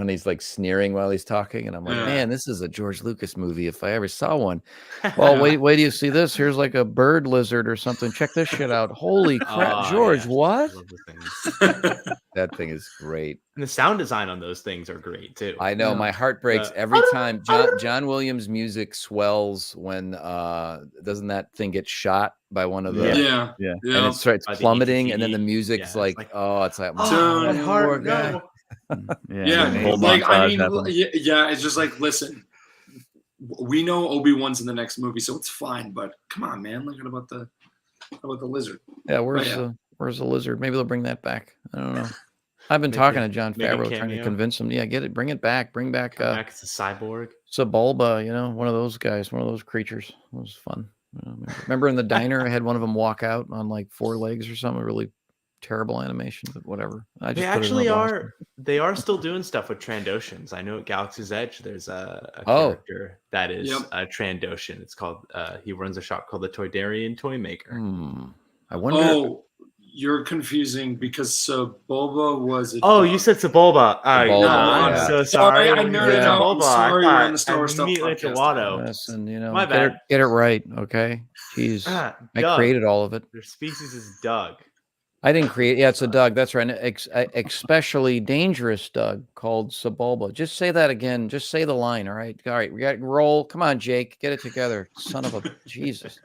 [SPEAKER 5] he's like sneering while he's talking, and I'm like, man, this is a George Lucas movie if I ever saw one. Well, wait do you see this? Here's like a bird lizard or something. Check this shit out. Holy crap, George! What? That thing is great.
[SPEAKER 4] And the sound design on those things are great too.
[SPEAKER 5] I know my heart breaks every time John Williams' music swells when doesn't that thing get shot by one of the and it starts plummeting, and then the music's it's like that
[SPEAKER 4] heart,
[SPEAKER 5] guy.
[SPEAKER 3] It's just like, listen, we know Obi-Wan's in the next movie, so it's fine, but come on, man, look about the lizard.
[SPEAKER 5] Where's the lizard? Maybe they'll bring that back. I don't know. I've been talking to Jon Favreau trying to convince him. Yeah, get it, bring it back. Bring back
[SPEAKER 4] it's a cyborg.
[SPEAKER 5] Sebulba, one of those guys, one of those creatures. It was fun. Remember in the diner, I had one of them walk out on like 4 legs or something. Really terrible animation, but whatever.
[SPEAKER 4] They actually are. They are still doing stuff with Trandoshans. I know at Galaxy's Edge, there's a character that is a Trandoshan. It's called. He runs a shop called the Toydarian Toy Maker.
[SPEAKER 5] I wonder.
[SPEAKER 3] You're confusing because Sebulba was.
[SPEAKER 4] You said Sebulba. I'm so sorry.
[SPEAKER 3] I nerded out. I'm sorry, we're on the Star Wars stuff podcast.
[SPEAKER 5] Listen,
[SPEAKER 4] my bad.
[SPEAKER 5] Get it right, okay? Jeez, I created all of it.
[SPEAKER 4] Their species is Doug.
[SPEAKER 6] I didn't create. Yeah, it's a Doug. That's right. Especially dangerous Doug called Sebulba. Just say that again. Just say the line. All right. All right. We got to roll. Come on, Jake. Get it together. Son of a Jesus.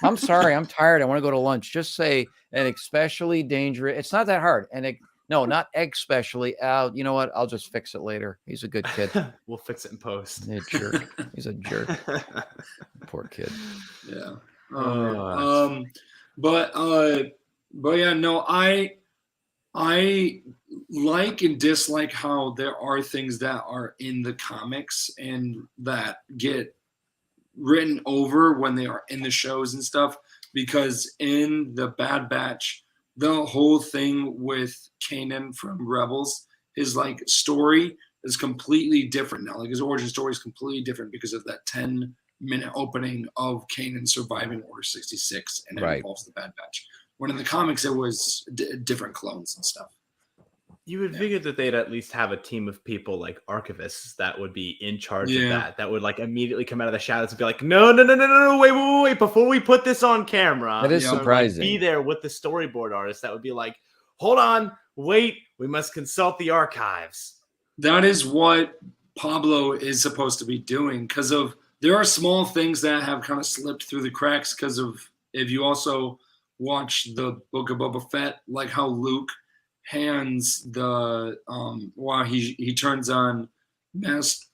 [SPEAKER 6] I'm sorry. I'm tired. I want to go to lunch. Just say an especially dangerous. It's not that hard. No, not especially. You know what? I'll just fix it later. He's a good kid.
[SPEAKER 4] We'll fix it in post.
[SPEAKER 6] He's a jerk. He's a jerk. Poor kid.
[SPEAKER 3] Yeah.
[SPEAKER 4] Oh,
[SPEAKER 3] But yeah, no, I like and dislike how there are things that are in the comics and that get written over when they are in the shows and stuff, because in the Bad Batch, the whole thing with Kanan from Rebels, his like story is completely different now. Like his origin story is completely different because of that 10-minute opening of Kanan surviving Order 66, and it involves the Bad Batch. When in the comics, it was different clones and stuff.
[SPEAKER 4] You would figure that they'd at least have a team of people like archivists that would be in charge of that. That would like immediately come out of the shadows and be like, no, wait. Before we put this on camera,
[SPEAKER 6] that is surprising.
[SPEAKER 4] Like, be there with the storyboard artist. That would be like, hold on, wait, we must consult the archives.
[SPEAKER 3] That is what Pablo is supposed to be doing, because there are small things that have kind of slipped through the cracks because of, if you also watch the Book of Boba Fett, like how Luke hands the he turns on Master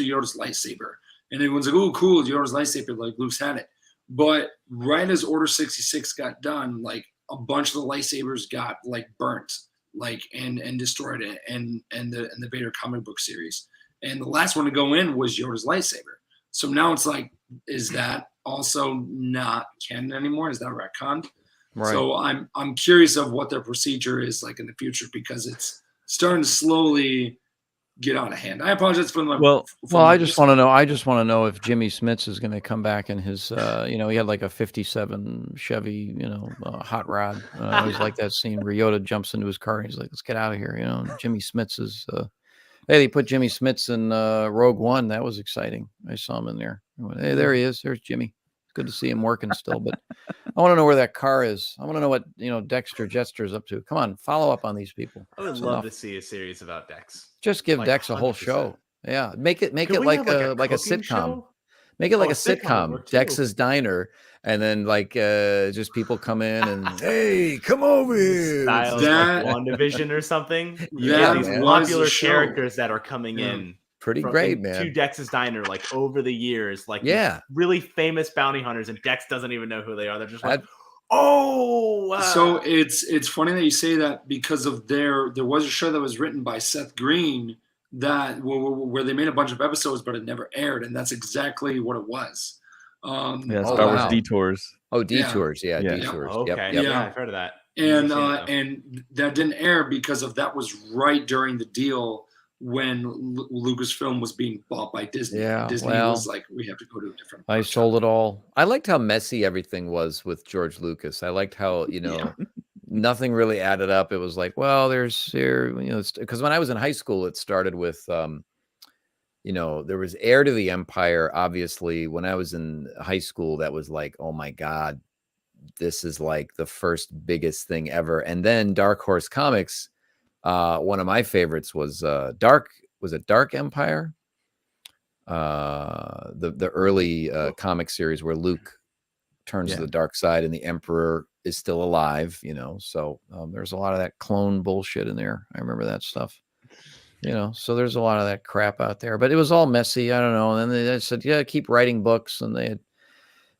[SPEAKER 3] Yoda's lightsaber, and everyone's like, oh cool, Yoda's lightsaber, like Luke's had it. But right as Order 66 got done, like a bunch of the lightsabers got like burnt, like and destroyed it, and the Vader comic book series. And the last one to go in was Yoda's lightsaber. So now it's like, is that also not canon anymore? Is that retconned? Right. So I'm curious of what their procedure is like in the future, because it's starting to slowly get out of hand. I apologize for my
[SPEAKER 6] I just want to know if Jimmy Smits is going to come back in his he had like a 57 Chevy, hot rod. I always like that scene where Yoda jumps into his car and he's like, let's get out of here. Jimmy Smits is hey, they put Jimmy Smits in Rogue One. That was exciting. I saw him in there. I went, hey, there he is. There's Jimmy. It's good to see him working still. But I want to know where that car is. I want to know what Dexter Jester's up to. Come on, follow up on these people.
[SPEAKER 4] I would love to see a series about Dex.
[SPEAKER 6] Just give Dex a whole show. Yeah, make it like a sitcom.
[SPEAKER 4] Show?
[SPEAKER 6] Make it like a sitcom. Dex's Diner, and then like just people come in and hey, come over here.
[SPEAKER 4] Style like WandaVision or something. You get these popular characters that are coming in.
[SPEAKER 6] Pretty great, man.
[SPEAKER 4] To Dex's Diner, like over the years, like really famous bounty hunters, and Dex doesn't even know who they are. They're just like,
[SPEAKER 3] So it's funny that you say that, because of there was a show that was written by Seth Green that where they made a bunch of episodes, but it never aired, and that's exactly what it was.
[SPEAKER 2] Star Wars Detours.
[SPEAKER 6] Oh, Detours, yeah.
[SPEAKER 4] Detours. Okay,
[SPEAKER 3] yeah,
[SPEAKER 4] I've heard of that.
[SPEAKER 3] And that didn't air because of that was right during the deal when Lucasfilm was being bought by Disney.
[SPEAKER 6] Yeah,
[SPEAKER 3] Disney was like, we have to go to a different.
[SPEAKER 6] I sold it all. I liked how messy everything was with George Lucas. I liked how nothing really added up. It was like, well, because when I was in high school, it started with there was Heir to the Empire. Obviously, when I was in high school, that was like, oh my God, this is like the first biggest thing ever. And then Dark Horse Comics. One of my favorites was Dark Empire? The early comic series where Luke turns to the dark side and the Emperor is still alive, so there's a lot of that clone bullshit in there. I remember that stuff, so there's a lot of that crap out there, but it was all messy. I don't know. And then they said, keep writing books, and they had,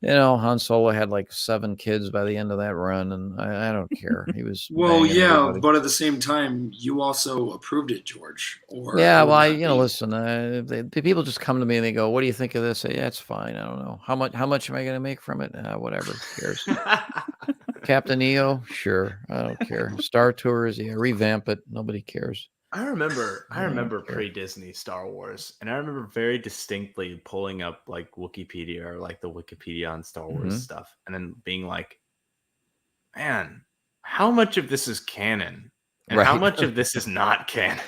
[SPEAKER 6] Han Solo had like 7 kids by the end of that run, and I don't care. He was
[SPEAKER 3] but at the same time, you also approved it, George.
[SPEAKER 6] Listen, people just come to me and they go, "What do you think of this?" I say, yeah, it's fine. I don't know how much am I going to make from it? Whatever, who cares? Captain EO, sure, I don't care. Star Tours, revamp it. Nobody cares.
[SPEAKER 4] I remember pre-Disney Star Wars, and I remember very distinctly pulling up like Wikipedia or like the Wikipedia on Star Wars stuff, and then being like, man, how much of this is canon? And how much of this is not canon?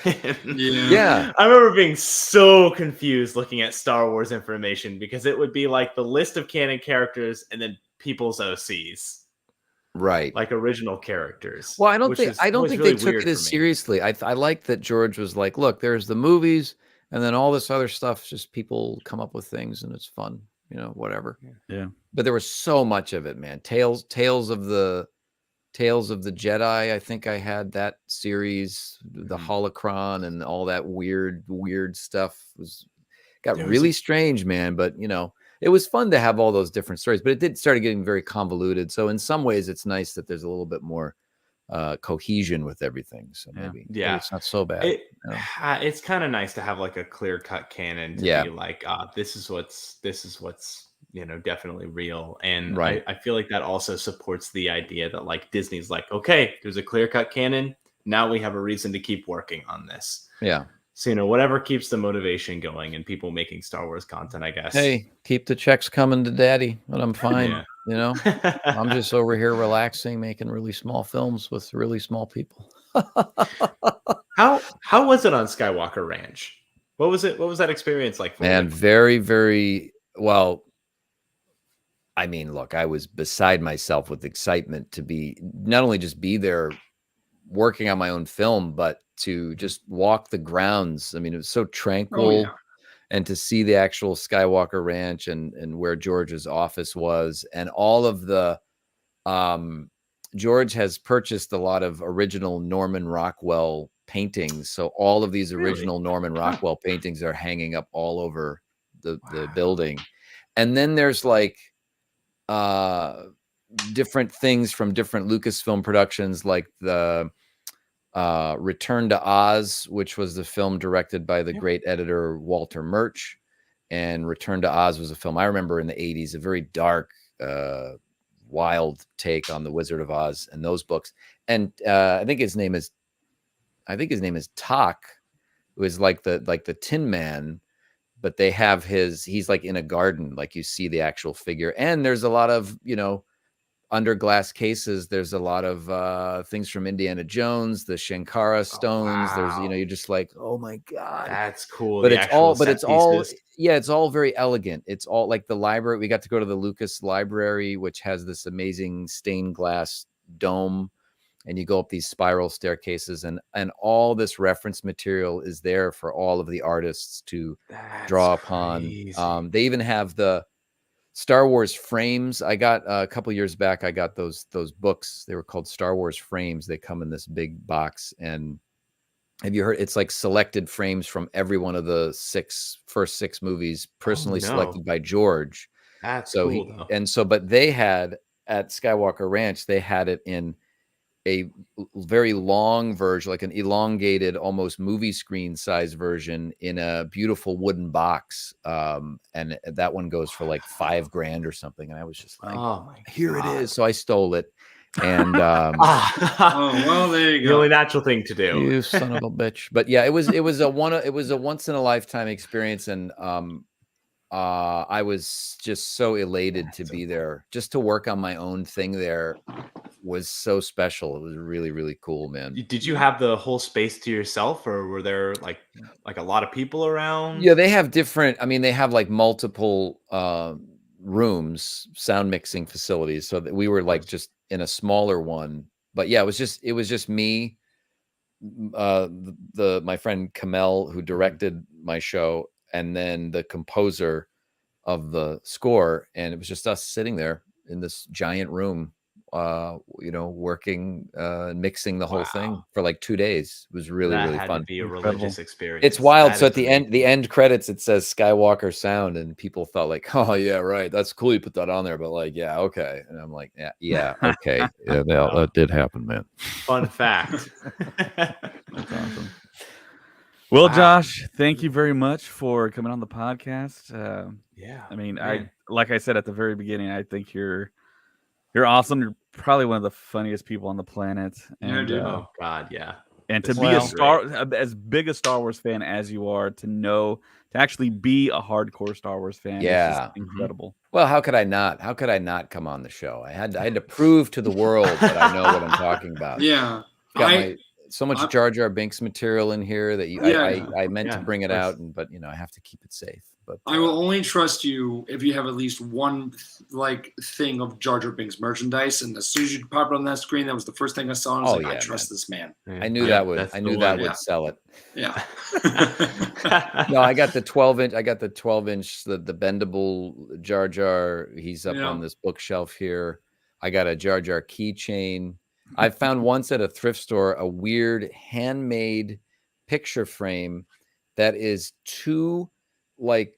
[SPEAKER 6] Yeah.
[SPEAKER 4] I remember being so confused looking at Star Wars information, because it would be like the list of canon characters and then people's OCs.
[SPEAKER 5] right?
[SPEAKER 4] Like original characters.
[SPEAKER 6] Well, I don't think
[SPEAKER 4] really
[SPEAKER 6] they took
[SPEAKER 4] weird
[SPEAKER 6] it as
[SPEAKER 4] for me.
[SPEAKER 6] seriously. I like that George was like, look, there's the movies, and then all this other stuff. Just people come up with things, and it's fun, whatever.
[SPEAKER 2] Yeah.
[SPEAKER 6] But there was so much of it, man. Tales of the Jedi. I think I had that series, the Holocron, and all that weird stuff got really strange, man. But it was fun to have all those different stories, but it did start getting very convoluted. So in some ways, it's nice that there's a little bit more cohesion with everything. So maybe it's not so bad.
[SPEAKER 4] It's kind of nice to have like a clear cut canon to be like, this is what's definitely real. And I feel like that also supports the idea that like Disney's like, okay, there's a clear cut canon. Now we have a reason to keep working on this.
[SPEAKER 6] Yeah.
[SPEAKER 4] So, whatever keeps the motivation going and people making Star Wars content, I guess.
[SPEAKER 6] Hey, keep the checks coming to daddy, and I'm fine. I'm just over here relaxing, making really small films with really small people.
[SPEAKER 4] How was it on Skywalker Ranch? What was that experience like for you?
[SPEAKER 6] Man, very, very well. I mean, look, I was beside myself with excitement to be not only just be there working on my own film, but to just walk the grounds. I mean, it was so tranquil, and to see the actual Skywalker Ranch and where George's office was, and all of the George has purchased a lot of original Norman Rockwell paintings. So all of these original Norman Rockwell paintings are hanging up all over the building. And then there's like different things from different Lucasfilm productions, like the Return to Oz, which was the film directed by the great editor Walter Murch. And Return to Oz was a film I remember in the 80s, a very dark, wild take on the Wizard of Oz and those books. And I think his name is Tok, who is like the Tin Man, but they have he's like in a garden, like you see the actual figure. And there's a lot of, under glass cases, there's a lot of things from Indiana Jones, the Shankara stones. There's, you're just like, oh my God,
[SPEAKER 4] that's cool.
[SPEAKER 6] But it's all very elegant. It's all like the library. We got to go to the Lucas Library, which has this amazing stained glass dome, and you go up these spiral staircases, and all this reference material is there for all of the artists to draw upon. They even have the Star Wars frames. I got a couple years back. I got those books. They were called Star Wars frames. They come in this big box. And have you heard? It's like selected frames from every one of the first six movies, personally selected by George.
[SPEAKER 4] That's cool.
[SPEAKER 6] But they had at Skywalker Ranch, they had it in a very long version, like an elongated, almost movie screen size version in a beautiful wooden box. And that one goes for like $5,000 or something. And I was just like, here it is. So I stole it. And
[SPEAKER 3] well, there you go.
[SPEAKER 4] The only natural thing to do.
[SPEAKER 6] You son of a bitch. But yeah, it was a once in a lifetime experience. And I was just so elated to be there. Just to work on my own thing there was so special. It was really, really cool, man.
[SPEAKER 4] Did you have the whole space to yourself, or were there like a lot of people around?
[SPEAKER 6] Yeah, they have different. I mean, they have like multiple rooms, sound mixing facilities. So that we were like just in a smaller one. But yeah, it was just me, my friend Kamel, who directed my show, and then the composer of the score, and it was just us sitting there in this giant room, working and mixing the whole thing for like 2 days. It was really, really fun.
[SPEAKER 4] To be a religious experience.
[SPEAKER 6] It's wild. So at the end credits, it says Skywalker Sound, and people thought like, oh yeah, right, that's cool, you put that on there, but like, yeah, okay. And I'm like, yeah, okay, yeah, that did happen, man.
[SPEAKER 4] Fun fact.
[SPEAKER 2] That's awesome. Well, Josh, thank you very much for coming on the podcast. I mean, like I said at the very beginning, I think you're awesome. You're probably one of the funniest people on the planet. And,
[SPEAKER 4] oh God, yeah.
[SPEAKER 2] And to be as big a Star Wars fan as you are, to actually be a hardcore Star Wars fan, is just incredible.
[SPEAKER 6] Well, how could I not? How could I not come on the show? I had to prove to the world that I know what I'm talking about.
[SPEAKER 3] Yeah.
[SPEAKER 6] so much Jar Jar Binks material in here that I meant to bring it out, but I have to keep it safe. But
[SPEAKER 3] I will only trust you if you have at least one thing of Jar Jar Binks merchandise, and as soon as you pop it on that screen, that was the first thing I saw. And I was I trust this man.
[SPEAKER 6] I knew that would sell it.
[SPEAKER 3] Yeah.
[SPEAKER 6] No, I got the 12-inch. I got the 12-inch, the bendable Jar Jar. He's up on this bookshelf here. I got a Jar Jar keychain. I found once at a thrift store a weird handmade picture frame that is 2 like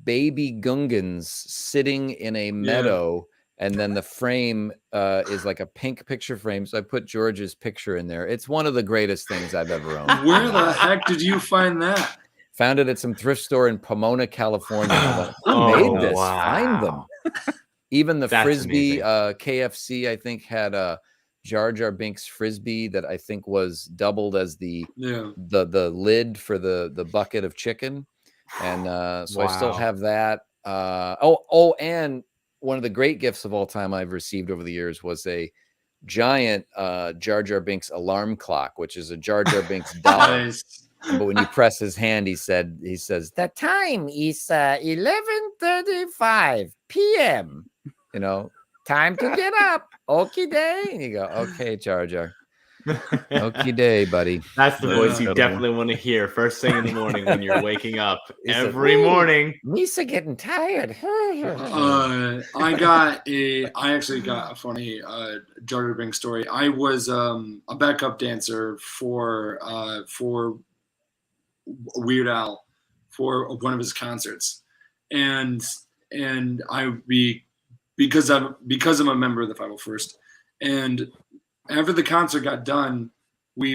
[SPEAKER 6] baby Gungans sitting in a meadow, and then the frame is like a pink picture frame. So I put George's picture in there. It's one of the greatest things I've ever owned.
[SPEAKER 3] Where the heck did you find that?
[SPEAKER 6] Found it at some thrift store in Pomona, California. Who made this? Wow. Find them. Even the Frisbee KFC, I think, had a Jar Jar Binks Frisbee that I think was doubled as the lid for the bucket of chicken. And so I still have that. And one of the great gifts of all time I've received over the years was a giant Jar Jar Binks alarm clock, which is a Jar Jar Binks doll. But when you press his hand, he says, the time is 11:35 p.m. Time to get up. Okie day. And you go, okay, Jar Jar. Okie day, buddy.
[SPEAKER 4] That's the voice you definitely want to hear first thing in the morning when you're waking up every morning.
[SPEAKER 6] Misa getting tired.
[SPEAKER 3] I actually got a funny Jar Jar Binks story. I was a backup dancer for Weird Al for one of his concerts, and because I'm a member of the 501st, and after the concert got done, we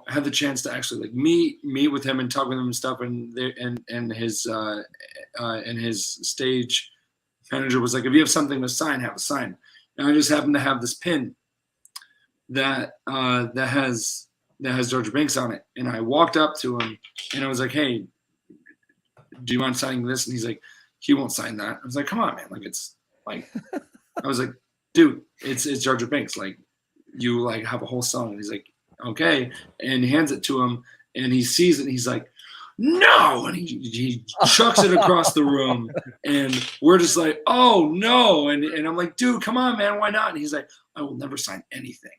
[SPEAKER 3] had the chance to actually meet with him and talk with him and stuff, and his stage manager was like, if you have something to sign, have a sign. And I just happened to have this pin that has Jar Jar Binks on it, and I walked up to him and I was like, hey, do you mind signing this? And he's like, he won't sign that. I was like, come on, man, it's like I was like, dude, it's Jar Jar Binks, you have a whole song. And he's like, okay. And he hands it to him and he sees it and he's like, no. And he chucks it across the room. And we're just like, oh no. And I'm like, dude, come on, man. Why not? And he's like, I will never sign anything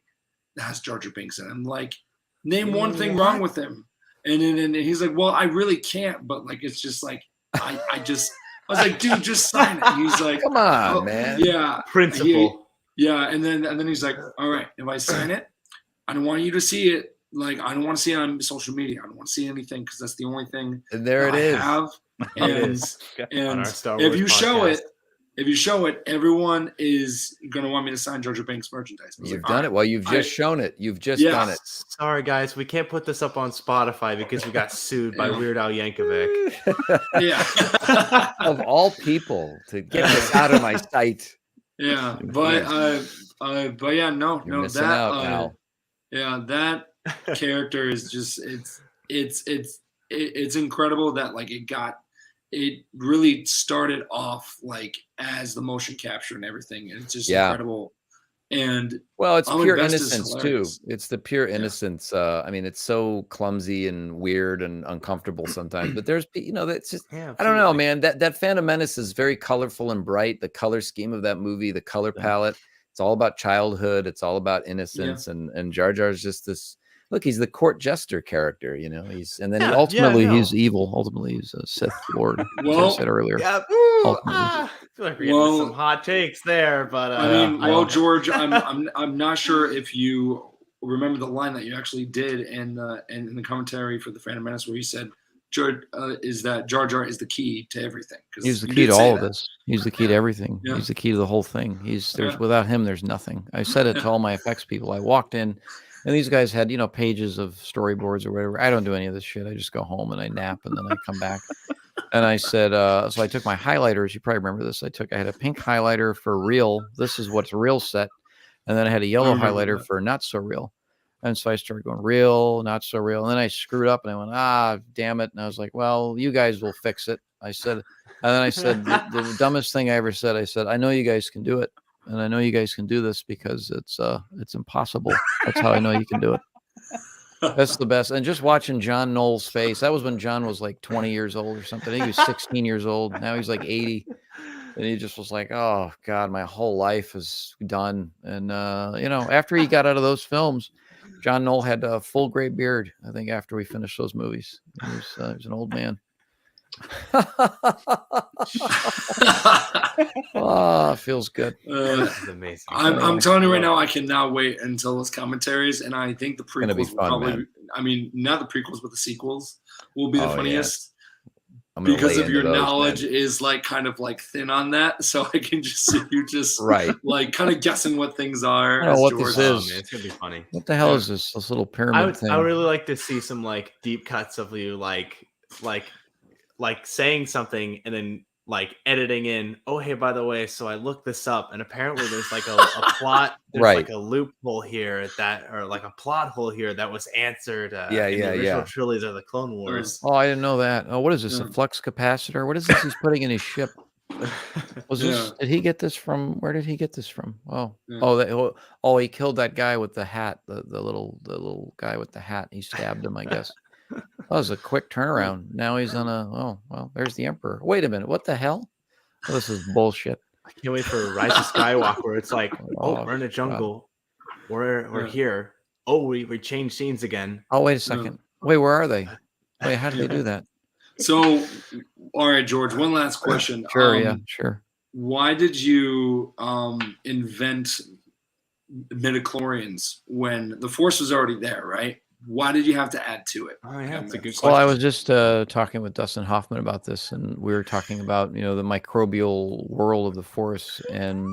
[SPEAKER 3] that has Jar Jar Binks in it. I'm like, name one thing wrong with him. And then he's like, well, I really can't. But it's just I was like, dude, just sign it. And he's like,
[SPEAKER 6] come on, man.
[SPEAKER 3] Yeah.
[SPEAKER 4] Principle.
[SPEAKER 3] And then he's like, all right, if I sign it, I don't want you to see it. I don't want to see it on social media. I don't want to see anything because that's the only thing
[SPEAKER 6] there it is.
[SPEAKER 3] I have. And
[SPEAKER 4] on our Star Wars
[SPEAKER 3] if you show it, everyone is gonna want me to sign Jar Jar Binks merchandise.
[SPEAKER 6] You've done it. Well, you've just shown it. You've just done it.
[SPEAKER 4] Sorry, guys, we can't put this up on Spotify because we got sued by Weird Al Yankovic.
[SPEAKER 3] Yeah,
[SPEAKER 6] of all people to get this out of my sight.
[SPEAKER 3] Yeah, but yeah, no,
[SPEAKER 6] that
[SPEAKER 3] that character is just it's incredible that it really started off as the motion capture and everything. It's just incredible. And
[SPEAKER 6] it's pure innocence too. It's the pure innocence. I mean, it's so clumsy and weird and uncomfortable sometimes, but there's, that's just, I don't know, man, that Phantom Menace is very colorful and bright. The color scheme of that movie, the color palette, it's all about childhood. It's all about innocence. And Jar Jar is just this, look, he's the court jester character, he's evil. Ultimately, he's a Sith Lord, as I said earlier.
[SPEAKER 4] Yeah. I feel like we're getting some hot takes there, but
[SPEAKER 3] George, I'm not sure if you remember the line that you actually did in the commentary for the Phantom Menace, where you said, Jar Jar is the key to everything.
[SPEAKER 6] He's the key to all of this. He's the key to everything. Yeah. He's the key to the whole thing. Without him, there's nothing. I said it to all my effects people. I walked in. And these guys had, pages of storyboards or whatever. I don't do any of this shit. I just go home and I nap and then I come back. And I said, so I took my highlighters. You probably remember this. I had a pink highlighter for real. This is what's real set. And then I had a yellow highlighter for not so real. And so I started going real, not so real. And then I screwed up and I went, damn it. And I was like, well, you guys will fix it. I said, and then I said, the dumbest thing I ever said, I said, I know you guys can do it. And I know you guys can do this because it's impossible. That's how I know you can do it. That's the best. And just watching John Knoll's face. That was when John was like 20 years old or something. I think he was 16 years old. Now he's like 80. And he just was like, oh God, my whole life is done. And after he got out of those films, John Knoll had a full gray beard, I think, after we finished those movies. He was an old man. Feels good.
[SPEAKER 4] This is amazing.
[SPEAKER 3] I'm telling you right now, I cannot wait until those commentaries, and I think the prequels will probably. I mean, not the prequels, but the sequels will be the funniest. Because of your knowledge is like kind of like thin on that, so I can just see you just like kind of guessing what things are.
[SPEAKER 6] I don't know what this is.
[SPEAKER 4] Man, it's gonna be funny.
[SPEAKER 6] What the hell is this? This little pyramid thing.
[SPEAKER 4] I would really like to see some like deep cuts of you like saying something and then like editing in. Oh, hey, by the way, so I looked this up, and apparently there's like a plot. There's like a loophole here or like a plot hole here that was answered. In the original trilogy of the Clone Wars.
[SPEAKER 6] Oh, I didn't know that. Oh, what is this? A flux capacitor? What is this he's putting in his ship? Was this? Did he get this from? Where did he get this from? He killed that guy with the hat. The little guy with the hat. He stabbed him, I guess. That was a quick turnaround. Now he's on there's the Emperor. Wait a minute. What the hell? This is bullshit.
[SPEAKER 4] I can't wait for Rise of Skywalker. It's like, we're in the jungle. God. We're here. Oh, we changed scenes again.
[SPEAKER 6] Oh, wait a second. Wait, where are they? Wait, how did they do that?
[SPEAKER 3] So, all right, George, one last question.
[SPEAKER 6] Sure, sure.
[SPEAKER 3] Why did you invent midichlorians when the Force was already there, right? Why did you have to add to it?
[SPEAKER 4] Oh, yeah, that's a good question.
[SPEAKER 6] Well, I was just talking with Dustin Hoffman about this, and we were talking about, the microbial world of the Force. And,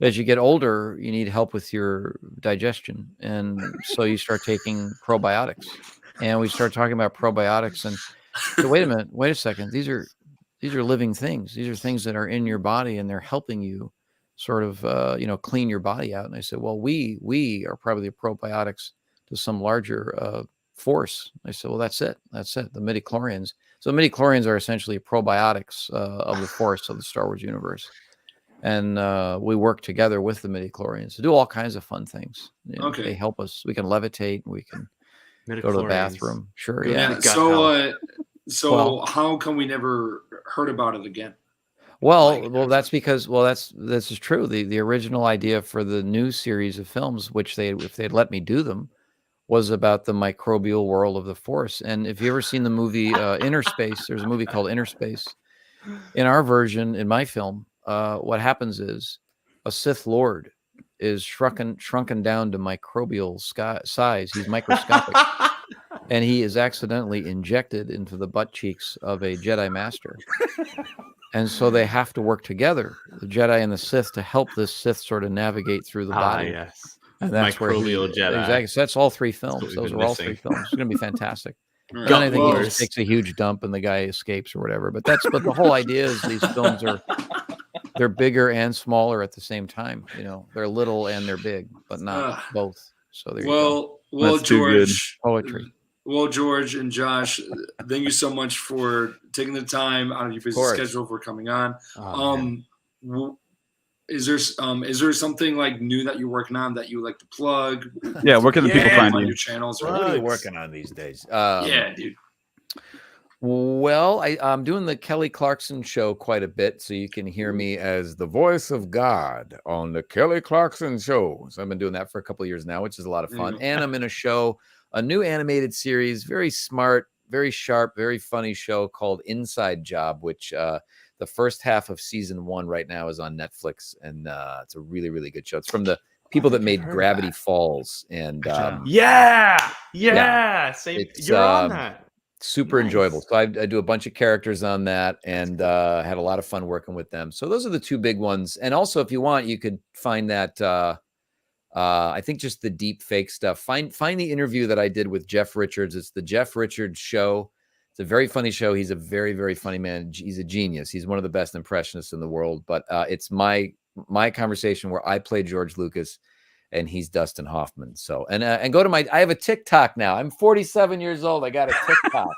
[SPEAKER 6] as you get older, you need help with your digestion. And so you start taking probiotics. And we started talking about probiotics. And so, wait a second. These are living things. These are things that are in your body, and they're helping you sort of, clean your body out. And I said, well, we are probably the probiotics to some larger force. I said, well, that's it. The midichlorians. So the midichlorians are essentially probiotics of the Force of the Star Wars universe. And we work together with the midichlorians to do all kinds of fun things. They help us. We can levitate. We can go to the bathroom. Sure. Yeah.
[SPEAKER 3] So how come we never heard about it again?
[SPEAKER 6] Well, that's because this is true. The original idea for the new series of films, which if they'd let me do them, was about the microbial world of the Force. And if you ever seen the movie Inner Space, there's a movie called Inner Space. In our version, in my film, what happens is a Sith Lord is shrunken down to microbial size. He's microscopic. And he is accidentally injected into the butt cheeks of a Jedi Master. And so they have to work together, the Jedi and the Sith, to help this Sith sort of navigate through the body.
[SPEAKER 4] Yes.
[SPEAKER 6] And that's
[SPEAKER 4] Microbial Jedi.
[SPEAKER 6] Exactly. So that's all three films. Those are all three films. It's going to be fantastic. Then I think he just takes a huge dump and the guy escapes or whatever. But the whole idea is these films they're bigger and smaller at the same time. They're little and they're big, but not both. So there you go.
[SPEAKER 3] Well, George,
[SPEAKER 6] poetry.
[SPEAKER 3] Well, George and Josh, thank you so much for taking the time out of your busy schedule for coming on. Is there something like new that you're working on that you would like to plug?
[SPEAKER 2] Yeah, where can the people find you?
[SPEAKER 3] Your channels.
[SPEAKER 5] What are you working on these days?
[SPEAKER 3] Dude.
[SPEAKER 6] Well, I'm doing the Kelly Clarkson show quite a bit, so you can hear me as the voice of God on the Kelly Clarkson show. So I've been doing that for a couple of years now, which is a lot of fun. And I'm in a new animated series, very smart, very sharp, very funny show called Inside Job, which the first half of season 1 right now is on Netflix, and it's a really, really good show. It's from the people that made Gravity Falls, and
[SPEAKER 4] Same. You're on that.
[SPEAKER 6] Super enjoyable. So I do a bunch of characters on that, and had a lot of fun working with them. So those are the two big ones. And also, if you want, you could find that. I think just the deep fake stuff. Find the interview that I did with Jeff Richards. It's the Jeff Richards Show. It's a very funny show. He's a very, very funny man. He's a genius. He's one of the best impressionists in the world. But it's my conversation where I play George Lucas, and he's Dustin Hoffman. So and go to I have a TikTok now. I'm 47 years old. I got a TikTok.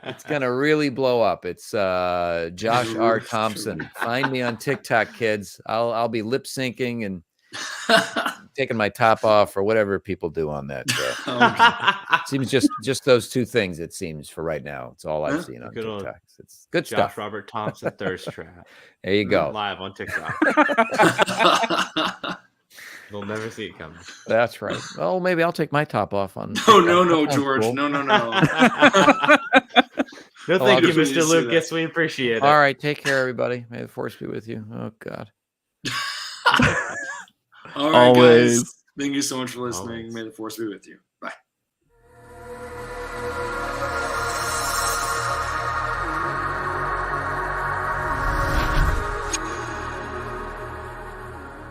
[SPEAKER 6] It's gonna really blow up. It's Josh R. Thompson. Find me on TikTok, kids. I'll be lip syncing and
[SPEAKER 5] taking my top off or whatever people do on that. Seems just those two things. It seems for right now. It's all I've seen on TikTok. It's good stuff.
[SPEAKER 4] Robert Thompson thirst trap.
[SPEAKER 5] There you go.
[SPEAKER 4] Live on TikTok. You'll never see it coming.
[SPEAKER 6] That's right. Oh, maybe I'll take my top off on.
[SPEAKER 3] No, George. Cool. No.
[SPEAKER 4] No, thank you, Mr. Lucas. We appreciate it.
[SPEAKER 6] All right, take care, everybody. May the force be with you. Oh God.
[SPEAKER 3] All right, guys. Thank you so much for listening. Always. May the force be with you. Bye.